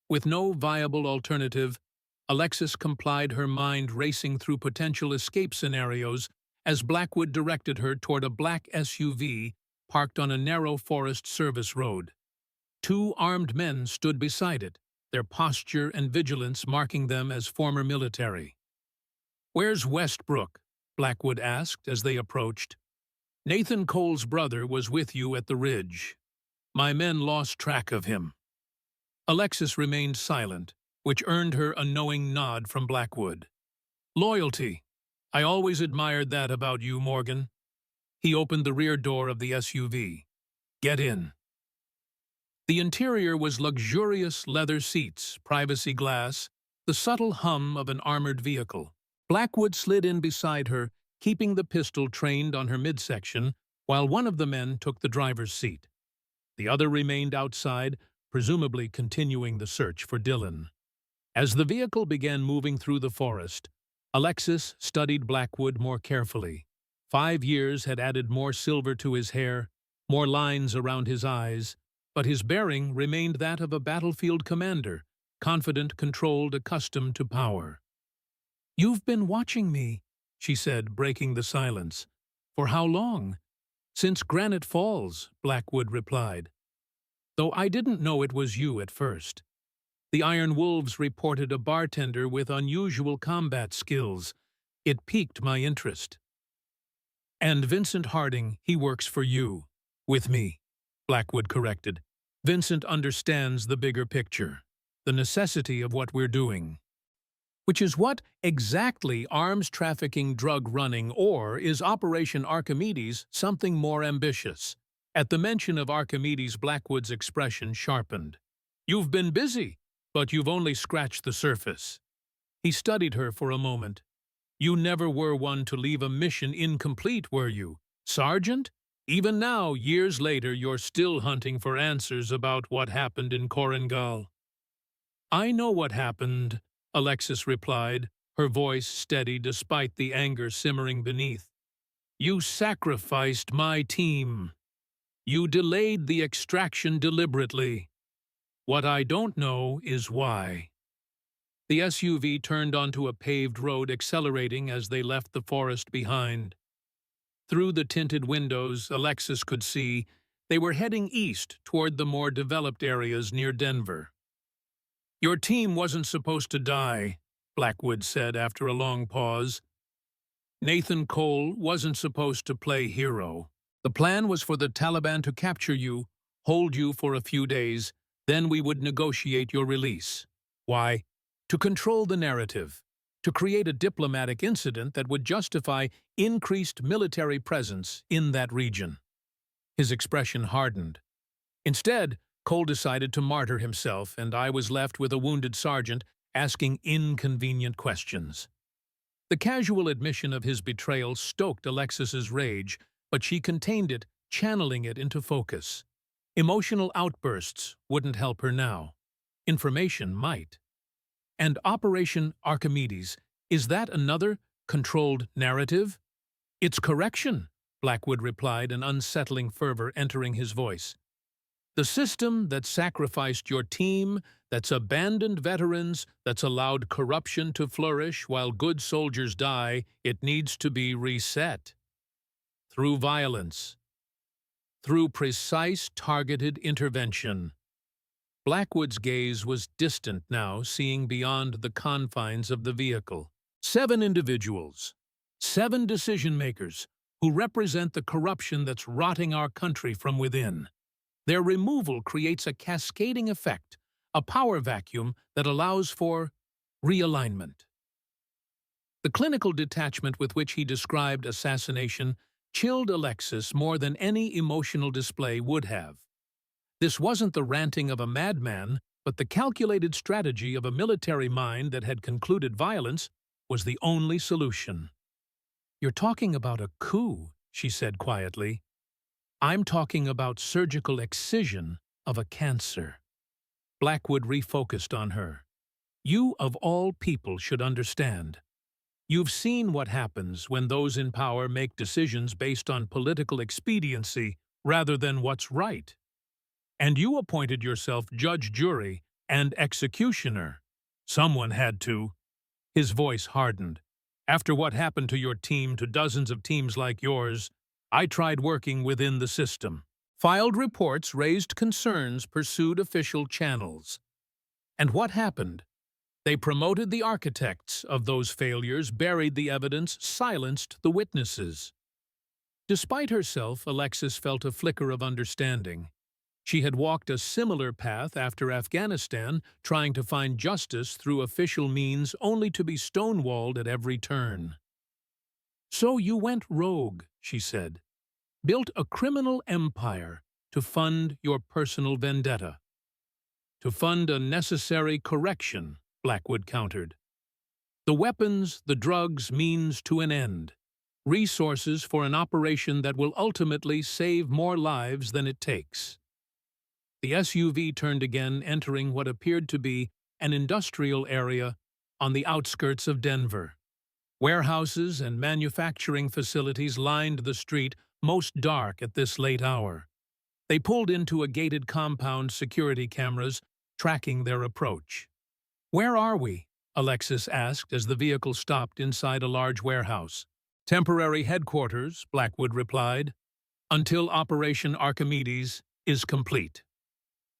With no viable alternative, Alexis complied, her mind racing through potential escape scenarios as Blackwood directed her toward a black SUV parked on a narrow Forest Service road. 2 armed men stood beside it, their posture and vigilance marking them as former military. "Where's Westbrook?" Blackwood asked as they approached. "Nathan Cole's brother was with you at the ridge. My men lost track of him." Alexis remained silent, which earned her a knowing nod from Blackwood. "Loyalty. I always admired that about you, Morgan." He opened the rear door of the SUV. "Get in." The interior was luxurious leather seats, privacy glass, the subtle hum of an armored vehicle. Blackwood slid in beside her, keeping the pistol trained on her midsection, while one of the men took the driver's seat. The other remained outside, presumably continuing the search for Dylan. As the vehicle began moving through the forest, Alexis studied Blackwood more carefully. 5 years had added more silver to his hair, more lines around his eyes, but his bearing remained that of a battlefield commander, confident, controlled, accustomed to power. "You've been watching me," she said, breaking the silence. "For how long?" "Since Granite Falls," Blackwood replied. "Though I didn't know it was you at first. The Iron Wolves reported a bartender with unusual combat skills. It piqued my interest." "And Vincent Harding, he works for you." "With me," Blackwood corrected. "Vincent understands the bigger picture, the necessity of what we're doing." "Which is what exactly arms trafficking, drug running, or is Operation Archimedes something more ambitious?" At the mention of Archimedes, Blackwood's expression sharpened. "You've been busy, but you've only scratched the surface." He studied her for a moment. "You never were one to leave a mission incomplete, were you, Sergeant? Even now, years later, you're still hunting for answers about what happened in Korengal." "I know what happened," Alexis replied, her voice steady despite the anger simmering beneath. "You sacrificed my team." You delayed the extraction deliberately. What I don't know is why. The SUV turned onto a paved road, accelerating as they left the forest behind. Through the tinted windows Alexis could see, they were heading east toward the more developed areas near Denver. Your team wasn't supposed to die, Blackwood said after a long pause. Nathan Cole wasn't supposed to play hero. The plan was for the Taliban to capture you, hold you for a few days, then we would negotiate your release. Why? To control the narrative, to create a diplomatic incident that would justify increased military presence in that region. His expression hardened. Instead, Cole decided to martyr himself, and I was left with a wounded sergeant asking inconvenient questions. The casual admission of his betrayal stoked Alexis's rage, but she contained it, channeling it into focus. Emotional outbursts wouldn't help her now. Information might. And Operation Archimedes, is that another controlled narrative? It's correction, Blackwood replied, an unsettling fervor entering his voice. The system that sacrificed your team, that's abandoned veterans, that's allowed corruption to flourish while good soldiers die, it needs to be reset. Through violence. Through precise, targeted intervention. Blackwood's gaze was distant now, seeing beyond the confines of the vehicle. 7 individuals, 7 decision-makers, who represent the corruption that's rotting our country from within. Their removal creates a cascading effect, a power vacuum that allows for realignment. The clinical detachment with which he described assassination chilled Alexis more than any emotional display would have. This wasn't the ranting of a madman, but the calculated strategy of a military mind that had concluded violence was the only solution. "You're talking about a coup," she said quietly. "I'm talking about surgical excision of a cancer." Blackwood refocused on her. "You, of all people, should understand. You've seen what happens when those in power make decisions based on political expediency rather than what's right. And you appointed yourself judge, jury, and executioner. Someone had to." His voice hardened. "After what happened to your team, to dozens of teams like yours, I tried working within the system. Filed reports, raised concerns, pursued official channels. And what happened? They promoted the architects of those failures, buried the evidence, silenced the witnesses." Despite herself, Alexis felt a flicker of understanding. She had walked a similar path after Afghanistan, trying to find justice through official means only to be stonewalled at every turn. "So you went rogue," she said. "Built a criminal empire to fund your personal vendetta." "To fund a necessary correction," Blackwood countered. "The weapons, the drugs, means to an end. Resources for an operation that will ultimately save more lives than it takes." The SUV turned again, entering what appeared to be an industrial area on the outskirts of Denver. Warehouses and manufacturing facilities lined the street, most dark at this late hour. They pulled into a gated compound, security cameras tracking their approach. "Where are we?" Alexis asked as the vehicle stopped inside a large warehouse. "Temporary headquarters," Blackwood replied, "until Operation Archimedes is complete."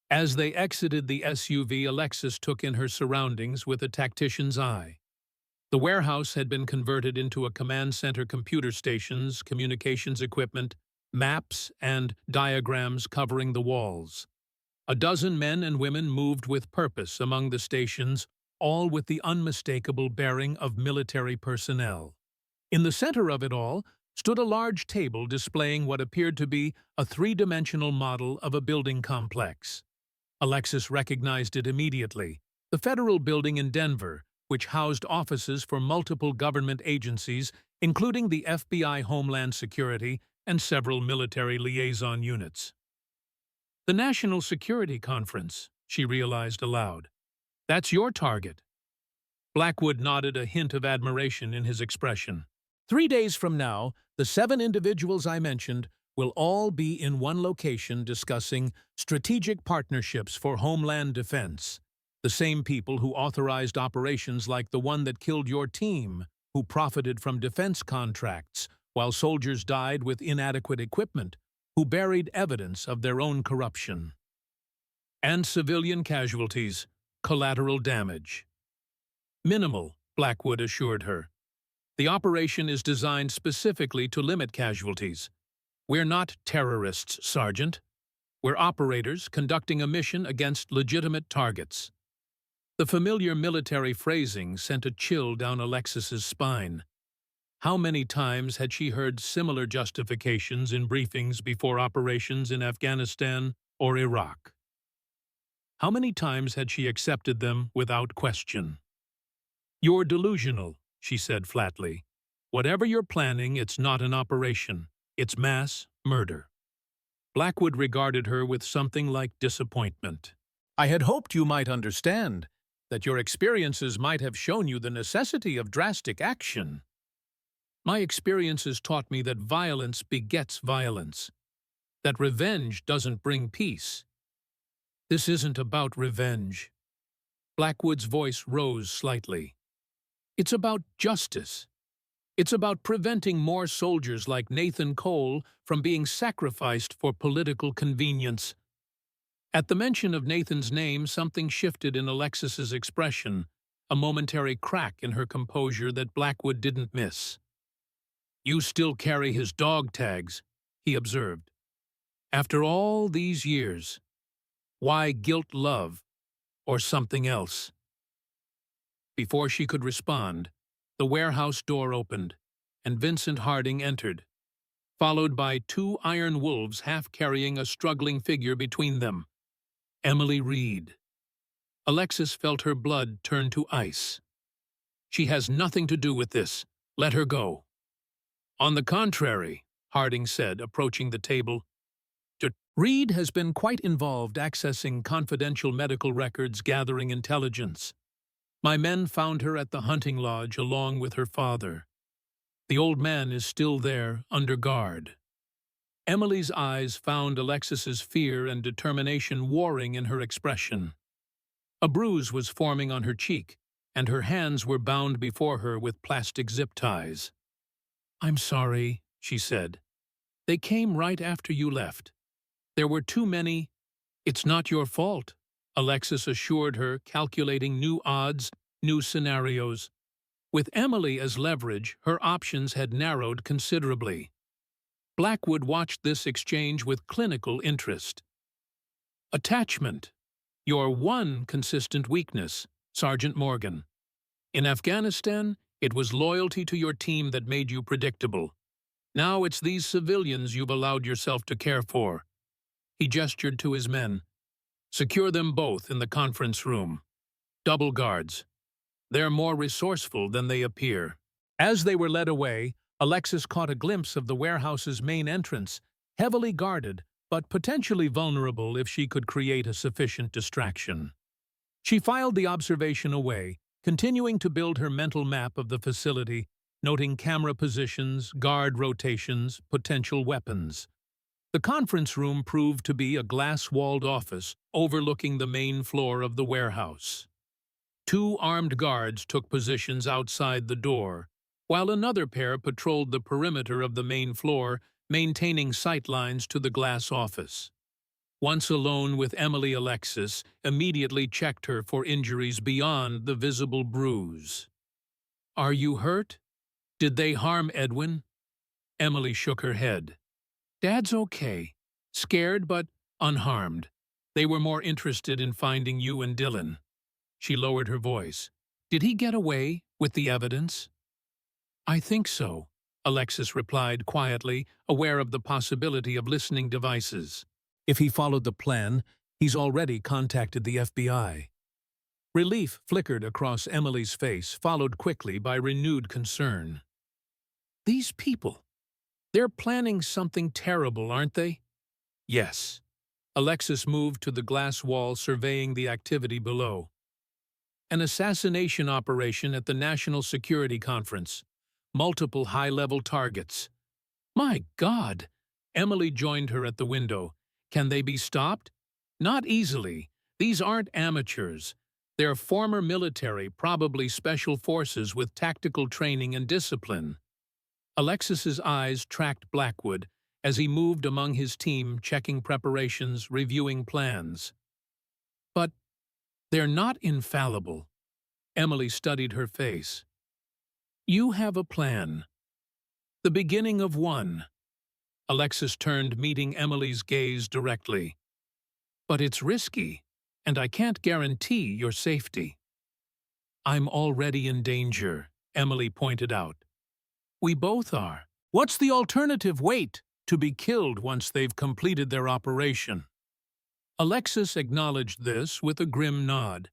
As they exited the SUV, Alexis took in her surroundings with a tactician's eye. The warehouse had been converted into a command center, computer stations, communications equipment, maps, and diagrams covering the walls. A dozen men and women moved with purpose among the stations, all with the unmistakable bearing of military personnel. In the center of it all stood a large table displaying what appeared to be a 3-dimensional model of a building complex. Alexis recognized it immediately, the federal building in Denver, which housed offices for multiple government agencies, including the FBI, Homeland Security, and several military liaison units. "The National Security Conference," she realized aloud. "That's your target." Blackwood nodded, a hint of admiration in his expression. 3 days from now, the 7 individuals I mentioned will all be in one location discussing strategic partnerships for homeland defense. The same people who authorized operations like the one that killed your team, who profited from defense contracts while soldiers died with inadequate equipment, who buried evidence of their own corruption. And civilian casualties, collateral damage. Minimal, Blackwood assured her. The operation is designed specifically to limit casualties. We're not terrorists, Sergeant. We're operators conducting a mission against legitimate targets. The familiar military phrasing sent a chill down Alexis's spine. How many times had she heard similar justifications in briefings before operations in Afghanistan or Iraq? How many times had she accepted them without question? "You're delusional," she said flatly. "Whatever you're planning, it's not an operation. It's mass murder." Blackwood regarded her with something like disappointment. "I had hoped you might understand, that your experiences might have shown you the necessity of drastic action." "My experiences taught me that violence begets violence, that revenge doesn't bring peace." "This isn't about revenge." Blackwood's voice rose slightly. "It's about justice. It's about preventing more soldiers like Nathan Cole from being sacrificed for political convenience." At the mention of Nathan's name, something shifted in Alexis's expression, a momentary crack in her composure that Blackwood didn't miss. "You still carry his dog tags," he observed. "After all these years, why guilt love, or something else?" Before she could respond, the warehouse door opened, and Vincent Harding entered, followed by two iron wolves half carrying a struggling figure between them. Emily Reed. Alexis felt her blood turn to ice. "She has nothing to do with this. Let her go." "On the contrary," Harding said, approaching the table. "Reed has been quite involved accessing confidential medical records, gathering intelligence. My men found her at the hunting lodge along with her father. The old man is still there, under guard." Emily's eyes found Alexis's fear and determination warring in her expression. A bruise was forming on her cheek, and her hands were bound before her with plastic zip ties. "I'm sorry," she said. "They came right after you left. There were too many." "It's not your fault," Alexis assured her, calculating new odds, new scenarios. With Emily as leverage, her options had narrowed considerably. Blackwood watched this exchange with clinical interest. "Attachment. Your one consistent weakness, Sergeant Morgan. In Afghanistan, it was loyalty to your team that made you predictable. Now it's these civilians you've allowed yourself to care for." He gestured to his men. "Secure them both in the conference room. Double guards. They're more resourceful than they appear." As they were led away, Alexis caught a glimpse of the warehouse's main entrance, heavily guarded, but potentially vulnerable if she could create a sufficient distraction. She filed the observation away, continuing to build her mental map of the facility, noting camera positions, guard rotations, potential weapons. The conference room proved to be a glass-walled office overlooking the main floor of the warehouse. Two armed guards took positions outside the door, while another pair patrolled the perimeter of the main floor, maintaining sightlines to the glass office. Once alone with Emily, Alexis immediately checked her for injuries beyond the visible bruise. "Are you hurt? Did they harm Edwin?" Emily shook her head. "Dad's okay. Scared but unharmed. They were more interested in finding you and Dylan." She lowered her voice. "Did he get away with the evidence?" "I think so," Alexis replied quietly, aware of the possibility of listening devices. "If he followed the plan, he's already contacted the FBI." Relief flickered across Emily's face, followed quickly by renewed concern. "These people, they're planning something terrible, aren't they?" "Yes." Alexis moved to the glass wall, surveying the activity below. "An assassination operation at the National Security Conference. Multiple high-level targets." "My God!" Emily joined her at the window. Can they be stopped? Not easily. These aren't amateurs. They're former military, probably special forces with tactical training and discipline. Alexis's eyes tracked Blackwood as he moved among his team, checking preparations, reviewing plans. But they're not infallible. Emily studied her face. You have a plan. The beginning of one. Alexis turned, meeting Emily's gaze directly. But it's risky, and I can't guarantee your safety. I'm already in danger, Emily pointed out. We both are. What's the alternative? Wait, to be killed once they've completed their operation. Alexis acknowledged this with a grim nod.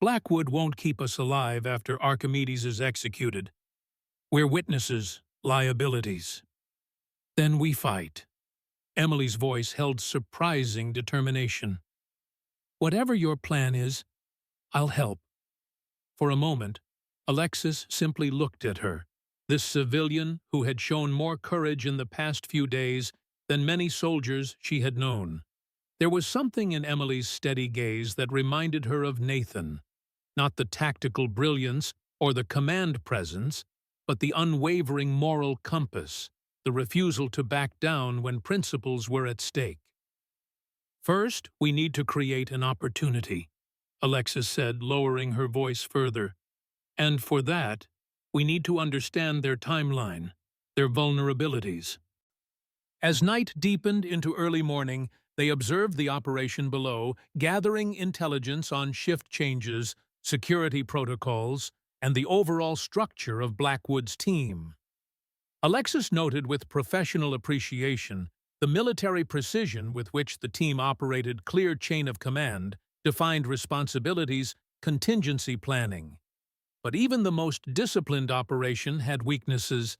Blackwood won't keep us alive after Archimedes is executed. We're witnesses, liabilities. Then we fight. Emily's voice held surprising determination. Whatever your plan is, I'll help. For a moment, Alexis simply looked at her, this civilian who had shown more courage in the past few days than many soldiers she had known. There was something in Emily's steady gaze that reminded her of Nathan, not the tactical brilliance or the command presence, but the unwavering moral compass, the refusal to back down when principles were at stake. First, we need to create an opportunity, Alexis said, lowering her voice further. And for that, we need to understand their timeline, their vulnerabilities. As night deepened into early morning, they observed the operation below, gathering intelligence on shift changes, security protocols, and the overall structure of Blackwood's team. Alexis noted with professional appreciation the military precision with which the team operated, clear chain of command, defined responsibilities, contingency planning. But even the most disciplined operation had weaknesses.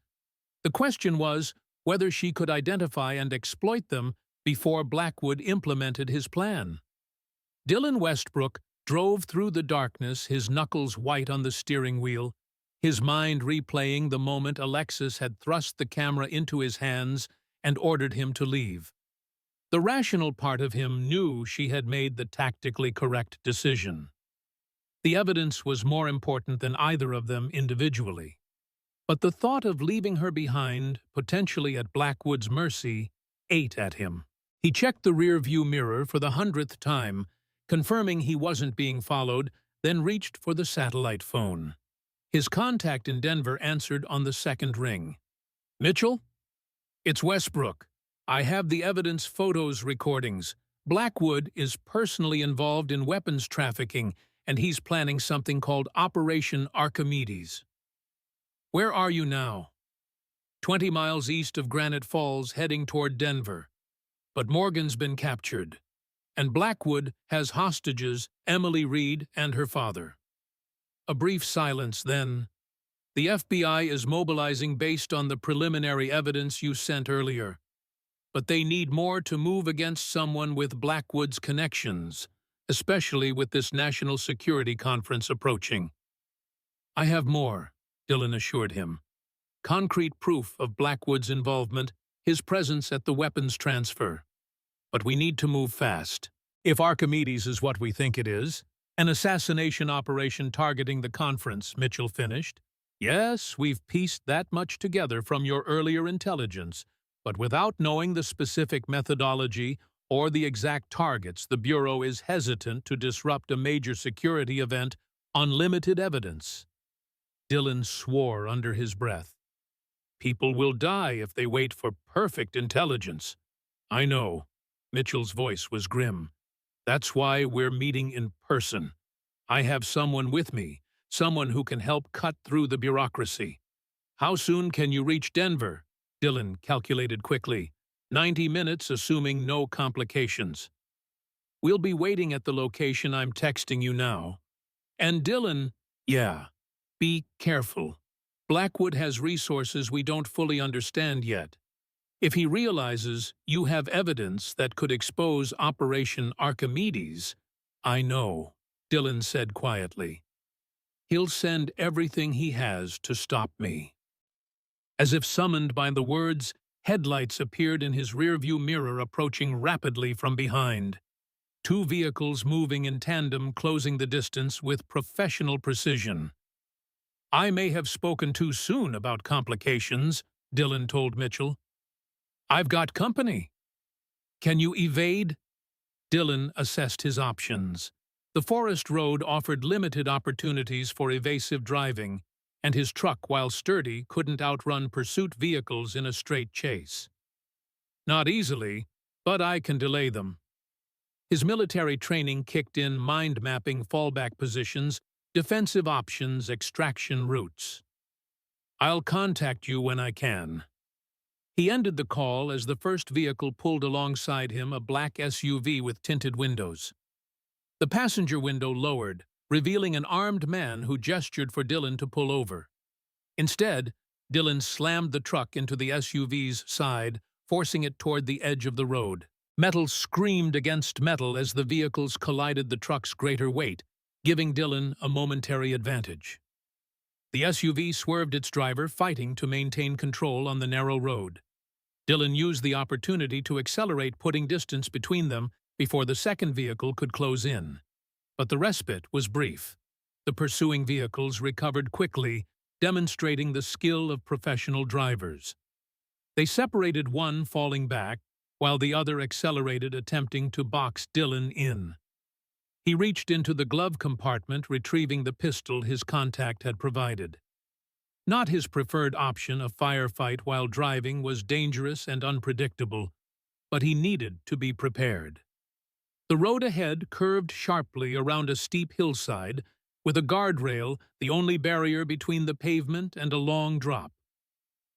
The question was whether she could identify and exploit them before Blackwood implemented his plan. Dylan Westbrook drove through the darkness, his knuckles white on the steering wheel, his mind replaying the moment Alexis had thrust the camera into his hands and ordered him to leave. The rational part of him knew she had made the tactically correct decision. The evidence was more important than either of them individually. But the thought of leaving her behind, potentially at Blackwood's mercy, ate at him. He checked the rear-view mirror for the 100th time, confirming he wasn't being followed, then reached for the satellite phone. His contact in Denver answered on the second ring. Mitchell? It's Westbrook. I have the evidence, photos, recordings. Blackwood is personally involved in weapons trafficking, and he's planning something called Operation Archimedes. Where are you now? 20 miles east of Granite Falls, heading toward Denver. But Morgan's been captured, and Blackwood has hostages, Emily Reed and her father. A brief silence, then. The FBI is mobilizing based on the preliminary evidence you sent earlier. But they need more to move against someone with Blackwood's connections, especially with this national security conference approaching. I have more, Dylan assured him. Concrete proof of Blackwood's involvement, his presence at the weapons transfer. But we need to move fast. If Archimedes is what we think it is, an assassination operation targeting the conference, Mitchell finished. Yes, we've pieced that much together from your earlier intelligence, but without knowing the specific methodology or the exact targets, the Bureau is hesitant to disrupt a major security event on limited evidence. Dylan swore under his breath. People will die if they wait for perfect intelligence. I know. Mitchell's voice was grim. That's why we're meeting in person. I have someone with me, someone who can help cut through the bureaucracy. How soon can you reach Denver? Dylan calculated quickly. 90 minutes, assuming no complications. We'll be waiting at the location I'm texting you now. And Dylan, yeah, be careful. Blackwood has resources we don't fully understand yet. If he realizes you have evidence that could expose Operation Archimedes, I know, Dylan said quietly. He'll send everything he has to stop me. As if summoned by the words, Headlights appeared in his rearview mirror, approaching rapidly from behind. Two vehicles moving in tandem, closing the distance with professional precision. "I may have spoken too soon about complications," Dillon told Mitchell. "I've got company." "Can you evade?" Dillon assessed his options. The forest road offered limited opportunities for evasive driving, and his truck, while sturdy, couldn't outrun pursuit vehicles in a straight chase. "Not easily, but I can delay them." His military training kicked in, mind-mapping fallback positions, defensive options, extraction routes. "I'll contact you when I can." He ended the call as the first vehicle pulled alongside him, a black SUV with tinted windows. The passenger window lowered, revealing an armed man who gestured for Dillon to pull over. Instead, Dillon slammed the truck into the SUV's side, forcing it toward the edge of the road. Metal screamed against metal as the vehicles collided, the truck's greater weight, giving Dillon a momentary advantage. The SUV swerved its driver, fighting to maintain control on the narrow road. Dillon used the opportunity to accelerate, putting distance between them before the second vehicle could close in. But the respite was brief. The pursuing vehicles recovered quickly, demonstrating the skill of professional drivers. They separated, one falling back, while the other accelerated, attempting to box Dillon in. He reached into the glove compartment, retrieving the pistol his contact had provided. Not his preferred option, a firefight while driving was dangerous and unpredictable, but he needed to be prepared. The road ahead curved sharply around a steep hillside, with a guardrail, the only barrier between the pavement and a long drop.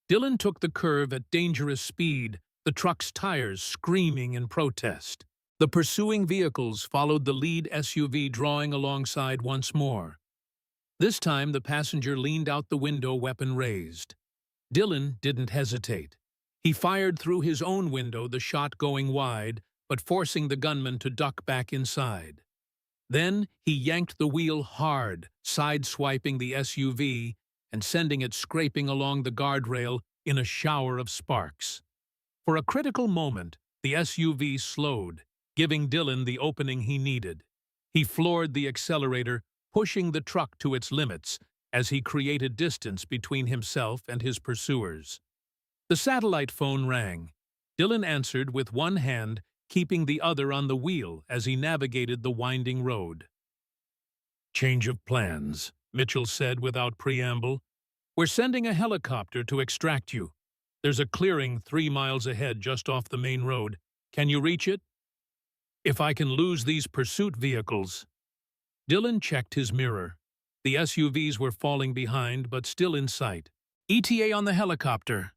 Dillon took the curve at dangerous speed, the truck's tires screaming in protest. The pursuing vehicles followed the lead SUV, drawing alongside once more. This time, the passenger leaned out the window, weapon raised. Dillon didn't hesitate. He fired through his own window, the shot going wide, but forcing the gunman to duck back inside. Then he yanked the wheel hard, sideswiping the SUV and sending it scraping along the guardrail in a shower of sparks. For a critical moment, the SUV slowed, giving Dillon the opening he needed. He floored the accelerator, pushing the truck to its limits as he created distance between himself and his pursuers. The satellite phone rang. Dillon answered with one hand, keeping the other on the wheel as he navigated the winding road. "Change of plans," Mitchell said without preamble. "We're sending a helicopter to extract you. There's a clearing 3 miles ahead just off the main road. Can you reach it?" "If I can lose these pursuit vehicles." Dillon checked his mirror. The SUVs were falling behind, but still in sight. "ETA on the helicopter."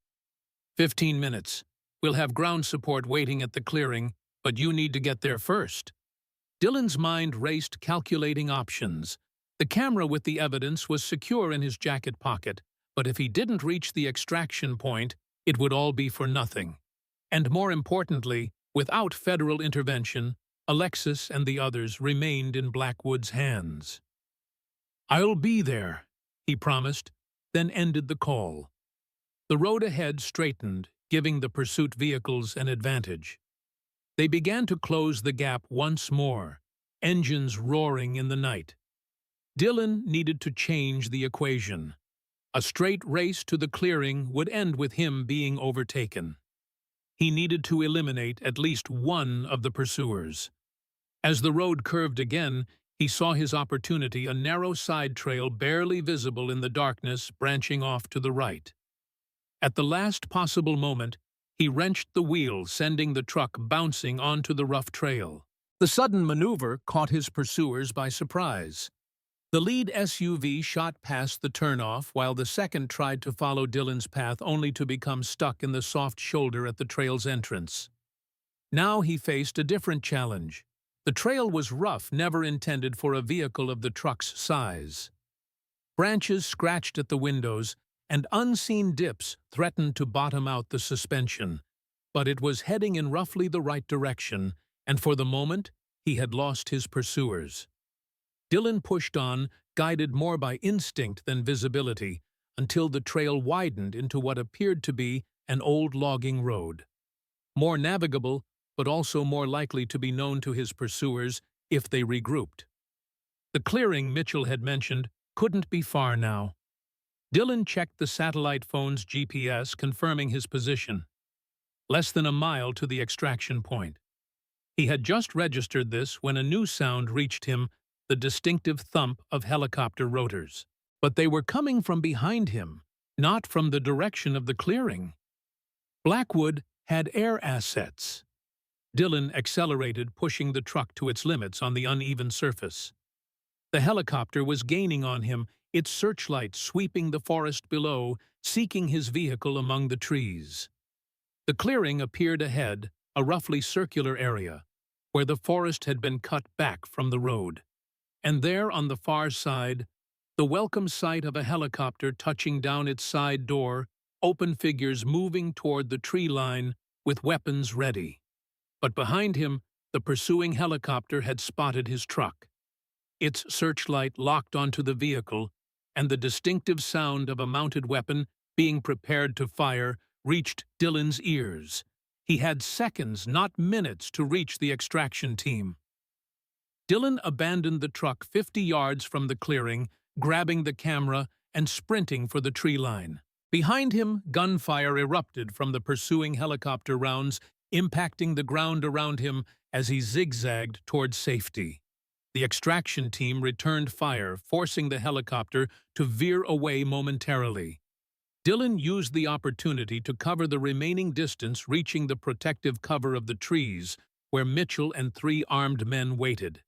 15 minutes. We'll have ground support waiting at the clearing, but you need to get there first." Dillon's mind raced, calculating options. The camera with the evidence was secure in his jacket pocket, but if he didn't reach the extraction point, it would all be for nothing. And more importantly, without federal intervention, Alexis and the others remained in Blackwood's hands. "I'll be there," he promised, then ended the call. The road ahead straightened, giving the pursuit vehicles an advantage. They began to close the gap once more, engines roaring in the night. Dillon needed to change the equation. A straight race to the clearing would end with him being overtaken. He needed to eliminate at least one of the pursuers. As the road curved again, he saw his opportunity, a narrow side trail barely visible in the darkness, branching off to the right. At the last possible moment, he wrenched the wheel, sending the truck bouncing onto the rough trail. The sudden maneuver caught his pursuers by surprise. The lead SUV shot past the turnoff, while the second tried to follow Dillon's path, only to become stuck in the soft shoulder at the trail's entrance. Now he faced a different challenge. The trail was rough, never intended for a vehicle of the truck's size. Branches scratched at the windows, and unseen dips threatened to bottom out the suspension. But it was heading in roughly the right direction, and for the moment, he had lost his pursuers. Dillon pushed on, guided more by instinct than visibility, until the trail widened into what appeared to be an old logging road. More navigable, but also more likely to be known to his pursuers if they regrouped. The clearing Mitchell had mentioned couldn't be far now. Dylan checked the satellite phone's GPS, confirming his position. Less than a mile to the extraction point. He had just registered this when a new sound reached him, the distinctive thump of helicopter rotors. But they were coming from behind him, not from the direction of the clearing. Blackwood had air assets. Dylan accelerated, pushing the truck to its limits on the uneven surface. The helicopter was gaining on him, its searchlight sweeping the forest below, seeking his vehicle among the trees. The clearing appeared ahead, a roughly circular area, where the forest had been cut back from the road. And there, on the far side, the welcome sight of a helicopter touching down its side door, open figures moving toward the tree line with weapons ready. But behind him, the pursuing helicopter had spotted his truck. Its searchlight locked onto the vehicle, and the distinctive sound of a mounted weapon being prepared to fire reached Dylan's ears. He had seconds, not minutes, to reach the extraction team. Dylan abandoned the truck 50 yards from the clearing, grabbing the camera and sprinting for the tree line. Behind him, gunfire erupted from the pursuing helicopter rounds, impacting the ground around him as he zigzagged toward safety. The extraction team returned fire, forcing the helicopter to veer away momentarily. Dylan used the opportunity to cover the remaining distance, reaching the protective cover of the trees, where Mitchell and 3 armed men waited.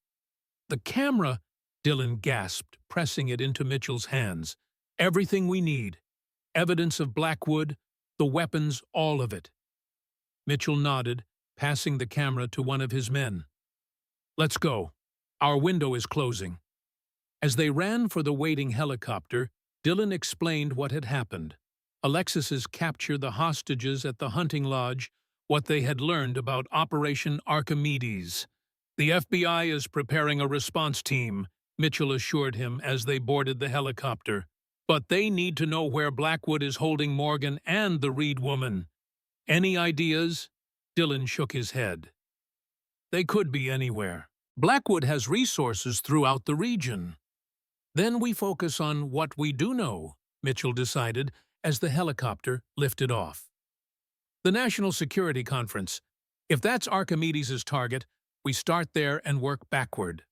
"The camera," Dylan gasped, pressing it into Mitchell's hands. "Everything we need. Evidence of Blackwood, the weapons, all of it." Mitchell nodded, passing the camera to one of his men. "Let's go. Our window is closing." As they ran for the waiting helicopter, Dylan explained what had happened. Alexis's capture, the hostages at the hunting lodge, what they had learned about Operation Archimedes. "The FBI is preparing a response team," Mitchell assured him as they boarded the helicopter. "But they need to know where Blackwood is holding Morgan and the Reed woman." "Any ideas?" Dylan shook his head. "They could be anywhere. Blackwood has resources throughout the region." "Then we focus on what we do know," Mitchell decided as the helicopter lifted off. "The National Security Conference. If that's Archimedes' target, we start there and work backward."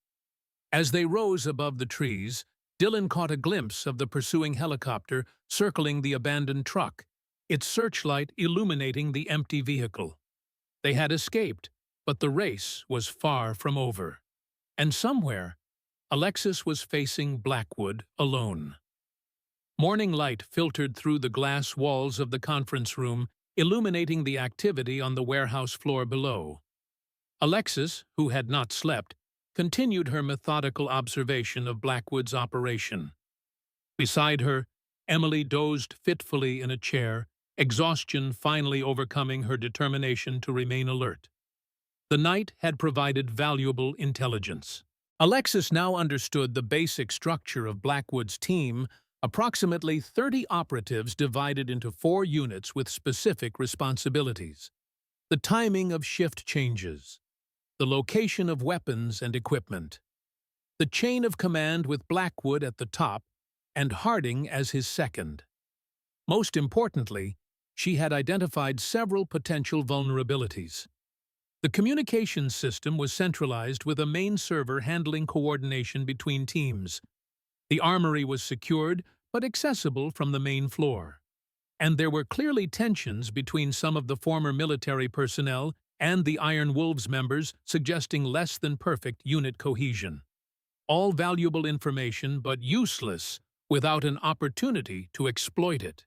As they rose above the trees, Dylan caught a glimpse of the pursuing helicopter circling the abandoned truck, its searchlight illuminating the empty vehicle. They had escaped, but the race was far from over. And somewhere, Alexis was facing Blackwood alone. Morning light filtered through the glass walls of the conference room, illuminating the activity on the warehouse floor below. Alexis, who had not slept, continued her methodical observation of Blackwood's operation. Beside her, Emily dozed fitfully in a chair, exhaustion finally overcoming her determination to remain alert. The night had provided valuable intelligence. Alexis now understood the basic structure of Blackwood's team, approximately 30 operatives divided into 4 units with specific responsibilities. The timing of shift changes. The location of weapons and equipment. The chain of command with Blackwood at the top and Harding as his second. Most importantly, she had identified several potential vulnerabilities. The communications system was centralized with a main server handling coordination between teams. The armory was secured but accessible from the main floor. And there were clearly tensions between some of the former military personnel and the Iron Wolves members, suggesting less than perfect unit cohesion. All valuable information but useless without an opportunity to exploit it.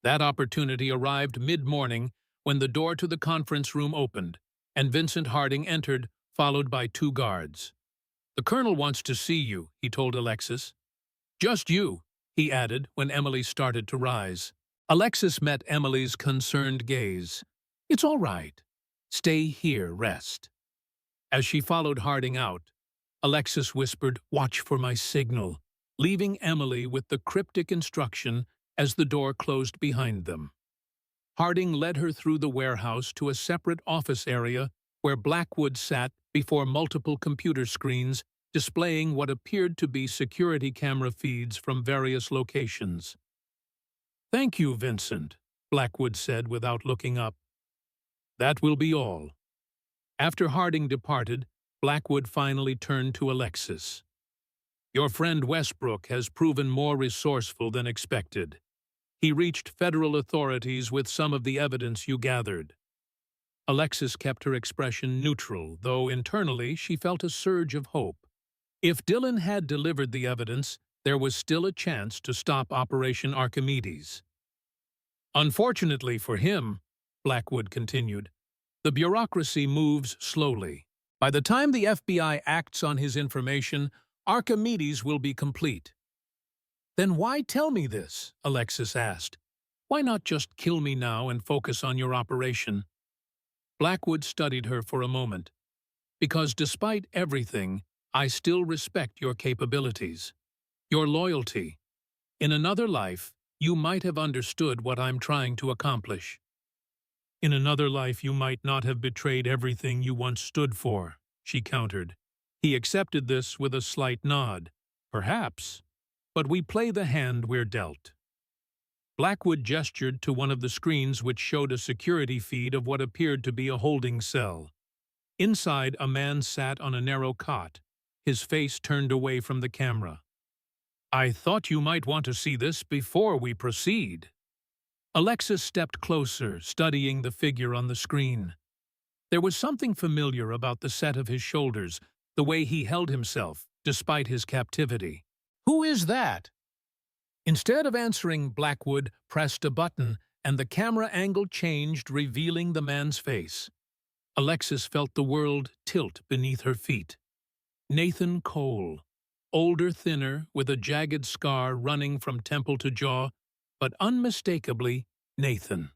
That opportunity arrived mid-morning when the door to the conference room opened, and Vincent Harding entered, followed by 2 guards. "The colonel wants to see you," he told Alexis. "Just you," he added when Emily started to rise. Alexis met Emily's concerned gaze. "It's all right. Stay here, rest." As she followed Harding out, Alexis whispered, "Watch for my signal," leaving Emily with the cryptic instruction as the door closed behind them. Harding led her through the warehouse to a separate office area where Blackwood sat before multiple computer screens displaying what appeared to be security camera feeds from various locations. "Thank you, Vincent," Blackwood said without looking up. "That will be all." After Harding departed, Blackwood finally turned to Alexis. "Your friend Westbrook has proven more resourceful than expected. He reached federal authorities with some of the evidence you gathered." Alexis kept her expression neutral, though internally she felt a surge of hope. If Dillon had delivered the evidence, there was still a chance to stop Operation Archimedes. "Unfortunately for him," Blackwood continued, "the bureaucracy moves slowly. By the time the FBI acts on his information, Archimedes will be complete." "Then why tell me this?" Alexis asked. "Why not just kill me now and focus on your operation?" Blackwood studied her for a moment. "Because despite everything, I still respect your capabilities, your loyalty. In another life, you might have understood what I'm trying to accomplish. In another life, you might not have betrayed everything you once stood for," she countered. He accepted this with a slight nod. "Perhaps, but we play the hand we're dealt." Blackwood gestured to one of the screens which showed a security feed of what appeared to be a holding cell. Inside, a man sat on a narrow cot, his face turned away from the camera. "I thought you might want to see this before we proceed." Alexis stepped closer, studying the figure on the screen. There was something familiar about the set of his shoulders, the way he held himself, despite his captivity. "Who is that?" Instead of answering, Blackwood pressed a button, and the camera angle changed, revealing the man's face. Alexis felt the world tilt beneath her feet. Nathan Cole, older, thinner, with a jagged scar running from temple to jaw, but unmistakably Nathan.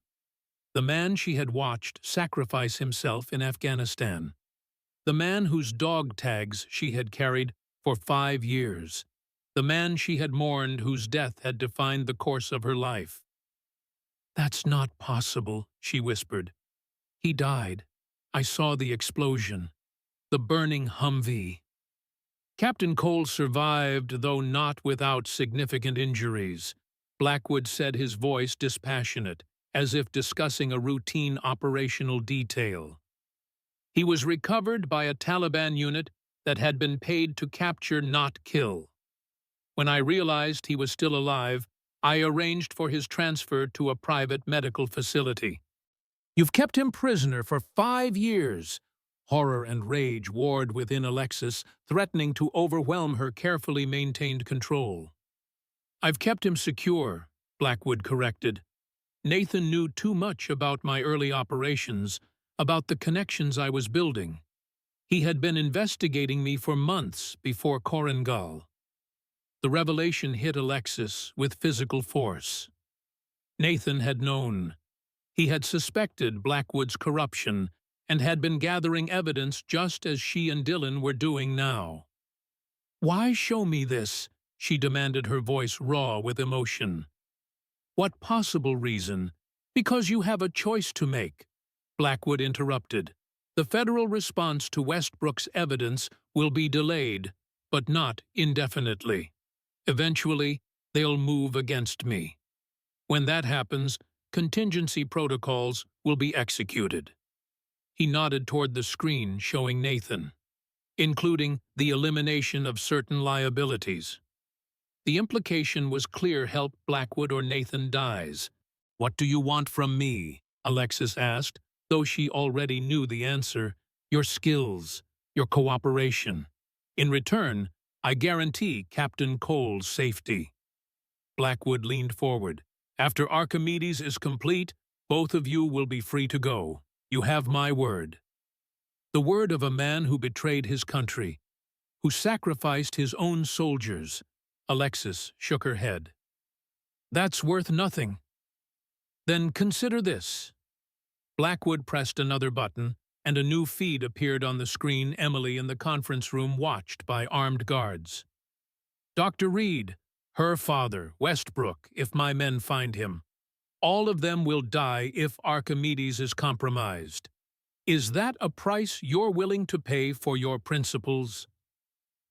The man she had watched sacrifice himself in Afghanistan. The man whose dog tags she had carried for 5 years. The man she had mourned, whose death had defined the course of her life. "That's not possible," she whispered. "He died. I saw the explosion. The burning Humvee." "Captain Cole survived, though not without significant injuries," Blackwood said, his voice dispassionate, as if discussing a routine operational detail. "He was recovered by a Taliban unit that had been paid to capture, not kill. When I realized he was still alive, I arranged for his transfer to a private medical facility." "You've kept him prisoner for 5 years." Horror and rage warred within Alexis, threatening to overwhelm her carefully maintained control. "I've kept him secure," Blackwood corrected. "Nathan knew too much about my early operations, about the connections I was building. He had been investigating me for months before Korengal." The revelation hit Alexis with physical force. Nathan had known. He had suspected Blackwood's corruption and had been gathering evidence just as she and Dillon were doing now. "Why show me this?" she demanded, her voice raw with emotion. "What possible reason?" "Because you have a choice to make," Blackwood interrupted. "The federal response to Westbrook's evidence will be delayed, but not indefinitely. Eventually, they'll move against me. When that happens, contingency protocols will be executed." He nodded toward the screen showing Nathan, "including the elimination of certain liabilities." The implication was clear: help Blackwood or Nathan dies. "What do you want from me?" Alexis asked, though she already knew the answer. "Your skills, your cooperation. In return, I guarantee Captain Cole's safety." Blackwood leaned forward. "After Archimedes is complete, both of you will be free to go. You have my word." The word of a man who betrayed his country, who sacrificed his own soldiers. Alexis shook her head. "That's worth nothing." "Then consider this." Blackwood pressed another button, and a new feed appeared on the screen. Emily in the conference room, watched by armed guards. "Dr. Reed, her father, Westbrook, if my men find him. All of them will die if Archimedes is compromised. Is that a price you're willing to pay for your principles?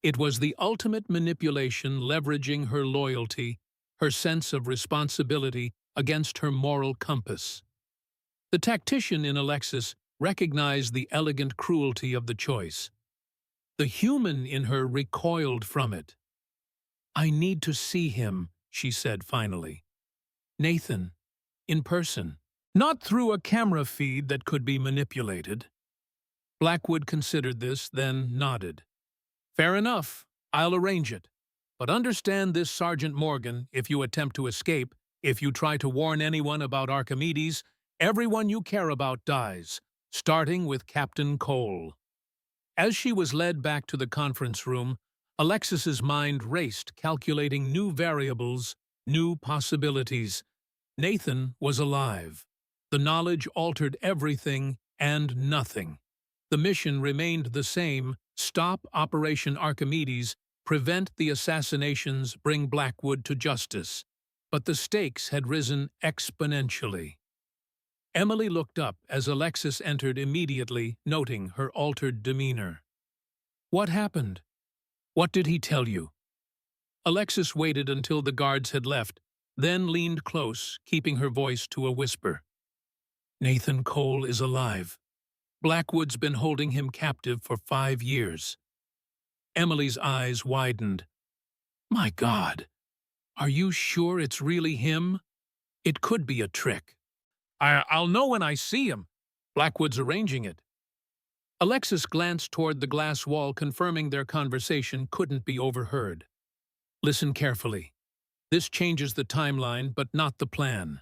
It was the ultimate manipulation, leveraging her loyalty, her sense of responsibility against her moral compass. The tactician in Alexis recognized the elegant cruelty of the choice. The human in her recoiled from it. "I need to see him," she said finally. "Nathan, in person, not through a camera feed that could be manipulated." Blackwood considered this, then nodded. "Fair enough, I'll arrange it. But understand this, Sergeant Morgan, if you attempt to escape, if you try to warn anyone about Archimedes, everyone you care about dies, starting with Captain Cole." As she was led back to the conference room, Alexis's mind raced, calculating new variables, new possibilities. Nathan was alive. The knowledge altered everything and nothing. The mission remained the same: stop Operation Archimedes, prevent the assassinations, bring Blackwood to justice. But the stakes had risen exponentially. Emily looked up as Alexis entered immediately, noting her altered demeanor. "What happened? What did he tell you?" Alexis waited until the guards had left, then leaned close, keeping her voice to a whisper. "Nathan Cole is alive. Blackwood's been holding him captive for 5 years." Emily's eyes widened. "My God, are you sure it's really him? It could be a trick." I'll know when I see him. Blackwood's arranging it." Alexis glanced toward the glass wall, confirming their conversation couldn't be overheard. "Listen carefully. This changes the timeline, but not the plan.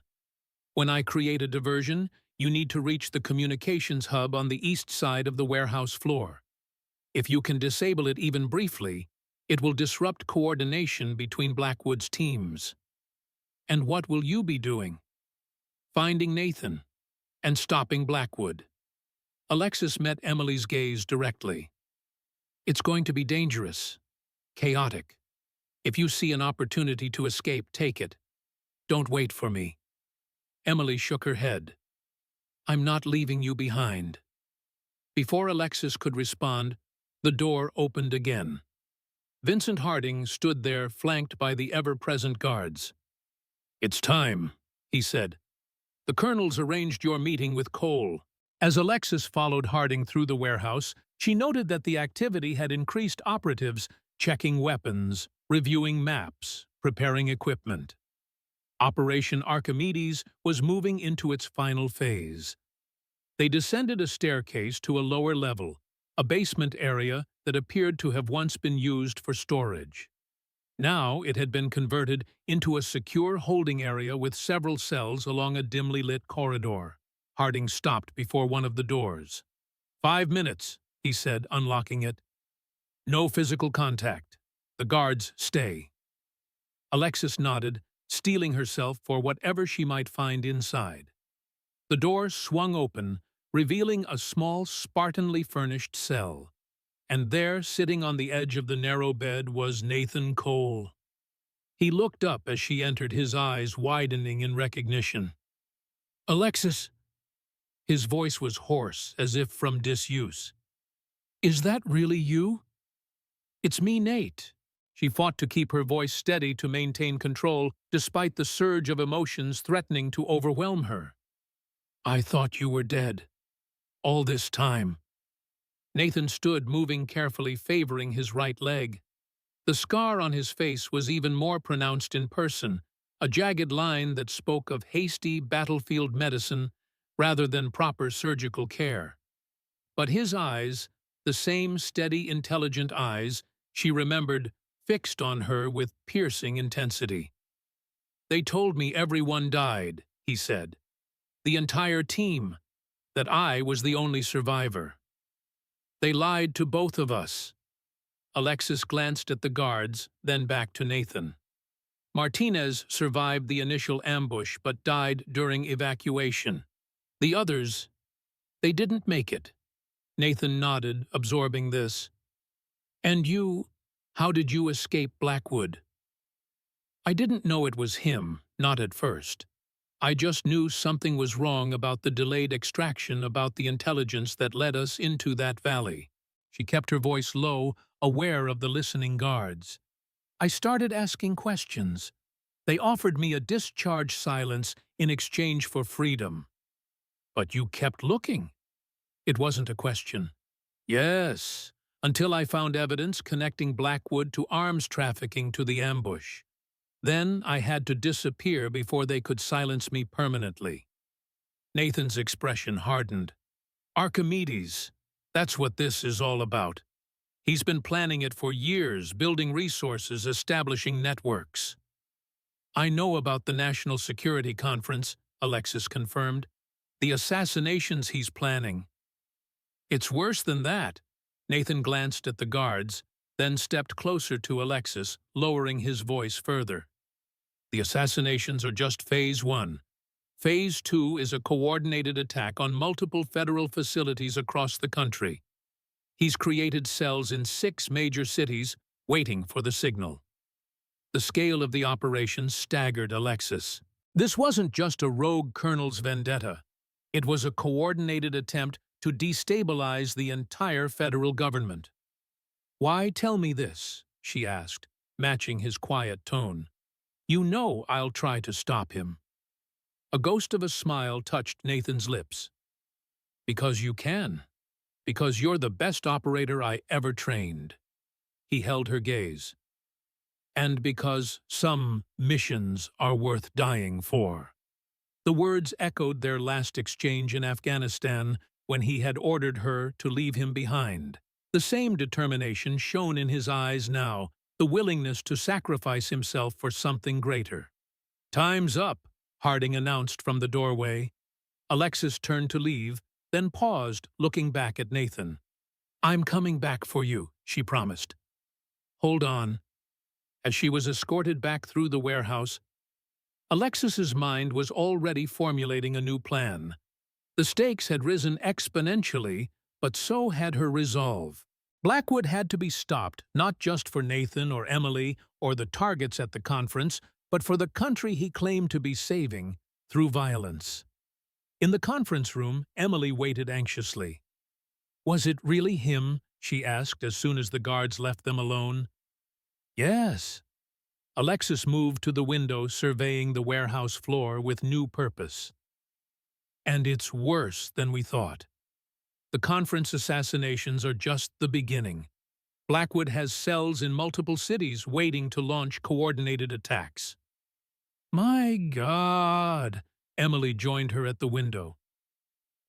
When I create a diversion, you need to reach the communications hub on the east side of the warehouse floor. If you can disable it even briefly, it will disrupt coordination between Blackwood's teams. And what will you be doing? Finding Nathan and stopping Blackwood." Alexis met Emily's gaze directly. "It's going to be dangerous, chaotic. If you see an opportunity to escape, take it. Don't wait for me." Emily shook her head. "I'm not leaving you behind." Before Alexis could respond, the door opened again. Vincent Harding stood there, flanked by the ever-present guards. "It's time," he said. "The colonel's arranged your meeting with Cole." As Alexis followed Harding through the warehouse, she noted that the activity had increased: operatives checking weapons, reviewing maps, preparing equipment. Operation Archimedes was moving into its final phase. They descended a staircase to a lower level, a basement area that appeared to have once been used for storage. Now it had been converted into a secure holding area with several cells along a dimly lit corridor. Harding stopped before one of the doors. 5 minutes, he said, unlocking it. "No physical contact. The guards stay." Alexis nodded, steeling herself for whatever she might find inside. The door swung open, revealing a small, Spartanly furnished cell. And there, sitting on the edge of the narrow bed, was Nathan Cole. He looked up as she entered, his eyes widening in recognition. "Alexis!" His voice was hoarse, as if from disuse. "Is that really you?" "It's me, Nate." She fought to keep her voice steady, to maintain control, despite the surge of emotions threatening to overwhelm her. "I thought you were dead. All this time." Nathan stood, moving carefully, favoring his right leg. The scar on his face was even more pronounced in person, a jagged line that spoke of hasty battlefield medicine rather than proper surgical care. But his eyes, the same steady, intelligent eyes, she remembered, fixed on her with piercing intensity. "They told me everyone died," he said. "The entire team, that I was the only survivor. They lied to both of us." Alexis glanced at the guards, then back to Nathan. "Martinez survived the initial ambush but died during evacuation. The others, they didn't make it." Nathan nodded, absorbing this. "And you, how did you escape Blackwood?" "I didn't know it was him, not at first. I just knew something was wrong about the delayed extraction, about the intelligence that led us into that valley. She kept her voice low, aware of the listening guards. I started asking questions. They offered me a discharge silence in exchange for freedom. But you kept looking. It wasn't a question. Yes, until I found evidence connecting Blackwood to arms trafficking to the ambush. Then I had to disappear before they could silence me permanently. Nathan's expression hardened. Archimedes, that's what this is all about. He's been planning it for years, building resources, establishing networks. I know about the National Security Conference, Alexis confirmed. The assassinations he's planning. It's worse than that. Nathan glanced at the guards, then stepped closer to Alexis, lowering his voice further. The assassinations are just Phase 1. Phase 2 is a coordinated attack on multiple federal facilities across the country. He's created cells in 6 major cities, waiting for the signal. The scale of the operation staggered Alexis. This wasn't just a rogue colonel's vendetta. It was a coordinated attempt to destabilize the entire federal government. "Why tell me this?" she asked, matching his quiet tone. "You know I'll try to stop him." A ghost of a smile touched Nathan's lips. "Because you can. Because you're the best operator I ever trained." He held her gaze. "And because some missions are worth dying for." The words echoed their last exchange in Afghanistan when he had ordered her to leave him behind. The same determination shone in his eyes now, the willingness to sacrifice himself for something greater. "Time's up," Harding announced from the doorway. Alexis turned to leave, then paused, looking back at Nathan. "I'm coming back for you," she promised. "Hold on." As she was escorted back through the warehouse, Alexis's mind was already formulating a new plan. The stakes had risen exponentially, but so had her resolve. Blackwood had to be stopped, not just for Nathan or Emily or the targets at the conference, but for the country he claimed to be saving through violence. In the conference room, Emily waited anxiously. "Was it really him?" she asked as soon as the guards left them alone. "Yes." Alexis moved to the window, surveying the warehouse floor with new purpose. "And it's worse than we thought. The conference assassinations are just the beginning. Blackwood has cells in multiple cities waiting to launch coordinated attacks." "My God!" Emily joined her at the window.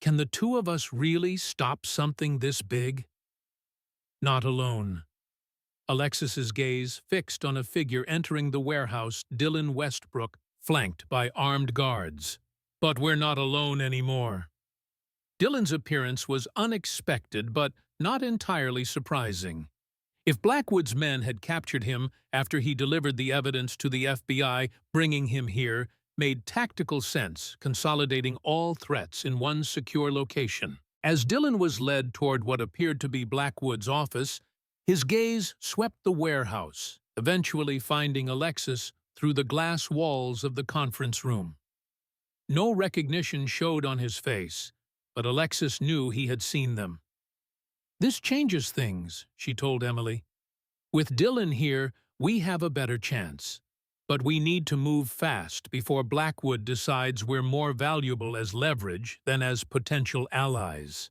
"Can the two of us really stop something this big?" "Not alone." Alexis's gaze fixed on a figure entering the warehouse, Dylan Westbrook, flanked by armed guards. "But we're not alone anymore." Dylan's appearance was unexpected but not entirely surprising. If Blackwood's men had captured him after he delivered the evidence to the FBI, bringing him here made tactical sense, consolidating all threats in one secure location. As Dylan was led toward what appeared to be Blackwood's office, his gaze swept the warehouse, eventually finding Alexis through the glass walls of the conference room. No recognition showed on his face, but Alexis knew he had seen them. "This changes things," she told Emily. "With Dylan here, we have a better chance. But we need to move fast before Blackwood decides we're more valuable as leverage than as potential allies."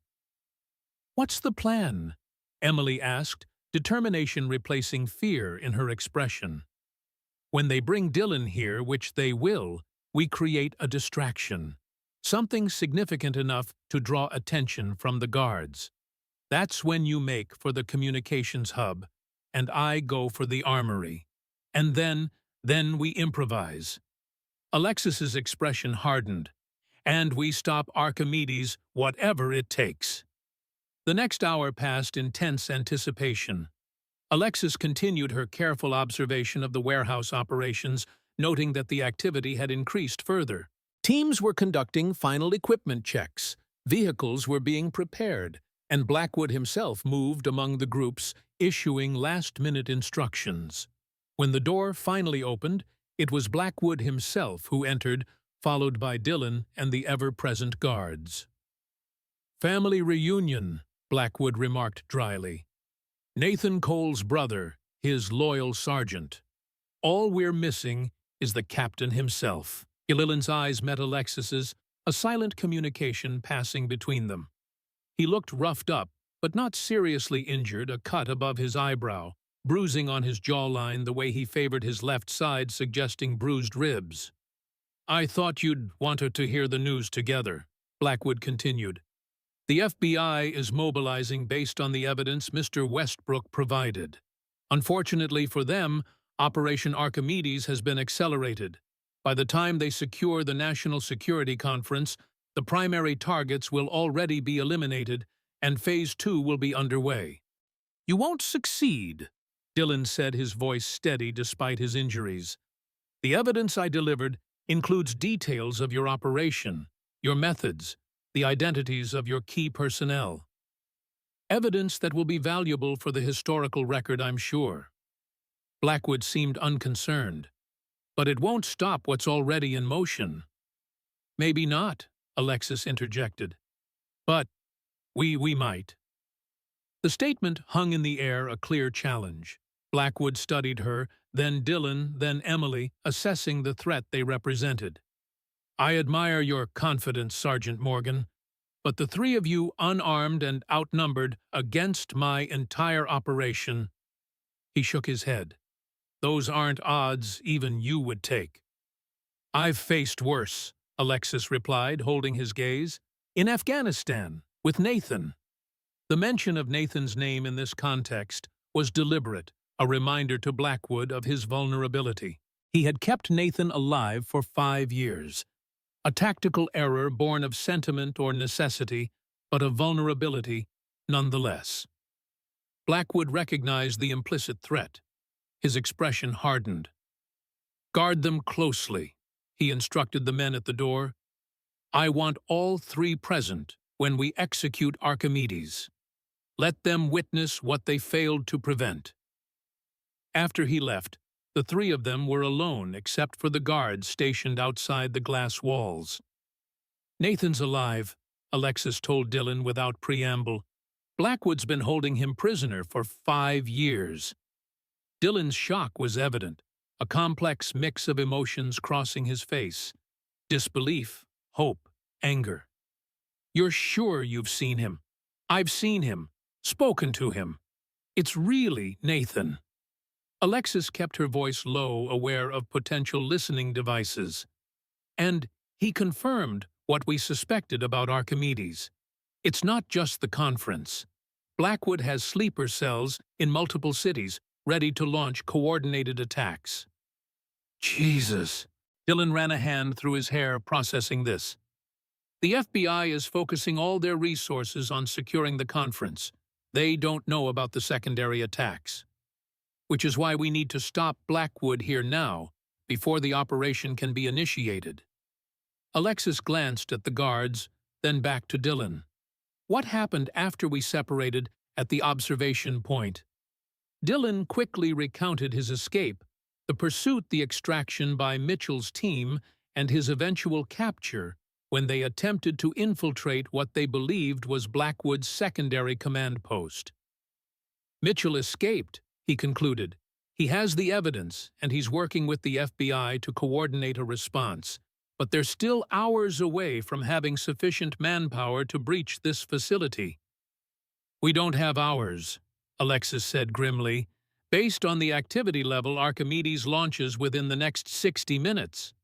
"What's the plan?" Emily asked, determination replacing fear in her expression. "When they bring Dylan here, which they will, we create a distraction. Something significant enough to draw attention from the guards. That's when you make for the communications hub, and I go for the armory. And then we improvise." Alexis's expression hardened. "And we stop Archimedes, whatever it takes." The next hour passed in tense anticipation. Alexis continued her careful observation of the warehouse operations, noting that the activity had increased further. Teams were conducting final equipment checks, vehicles were being prepared, and Blackwood himself moved among the groups, issuing last-minute instructions. When the door finally opened, it was Blackwood himself who entered, followed by Dillon and the ever-present guards. "Family reunion," Blackwood remarked dryly. "Nathan Cole's brother, his loyal sergeant. All we're missing is the captain himself." Dillon's eyes met Alexis's, a silent communication passing between them. He looked roughed up, but not seriously injured, a cut above his eyebrow, bruising on his jawline the way he favored his left side, suggesting bruised ribs. "I thought you'd wanted to hear the news together," Blackwood continued. "The FBI is mobilizing based on the evidence Mr. Westbrook provided. Unfortunately for them, Operation Archimedes has been accelerated. By the time they secure the National Security Conference, the primary targets will already be eliminated, and Phase 2 will be underway." "You won't succeed," Dillon said, his voice steady despite his injuries. "The evidence I delivered includes details of your operation, your methods, the identities of your key personnel. Evidence that will be valuable for the historical record, I'm sure." Blackwood seemed unconcerned. "But it won't stop what's already in motion." "Maybe not," Alexis interjected. "But we might." The statement hung in the air, a clear challenge. Blackwood studied her, then Dillon, then Emily, assessing the threat they represented. "I admire your confidence, Sergeant Morgan, but the three of you unarmed and outnumbered against my entire operation—" He shook his head. "Those aren't odds even you would take." "I've faced worse," Alexis replied, holding his gaze. "In Afghanistan, with Nathan." The mention of Nathan's name in this context was deliberate, a reminder to Blackwood of his vulnerability. He had kept Nathan alive for 5 years. A tactical error born of sentiment or necessity, but of vulnerability nonetheless. Blackwood recognized the implicit threat. His expression hardened. "Guard them closely," he instructed the men at the door. "I want all 3 present when we execute Archimedes. Let them witness what they failed to prevent." After he left, the 3 of them were alone except for the guards stationed outside the glass walls. "Nathan's alive," Alexis told Dillon without preamble. "Blackwood's been holding him prisoner for 5 years." Dillon's shock was evident, a complex mix of emotions crossing his face. Disbelief, hope, anger. "You're sure you've seen him?" "I've seen him. Spoken to him. It's really Nathan." Alexis kept her voice low, aware of potential listening devices. "And he confirmed what we suspected about Archimedes. It's not just the conference. Blackwood has sleeper cells in multiple cities, ready to launch coordinated attacks." "Jesus." Dillon ran a hand through his hair, processing this. "The FBI is focusing all their resources on securing the conference. They don't know about the secondary attacks. Which is why we need to stop Blackwood here now, before the operation can be initiated." Alexis glanced at the guards, then back to Dillon. "What happened after we separated at the observation point?" Dillon quickly recounted his escape, the pursuit, the extraction by Mitchell's team, and his eventual capture when they attempted to infiltrate what they believed was Blackwood's secondary command post. "Mitchell escaped," he concluded. "He has the evidence, and he's working with the FBI to coordinate a response. But they're still hours away from having sufficient manpower to breach this facility." "We don't have hours," Alexis said grimly. "Based on the activity level, Archimedes launches within the next 60 minutes.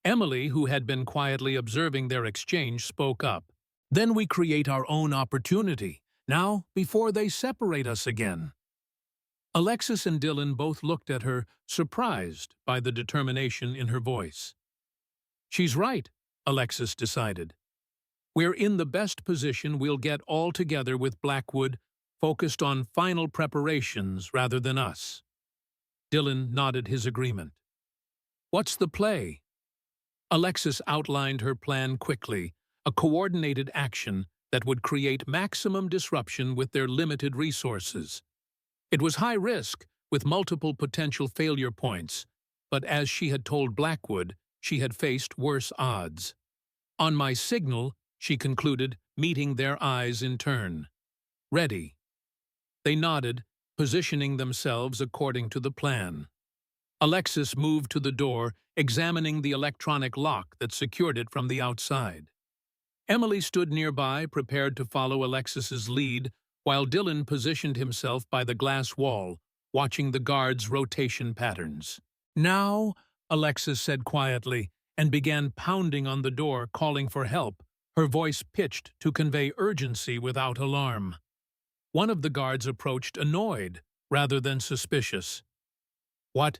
Emily, who had been quietly observing their exchange, spoke up. "Then we create our own opportunity, now before they separate us again." Alexis and Dillon both looked at her, surprised by the determination in her voice. "She's right," Alexis decided. "We're in the best position we'll get all together with Blackwood, focused on final preparations rather than us." Dillon nodded his agreement. "What's the play?" Alexis outlined her plan quickly, a coordinated action that would create maximum disruption with their limited resources. It was high risk, with multiple potential failure points, but as she had told Blackwood, she had faced worse odds. On my signal, she concluded, meeting their eyes in turn. Ready. They nodded, positioning themselves according to the plan. Alexis moved to the door, examining the electronic lock that secured it from the outside. Emily stood nearby, prepared to follow Alexis's lead, while Dylan positioned himself by the glass wall, watching the guards' rotation patterns. "Now," Alexis said quietly, and began pounding on the door, calling for help, her voice pitched to convey urgency without alarm. One of the guards approached, annoyed, rather than suspicious. "What?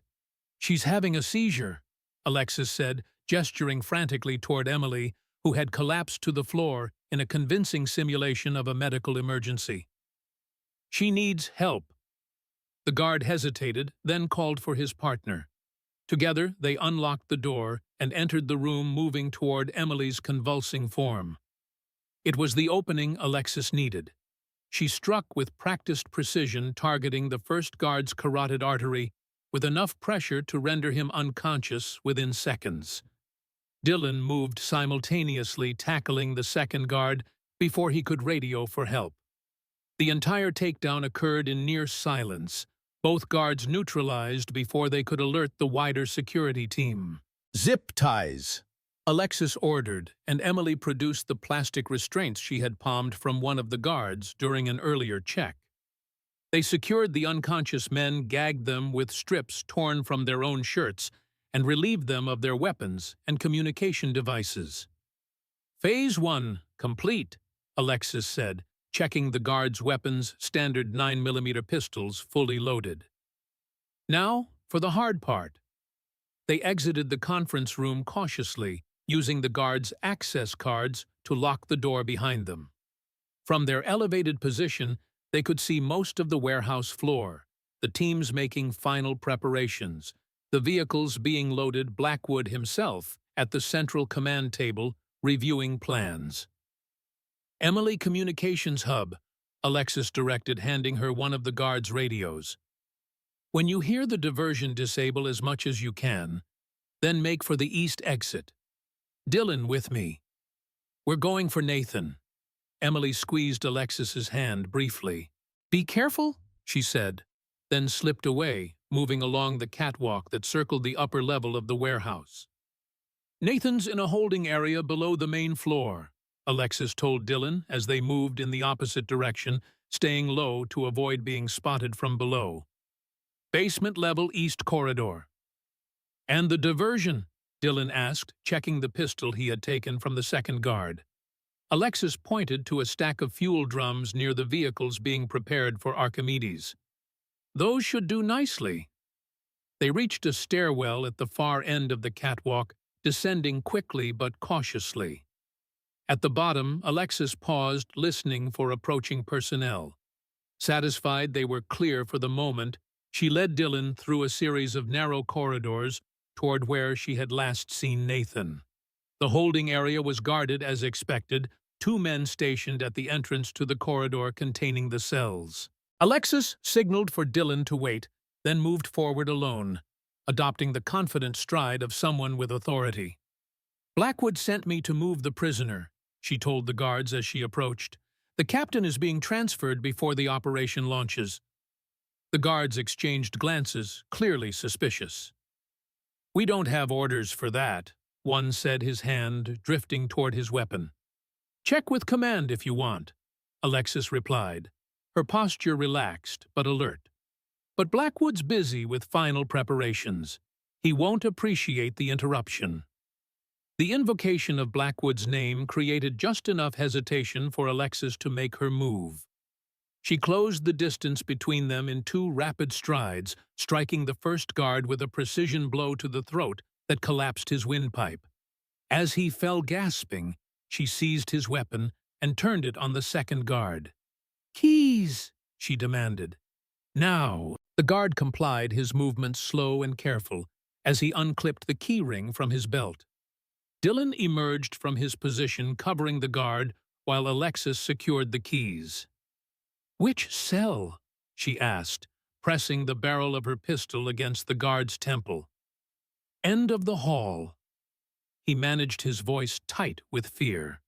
She's having a seizure," Alexis said, gesturing frantically toward Emily, who had collapsed to the floor in a convincing simulation of a medical emergency. "She needs help." The guard hesitated, then called for his partner. Together, they unlocked the door and entered the room, moving toward Emily's convulsing form. It was the opening Alexis needed. She struck with practiced precision, targeting the first guard's carotid artery with enough pressure to render him unconscious within seconds. Dylan moved simultaneously, tackling the second guard before he could radio for help. The entire takedown occurred in near silence, both guards neutralized before they could alert the wider security team. "Zip ties," Alexis ordered, and Emily produced the plastic restraints she had palmed from one of the guards during an earlier check. They secured the unconscious men, gagged them with strips torn from their own shirts, and relieved them of their weapons and communication devices. "Phase 1 complete," Alexis said, checking the guards' weapons, standard 9mm pistols fully loaded. "Now, for the hard part." They exited the conference room cautiously, using the guards' access cards to lock the door behind them. From their elevated position, they could see most of the warehouse floor, the teams making final preparations, the vehicles being loaded, Blackwood himself at the central command table, reviewing plans. "Emily Communications Hub," Alexis directed, handing her one of the guards' radios. "When you hear the diversion, disable as much as you can, then make for the east exit. Dylan with me. We're going for Nathan." Emily squeezed Alexis's hand briefly. "Be careful," she said, then slipped away, moving along the catwalk that circled the upper level of the warehouse. "Nathan's in a holding area below the main floor," Alexis told Dylan as they moved in the opposite direction, staying low to avoid being spotted from below. "Basement level east corridor." "And the diversion?" Dylan asked, checking the pistol he had taken from the second guard. Alexis pointed to a stack of fuel drums near the vehicles being prepared for Archimedes. "Those should do nicely." They reached a stairwell at the far end of the catwalk, descending quickly but cautiously. At the bottom, Alexis paused, listening for approaching personnel. Satisfied they were clear for the moment, she led Dylan through a series of narrow corridors toward where she had last seen Nathan. The holding area was guarded as expected, 2 men stationed at the entrance to the corridor containing the cells. Alexis signaled for Dylan to wait, then moved forward alone, adopting the confident stride of someone with authority. "Blackwood sent me to move the prisoner," she told the guards as she approached. "The captain is being transferred before the operation launches." The guards exchanged glances, clearly suspicious. "We don't have orders for that," one said, his hand drifting toward his weapon. "Check with command if you want," Alexis replied, her posture relaxed but alert. "But Blackwood's busy with final preparations. He won't appreciate the interruption." The invocation of Blackwood's name created just enough hesitation for Alexis to make her move. She closed the distance between them in 2 rapid strides, striking the first guard with a precision blow to the throat that collapsed his windpipe. As he fell gasping, she seized his weapon and turned it on the second guard. "Keys," she demanded. "Now." The guard complied, his movements slow and careful, as he unclipped the key ring from his belt. Dylan emerged from his position, covering the guard, while Alexis secured the keys. "Which cell?" she asked, pressing the barrel of her pistol against the guard's temple. "End of the hall." he managed his voice tight with fear.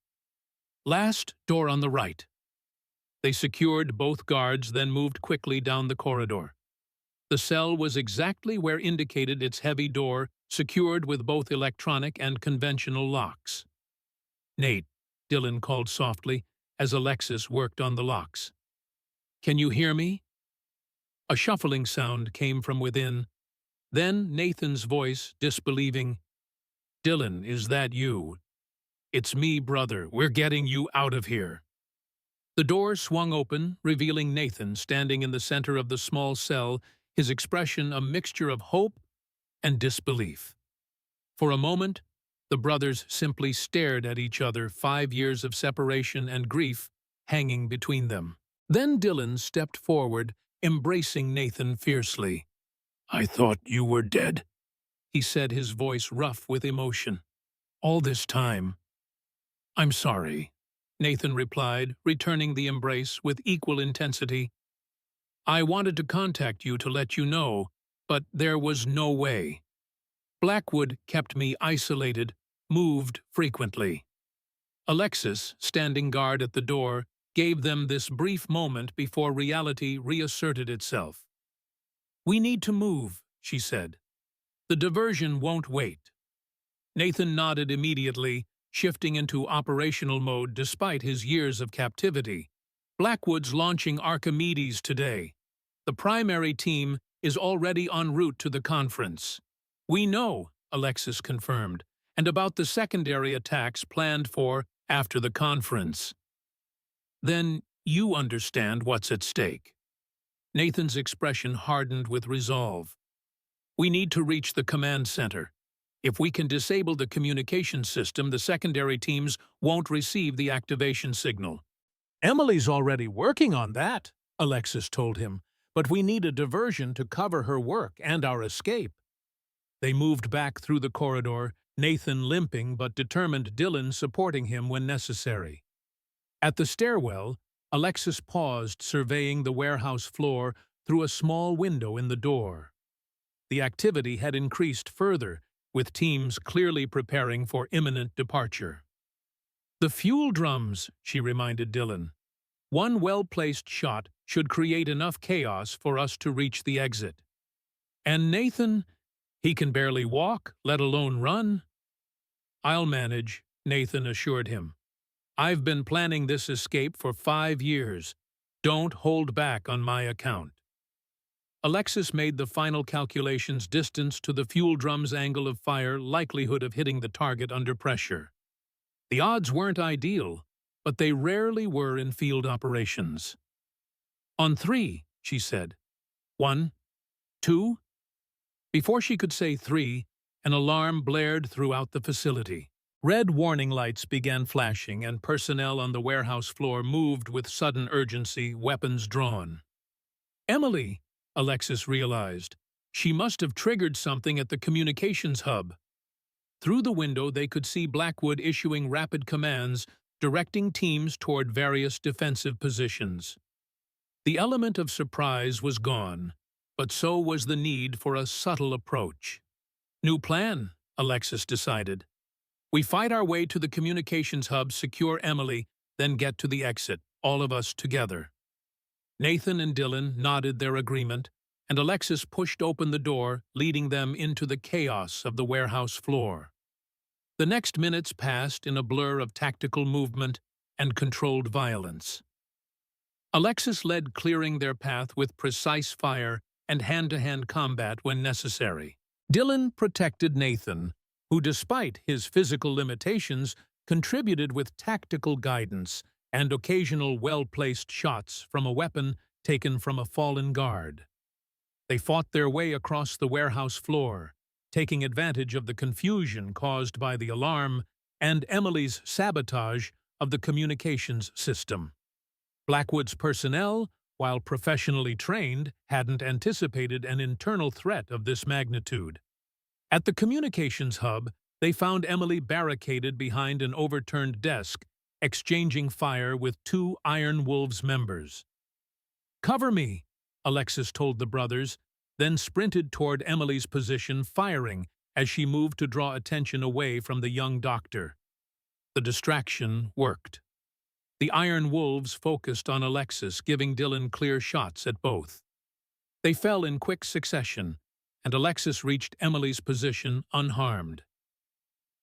"Last door on the right." They secured both guards, then moved quickly down the corridor. The cell was exactly where indicated its heavy door, secured with both electronic and conventional locks. "Nate," Dylan called softly as Alexis worked on the locks. "Can you hear me?" A shuffling sound came from within. Then Nathan's voice, disbelieving, "Dylan, is that you?" "It's me, brother. We're getting you out of here." The door swung open, revealing Nathan standing in the center of the small cell, his expression a mixture of hope and disbelief. For a moment, the brothers simply stared at each other, 5 years of separation and grief hanging between them. Then Dylan stepped forward, embracing Nathan fiercely. "I thought you were dead," he said, his voice rough with emotion. "All this time." "I'm sorry," Nathan replied, returning the embrace with equal intensity. "I wanted to contact you to let you know, but there was no way. Blackwood kept me isolated, moved frequently." Alexis, standing guard at the door, gave them this brief moment before reality reasserted itself. "We need to move," she said. "The diversion won't wait." Nathan nodded immediately, shifting into operational mode despite his years of captivity. "Blackwood's launching Archimedes today. The primary team is already en route to the conference." "We know," Alexis confirmed, "and about the secondary attacks planned for after the conference." "Then you understand what's at stake." Nathan's expression hardened with resolve. "We need to reach the command center. If we can disable the communication system, the secondary teams won't receive the activation signal." "Emily's already working on that," Alexis told him, "but we need a diversion to cover her work and our escape." They moved back through the corridor, Nathan limping but determined, Dylan supporting him when necessary. At the stairwell, Alexis paused, surveying the warehouse floor through a small window in the door. The activity had increased further, with teams clearly preparing for imminent departure. "The fuel drums," she reminded Dylan. "One well-placed shot should create enough chaos for us to reach the exit." "And Nathan, he can barely walk, let alone run." "I'll manage," Nathan assured him. "I've been planning this escape for 5 years. Don't hold back on my account." Alexis made the final calculations: distance to the fuel drum's angle of fire, likelihood of hitting the target under pressure. The odds weren't ideal, but they rarely were in field operations. "On 3, she said. 1, 2. Before she could say 3, an alarm blared throughout the facility. Red warning lights began flashing, and personnel on the warehouse floor moved with sudden urgency, weapons drawn. "Emily," Alexis realized. "She must have triggered something at the communications hub." Through the window they could see Blackwood issuing rapid commands, directing teams toward various defensive positions. The element of surprise was gone, but so was the need for a subtle approach. "New plan," Alexis decided. "We fight our way to the communications hub, secure Emily, then get to the exit, all of us together." Nathan and Dylan nodded their agreement, and Alexis pushed open the door, leading them into the chaos of the warehouse floor. The next minutes passed in a blur of tactical movement and controlled violence. Alexis led, clearing their path with precise fire and hand-to-hand combat when necessary. Dylan protected Nathan, who, despite his physical limitations, contributed with tactical guidance and occasional well-placed shots from a weapon taken from a fallen guard. They fought their way across the warehouse floor, taking advantage of the confusion caused by the alarm and Emily's sabotage of the communications system. Blackwood's personnel, while professionally trained, hadn't anticipated an internal threat of this magnitude. At the communications hub, they found Emily barricaded behind an overturned desk, exchanging fire with 2 Iron Wolves members. "Cover me," Alexis told the brothers, then sprinted toward Emily's position, firing as she moved to draw attention away from the young doctor. The distraction worked. The Iron Wolves focused on Alexis, giving Dylan clear shots at both. They fell in quick succession, and Alexis reached Emily's position unharmed.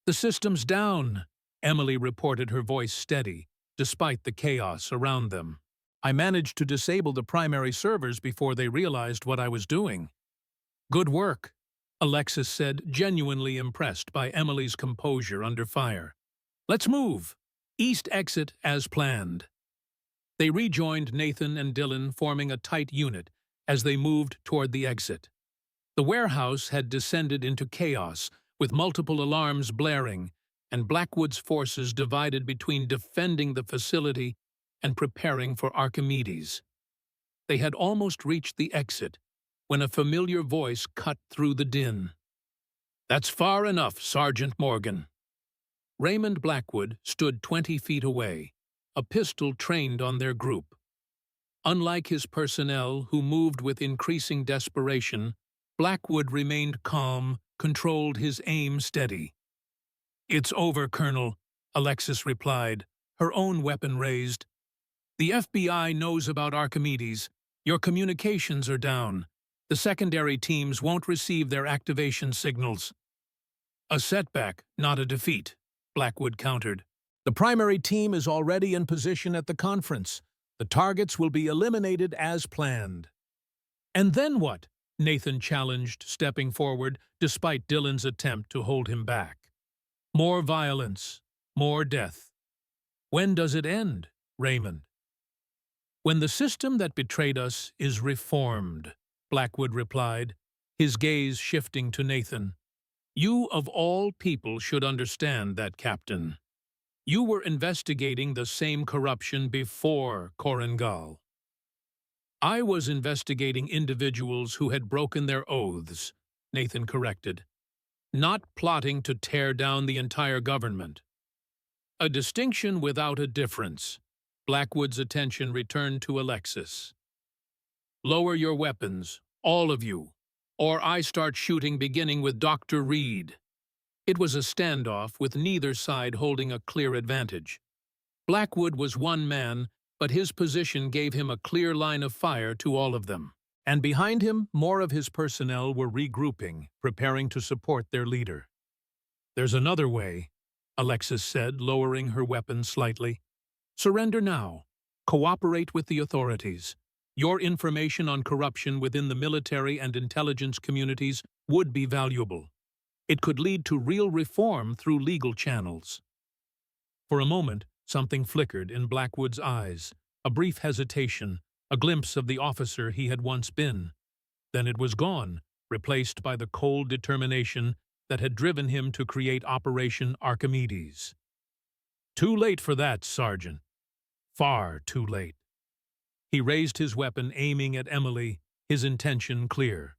"The system's down," Emily reported, her voice steady, despite the chaos around them. "I managed to disable the primary servers before they realized what I was doing." "Good work," Alexis said, genuinely impressed by Emily's composure under fire. "Let's move. East exit as planned." They rejoined Nathan and Dylan, forming a tight unit as they moved toward the exit. The warehouse had descended into chaos, with multiple alarms blaring, and Blackwood's forces divided between defending the facility and preparing for Archimedes. They had almost reached the exit when a familiar voice cut through the din. "That's far enough, Sergeant Morgan." Raymond Blackwood stood 20 feet away, a pistol trained on their group. Unlike his personnel, who moved with increasing desperation, Blackwood remained calm, controlled his aim steady. "It's over, Colonel," Alexis replied, her own weapon raised. "The FBI knows about Archimedes. Your communications are down. The secondary teams won't receive their activation signals." "A setback, not a defeat," Blackwood countered. "The primary team is already in position at the conference. The targets will be eliminated as planned." "And then what?" Nathan challenged, stepping forward, despite Dylan's attempt to hold him back. "More violence, more death." "When does it end, Raymond?" "When the system that betrayed us is reformed," Blackwood replied, his gaze shifting to Nathan. "You, of all people, should understand that, Captain. You were investigating the same corruption before Korengal. I was investigating individuals who had broken their oaths," Nathan corrected, "not plotting to tear down the entire government." "A distinction without a difference." Blackwood's attention returned to Alexis. "Lower your weapons, all of you, or I start shooting, beginning with Dr. Reed." It was a standoff, with neither side holding a clear advantage. Blackwood was one man, but his position gave him a clear line of fire to all of them. And behind him, more of his personnel were regrouping, preparing to support their leader. "There's another way," Alexis said, lowering her weapon slightly. "Surrender now. Cooperate with the authorities. Your information on corruption within the military and intelligence communities would be valuable. It could lead to real reform through legal channels." For a moment, something flickered in Blackwood's eyes, a brief hesitation, a glimpse of the officer he had once been. Then it was gone, replaced by the cold determination that had driven him to create Operation Archimedes. "Too late for that, Sergeant. Far too late." He raised his weapon, aiming at Emily, his intention clear.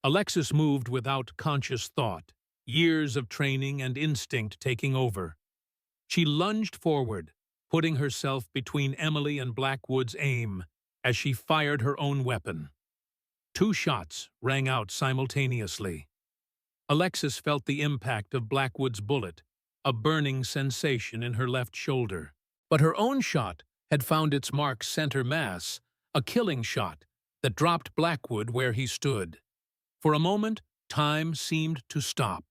Alexis moved without conscious thought, years of training and instinct taking over. She lunged forward, putting herself between Emily and Blackwood's aim as she fired her own weapon. 2 shots rang out simultaneously. Alexis felt the impact of Blackwood's bullet, a burning sensation in her left shoulder. But her own shot had found its mark center mass, a killing shot that dropped Blackwood where he stood. For a moment, time seemed to stop.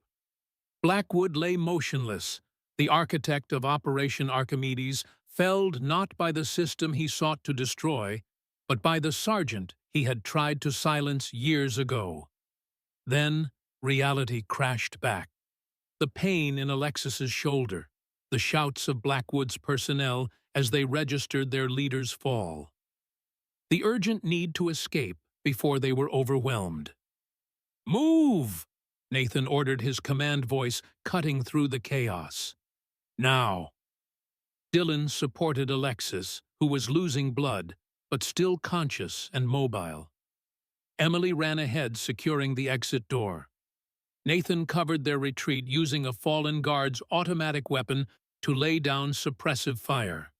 Blackwood lay motionless, the architect of Operation Archimedes, felled not by the system he sought to destroy, but by the sergeant he had tried to silence years ago. Then reality crashed back. The pain in Alexis's shoulder, the shouts of Blackwood's personnel as they registered their leader's fall. The urgent need to escape before they were overwhelmed. "Move!" Nathan ordered, his command voice cutting through the chaos. "Now!" Dylan supported Alexis, who was losing blood, but still conscious and mobile. Emily ran ahead, securing the exit door. Nathan covered their retreat, using a fallen guard's automatic weapon to lay down suppressive fire.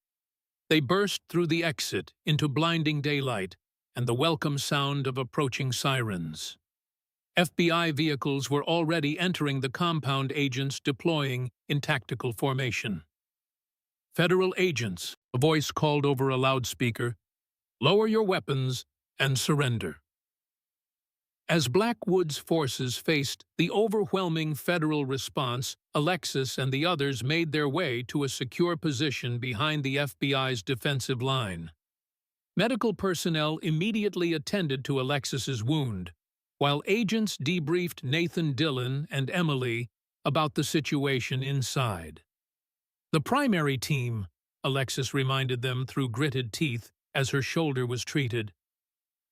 They burst through the exit into blinding daylight and the welcome sound of approaching sirens. FBI vehicles were already entering the compound, agents deploying in tactical formation. "Federal agents," a voice called over a loudspeaker, "lower your weapons and surrender." As Blackwood's forces faced the overwhelming federal response, Alexis and the others made their way to a secure position behind the FBI's defensive line. Medical personnel immediately attended to Alexis's wound, while agents debriefed Nathan, Dylan, and Emily about the situation inside. "The primary team," Alexis reminded them through gritted teeth as her shoulder was treated.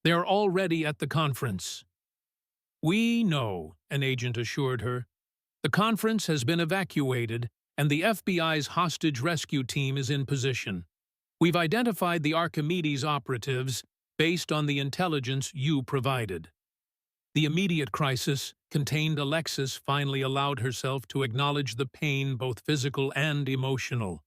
"They're already at the conference." "We know," an agent assured her. "The conference has been evacuated, and the FBI's hostage rescue team is in position. We've identified the Archimedes operatives based on the intelligence you provided." The immediate crisis contained. Alexis finally allowed herself to acknowledge the pain, both physical and emotional.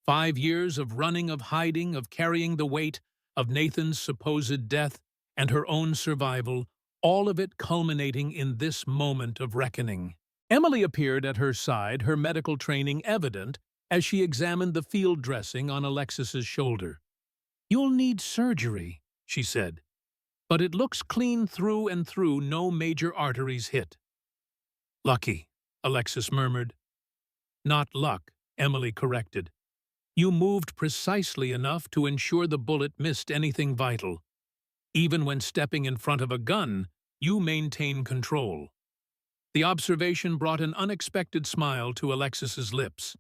5 years of running, of hiding, of carrying the weight of Nathan's supposed death and her own survival, all of it culminating in this moment of reckoning. Emily appeared at her side, her medical training evident as she examined the field dressing on Alexis's shoulder. "You'll need surgery," she said, "but it looks clean through and through, no major arteries hit." "Lucky," Alexis murmured. "Not luck," Emily corrected. "You moved precisely enough to ensure the bullet missed anything vital. Even when stepping in front of a gun, you maintain control." The observation brought an unexpected smile to Alexis's lips.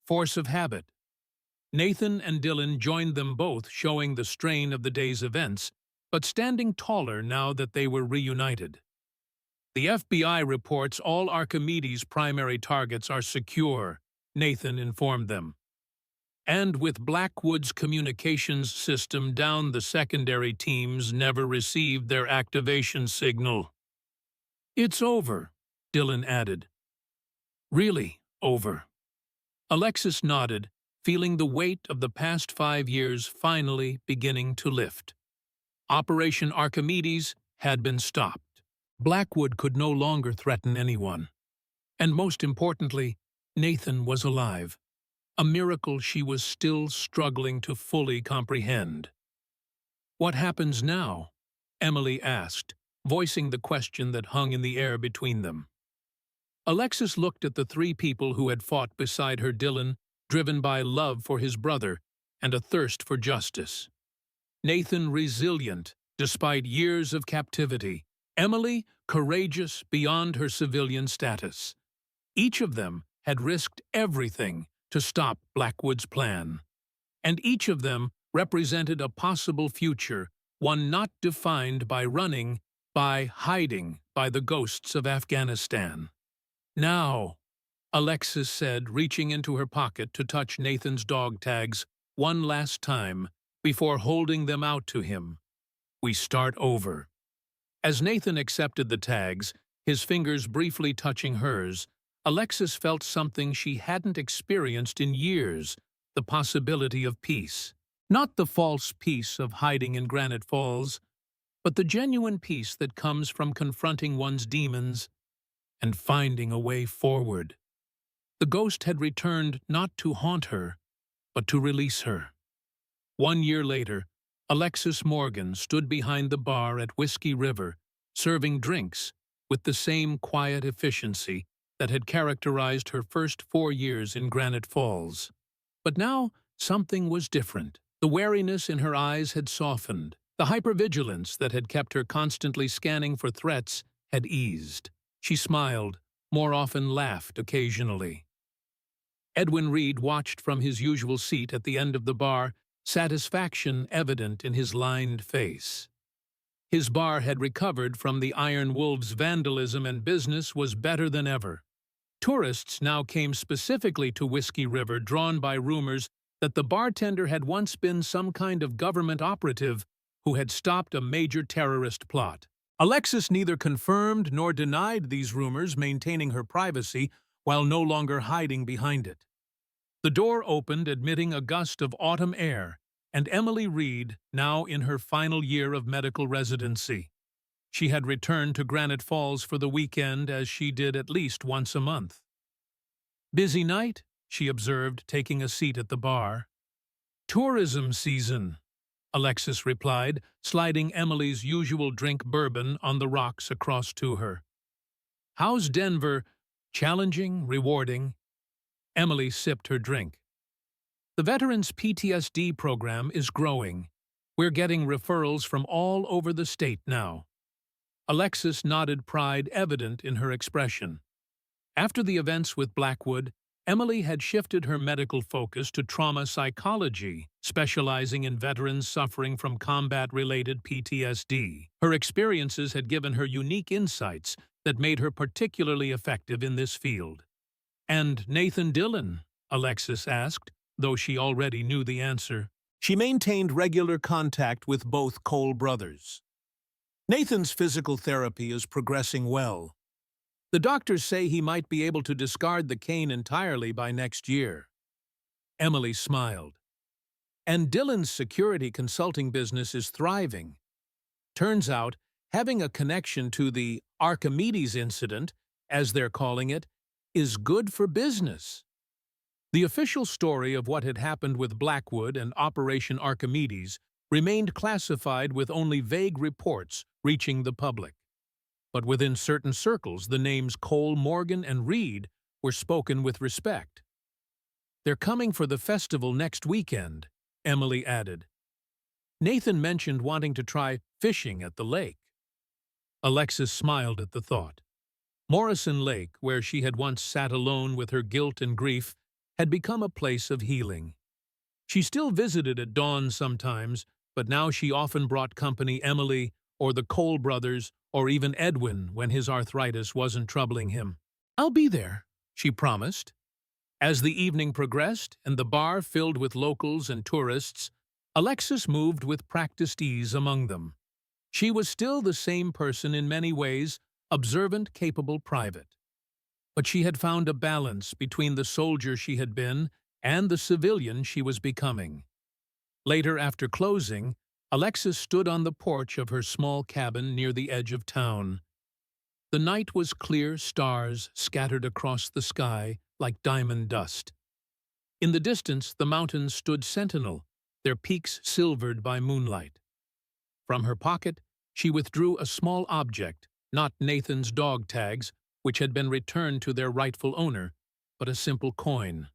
Force of habit. Nathan and Dylan joined them both, showing the strain of the day's events, but standing taller now that they were reunited. "The FBI reports all Archimedes' primary targets are secure," Nathan informed them. "And with Blackwood's communications system down, the secondary teams never received their activation signal." "It's over," Dylan added. "Really over." Alexis nodded, feeling the weight of the past 5 years finally beginning to lift. Operation Archimedes had been stopped. Blackwood could no longer threaten anyone. And most importantly, Nathan was alive. A miracle she was still struggling to fully comprehend. "What happens now?" Emily asked, voicing the question that hung in the air between them. Alexis looked at the 3 people who had fought beside her. Dylan, driven by love for his brother and a thirst for justice. Nathan, resilient despite years of captivity. Emily, courageous beyond her civilian status. Each of them had risked everything to stop Blackwood's plan. And each of them represented a possible future, one not defined by running, by hiding, by the ghosts of Afghanistan. "Now," Alexis said, reaching into her pocket to touch Nathan's dog tags one last time before holding them out to him. "We start over." As Nathan accepted the tags, his fingers briefly touching hers, Alexis felt something she hadn't experienced in years, the possibility of peace. Not the false peace of hiding in Granite Falls, but the genuine peace that comes from confronting one's demons and finding a way forward. The ghost had returned not to haunt her, but to release her. 1 year later, Alexis Morgan stood behind the bar at Whiskey River, serving drinks with the same quiet efficiency that had characterized her first 4 years in Granite Falls. But now, something was different. The wariness in her eyes had softened. The hypervigilance that had kept her constantly scanning for threats had eased. She smiled, more often laughed occasionally. Edwin Reed watched from his usual seat at the end of the bar, satisfaction evident in his lined face. His bar had recovered from the Iron Wolves' vandalism and business was better than ever. Tourists now came specifically to Whiskey River, drawn by rumors that the bartender had once been some kind of government operative who had stopped a major terrorist plot. Alexis neither confirmed nor denied these rumors, maintaining her privacy while no longer hiding behind it. The door opened, admitting a gust of autumn air, and Emily Reed, now in her final year of medical residency. She had returned to Granite Falls for the weekend as she did at least once a month. "Busy night," she observed, taking a seat at the bar. "Tourism season," Alexis replied, sliding Emily's usual drink bourbon on the rocks across to her. "How's Denver? Challenging, rewarding?" Emily sipped her drink. "The Veterans PTSD program is growing. We're getting referrals from all over the state now." Alexis nodded, pride evident in her expression. After the events with Blackwood, Emily had shifted her medical focus to trauma psychology, specializing in veterans suffering from combat-related PTSD. Her experiences had given her unique insights that made her particularly effective in this field. "And Nathan Dillon?" Alexis asked, though she already knew the answer. She maintained regular contact with both Cole brothers. "Nathan's physical therapy is progressing well. The doctors say he might be able to discard the cane entirely by next year." Emily smiled. "And Dylan's security consulting business is thriving. Turns out, having a connection to the Archimedes incident, as they're calling it, is good for business." The official story of what had happened with Blackwood and Operation Archimedes remained classified, with only vague reports reaching the public. But within certain circles, the names Cole, Morgan, and Reed were spoken with respect. "They're coming for the festival next weekend," Emily added. "Nathan mentioned wanting to try fishing at the lake." Alexis smiled at the thought. Morrison Lake, where she had once sat alone with her guilt and grief, had become a place of healing. She still visited at dawn sometimes, but now she often brought company Emily or the Cole brothers, or even Edwin when his arthritis wasn't troubling him. "I'll be there," she promised. As the evening progressed and the bar filled with locals and tourists, Alexis moved with practiced ease among them. She was still the same person in many ways, observant, capable, private. But she had found a balance between the soldier she had been and the civilian she was becoming. Later, after closing, Alexis stood on the porch of her small cabin near the edge of town. The night was clear, stars scattered across the sky like diamond dust. In the distance, the mountains stood sentinel, their peaks silvered by moonlight. From her pocket, she withdrew a small object, not Nathan's dog tags, which had been returned to their rightful owner, but a simple coin.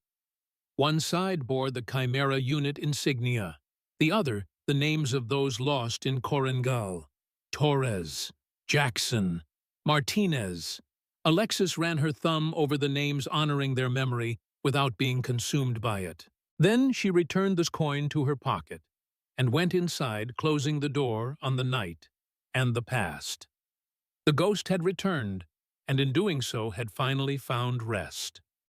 One side bore the Chimera unit insignia, the other the names of those lost in Korengal: Torres, Jackson, Martinez. Alexis ran her thumb over the names, honoring their memory without being consumed by it. Then she returned this coin to her pocket and went inside, closing the door on the night and the past. The ghost had returned, and in doing so had finally found rest.